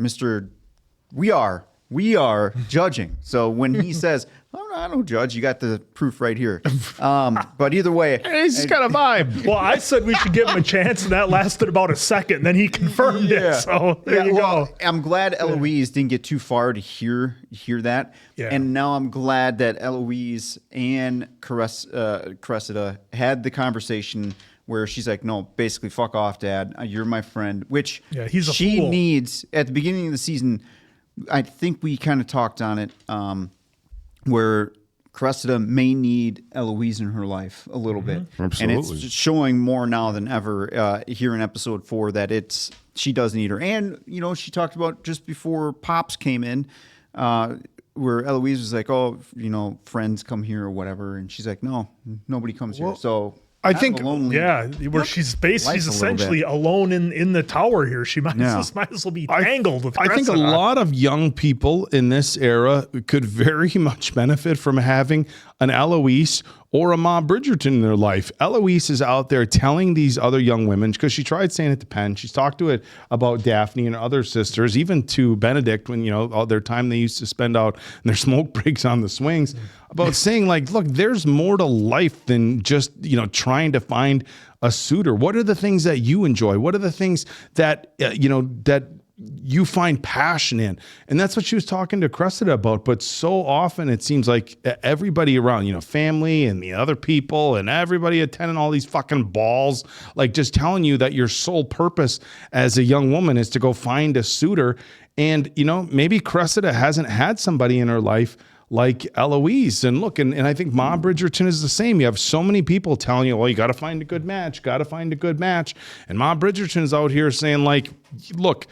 we are judging. So when he says, "Oh, I don't judge," you got the proof right here. But either way, he's got a vibe. Well, I said we should give him a chance, and that lasted about a second. And then he confirmed it. So there you go. I'm glad Eloise didn't get too far to hear that. Yeah. And now I'm glad that Eloise and Cressida had the conversation where she's like, "No, basically, fuck off, Dad. You're my friend." Which he's a she fool. needs at the beginning of the season. I think we kind of talked on it, where Cressida may need Eloise in her life a little bit. Absolutely. And it's showing more now than ever here in episode 4 that she does need her. And, you know, she talked about just before Pops came in, where Eloise was like, "Oh, you know, friends come here or whatever." And she's like, "No, nobody comes here." So I think, where she's essentially alone in the tower here. She might as well be tangled with I think a Cressida. lot of young people in this era could very much benefit from having an Eloise or a Ma Bridgerton in their life. Eloise is out there telling these other young women, because she tried saying it to Penn. She's talked to it about Daphne and other sisters, even to Benedict when, you know, all their time they used to spend out in their smoke breaks on the swings, about saying like, look, there's more to life than just, you know, trying to find a suitor. What are the things that you enjoy? What are the things that, that you find passion in? And that's what she was talking to Cressida about. But so often it seems like everybody around, you know, family and the other people and everybody attending all these fucking balls, like just telling you that your sole purpose as a young woman is to go find a suitor. And, you know, maybe Cressida hasn't had somebody in her life like Eloise. And look, and I think Ma Bridgerton is the same. You have so many people telling you, well, you got to find a good match, And Ma Bridgerton is out here saying like, look,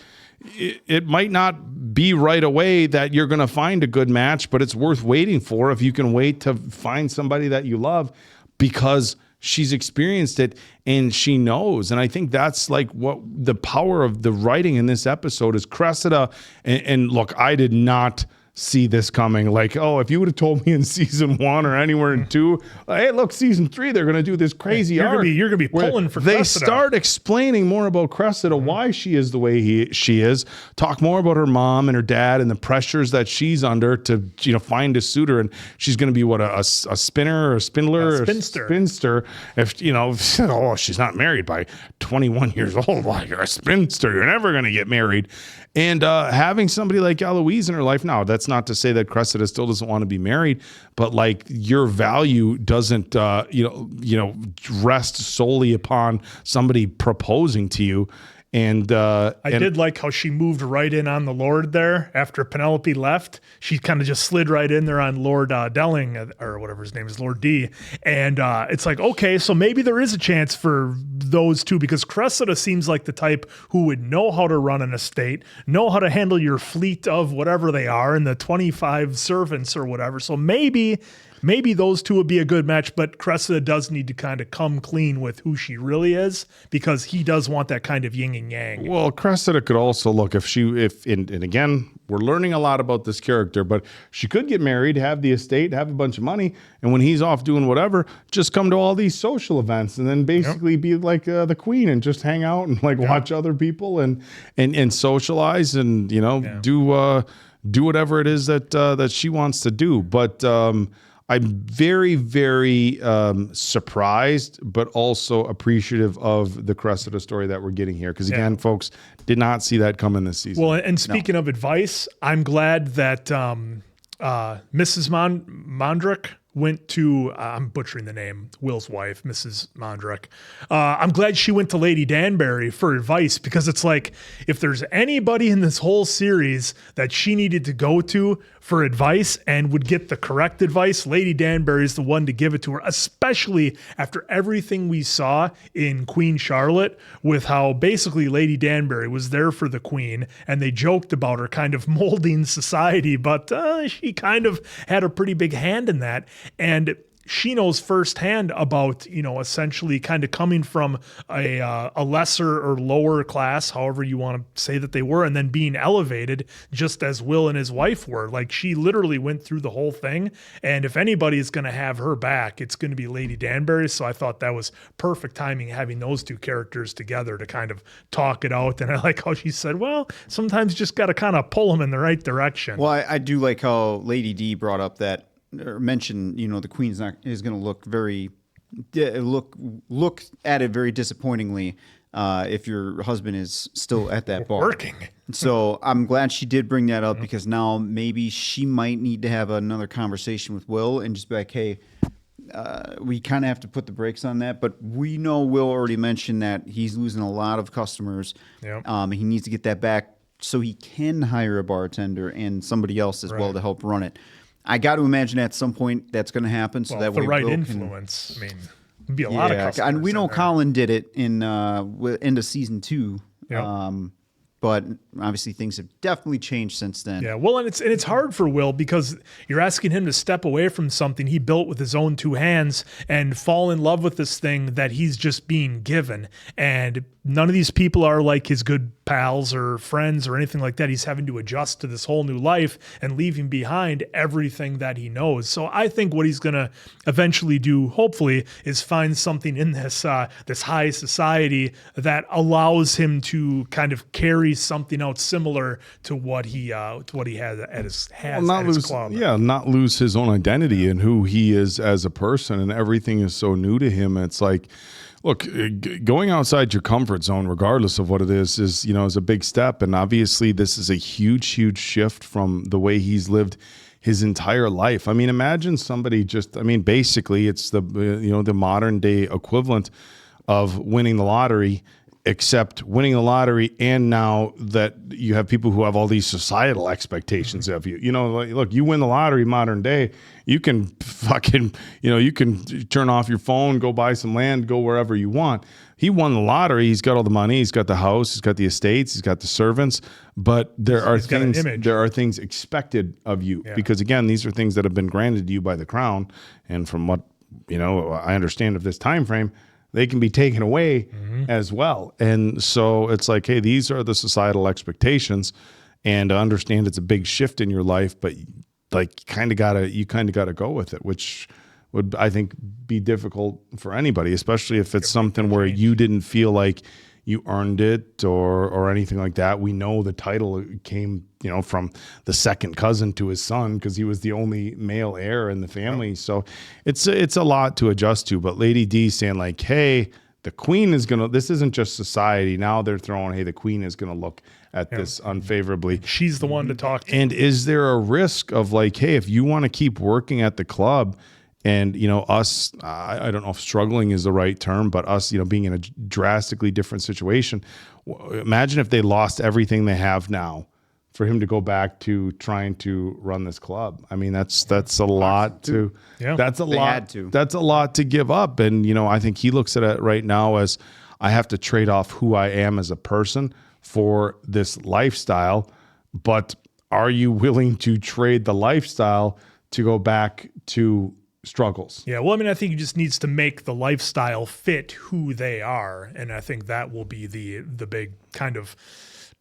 it might not be right away that you're going to find a good match, but it's worth waiting for if you can wait to find somebody that you love, because she's experienced it and she knows. And I think that's like what the power of the writing in this episode is. Cressida, and look, I did not see this coming. Like, oh, if you would have told me in season 1 or anywhere in 2, hey, look, season 3, they're going to do this crazy arc. You're gonna be pulling for They Cressida. start explaining more about Cressida, why she is the way she is. Talk more about her mom and her dad and the pressures that she's under to, find a suitor. And she's going to be a spinner or a spindler or spinster. Spinster. If, oh, she's not married by 21 years old. Like, you're a spinster. You're never going to get married. And having somebody like Eloise in her life now, that's not to say that Cressida still doesn't want to be married, but like your value doesn't, rest solely upon somebody proposing to you. And I did like how she moved right in on the Lord there after Penelope left. She kind of just slid right in there on Lord Delling, or whatever his name is, Lord D. And it's like, okay, so maybe there is a chance for those two, because Cressida seems like the type who would know how to run an estate, know how to handle your fleet of whatever they are, and the 25 servants or whatever. So maybe those two would be a good match, but Cressida does need to kind of come clean with who she really is, because he does want that kind of yin and yang. Well, Cressida could also look and again, we're learning a lot about this character, but she could get married, have the estate, have a bunch of money, and when he's off doing whatever, just come to all these social events and then basically be like the queen and just hang out and watch other people and socialize and do whatever it is that she wants to do. But I'm very, very surprised, but also appreciative of the Cressida story that we're getting here. Because again, folks, did not see that coming this season. Well, and speaking of advice, I'm glad that Mrs. Mondrick went to, I'm butchering the name, Will's wife, Mrs. Mondrick. I'm glad she went to Lady Danbury for advice, because it's like, if there's anybody in this whole series that she needed to go to for advice and would get the correct advice, Lady Danbury is the one to give it to her, especially after everything we saw in Queen Charlotte, with how basically Lady Danbury was there for the queen and they joked about her kind of molding society, but she kind of had a pretty big hand in that. And she knows firsthand about, essentially kind of coming from a lesser or lower class, however you want to say that they were, and then being elevated just as Will and his wife were. Like, she literally went through the whole thing. And if anybody is going to have her back, it's going to be Lady Danbury. So I thought that was perfect timing, having those two characters together to kind of talk it out. And I like how she said, well, sometimes you just got to kind of pull them in the right direction. Well, I do like how Lady D brought up that, or mentioned, the queen's is going to look look at it very disappointingly if your husband is still at that bar working. So I'm glad she did bring that up, because now maybe she might need to have another conversation with Will and just be like, hey, we kind of have to put the brakes on that. But we know Will already mentioned that he's losing a lot of customers. Yep. He needs to get that back so he can hire a bartender and somebody else as well to help run it. I got to imagine at some point that's going to happen. So that the way right Will influence. I mean, it'd be a lot of customers. And we know Colin did it in into season 2. Yep. But obviously things have definitely changed since then. Yeah, well, and it's hard for Will, because you're asking him to step away from something he built with his own 2 hands and fall in love with this thing that he's just being given. And none of these people are like his good pals or friends or anything like that. He's having to adjust to this whole new life and leaving behind everything that he knows. So I think what he's going to eventually do, hopefully, is find something in this this high society that allows him to kind of carry something out similar to what he has at his club. Yeah, not lose his own identity and who he is as a person, and everything is so new to him. It's like, look, going outside your comfort zone, regardless of what it is a big step. And obviously this is a huge, huge shift from the way he's lived his entire life. I mean, imagine somebody basically it's the modern day equivalent of winning the lottery, except winning the lottery, and now that you have people who have all these societal expectations of you. Look, you win the lottery modern day, you can fucking, you can turn off your phone, go buy some land, go wherever you want. He won the lottery. He's got all the money. He's got the house. He's got the estates. He's got the servants. But there are things expected of you, because again, these are things that have been granted to you by the crown. And from what I understand of this time frame, they can be taken away as well. And so it's like, hey, these are the societal expectations. and understand it's a big shift in your life, but like you kind of gotta go with it, which would, I think, be difficult for anybody, especially if it's something where you didn't feel like you earned it or anything like that. We know the title came, from the second cousin to his son because he was the only male heir in the family. So it's a lot to adjust to. But Lady D saying like, hey, the queen is going to, this isn't just society. Now they're throwing, hey, the queen is going to look at this unfavorably. She's the one to talk to. And is there a risk of like, hey, if you want to keep working at the club, and, us, I don't know if struggling is the right term, but us, being in a drastically different situation. Imagine if they lost everything they have now for him to go back to trying to run this club. I mean, that's a lot to, that's a lot to give up. And, I think he looks at it right now as I have to trade off who I am as a person for this lifestyle. But are you willing to trade the lifestyle to go back to struggles? Yeah, well, I mean, I think he just needs to make the lifestyle fit who they are, and I think that will be the big kind of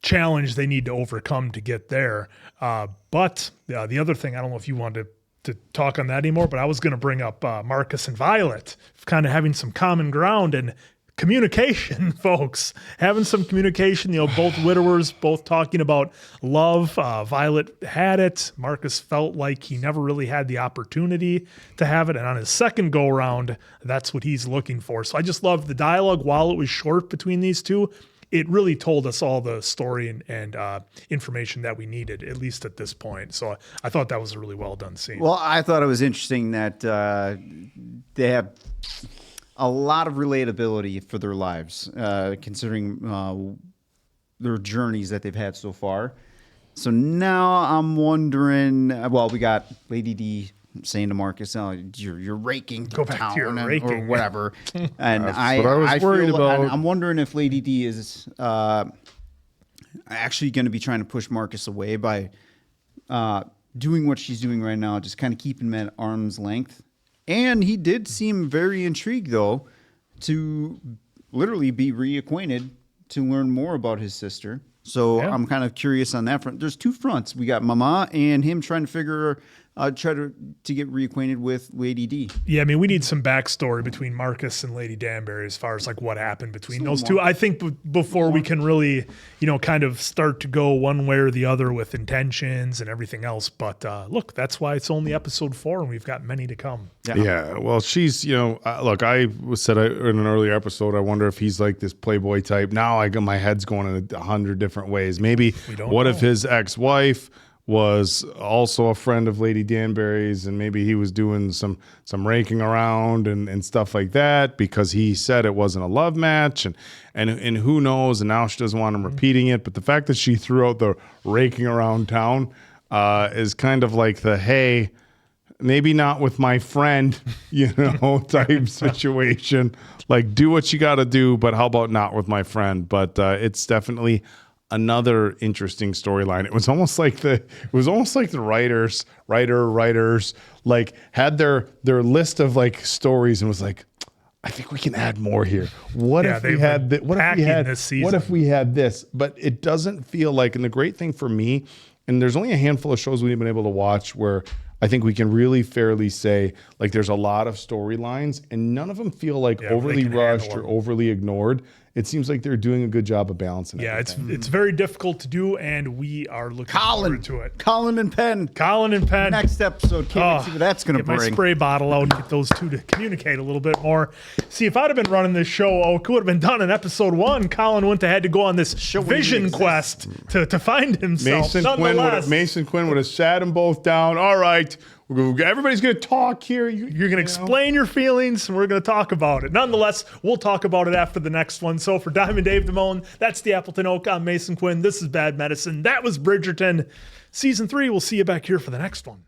challenge they need to overcome to get there. But the other thing, I don't know if you wanted to talk on that anymore, but I was going to bring up Marcus and Violet kind of having some common ground and communication, folks. Having some communication, both widowers, both talking about love. Violet had it. Marcus felt like he never really had the opportunity to have it. And on his second go around, that's what he's looking for. So I just love the dialogue. While it was short between these two, it really told us all the story and information that we needed, at least at this point. So I thought that was a really well done scene. Well, I thought it was interesting that they have a lot of relatability for their lives, considering their journeys that they've had so far. So now I'm wondering, well, we got Lady D saying to Marcus, oh, you're raking Go back town to your or raking. whatever. And That's what I was worried about. I'm wondering if Lady D is actually going to be trying to push Marcus away by doing what she's doing right now, just kind of keeping him at arm's length. And he did seem very intrigued, though, to literally be reacquainted to learn more about his sister. So I'm kind of curious on that front. There's two fronts. We got Mama and him trying to try to get reacquainted with Lady D. Yeah, I mean, we need some backstory between Marcus and Lady Danbury as far as like what happened between those two. I think before we can really, kind of start to go one way or the other with intentions and everything else. But look, that's why it's only episode 4 and we've got many to come. Yeah, well, she's, look, I said in an earlier episode, I wonder if he's like this playboy type. Now my head's going in 100 different ways. Maybe what if his ex-wife was also a friend of Lady Danbury's, and maybe he was doing some raking around and stuff like that because he said it wasn't a love match, and who knows, and now she doesn't want him repeating it. But the fact that she threw out the raking around town is kind of like the, hey, maybe not with my friend, type situation. Like, do what you got to do, but how about not with my friend? But it's definitely another interesting storyline. It was almost like the writers like had their list of like stories and was like, I think we can add more here. What if we had this? But it doesn't feel like, and the great thing for me, and there's only a handful of shows we've been able to watch where I think we can really fairly say like there's a lot of storylines and none of them feel like overly rushed or overly ignored. It seems like they're doing a good job of balancing it. Yeah, it's very difficult to do, and we are looking forward to it. Colin and Penn. Next episode, can't wait to see what that's going to bring. Get my spray bottle out and get those two to communicate a little bit more. See, if I'd have been running this show, it would have been done in episod 1. Colin wouldn't have had to go on this vision quest to find himself. Mason Quinn would have sat them both down. All right. Everybody's going to talk here. You're going to explain your feelings, and we're going to talk about it. Nonetheless, we'll talk about it after the next one. So for Diamond Dave Damone, that's the Appleton Oak. I'm Mason Quinn. This is Bad Medicine. That was Bridgerton. Season 3. We'll see you back here for the next one.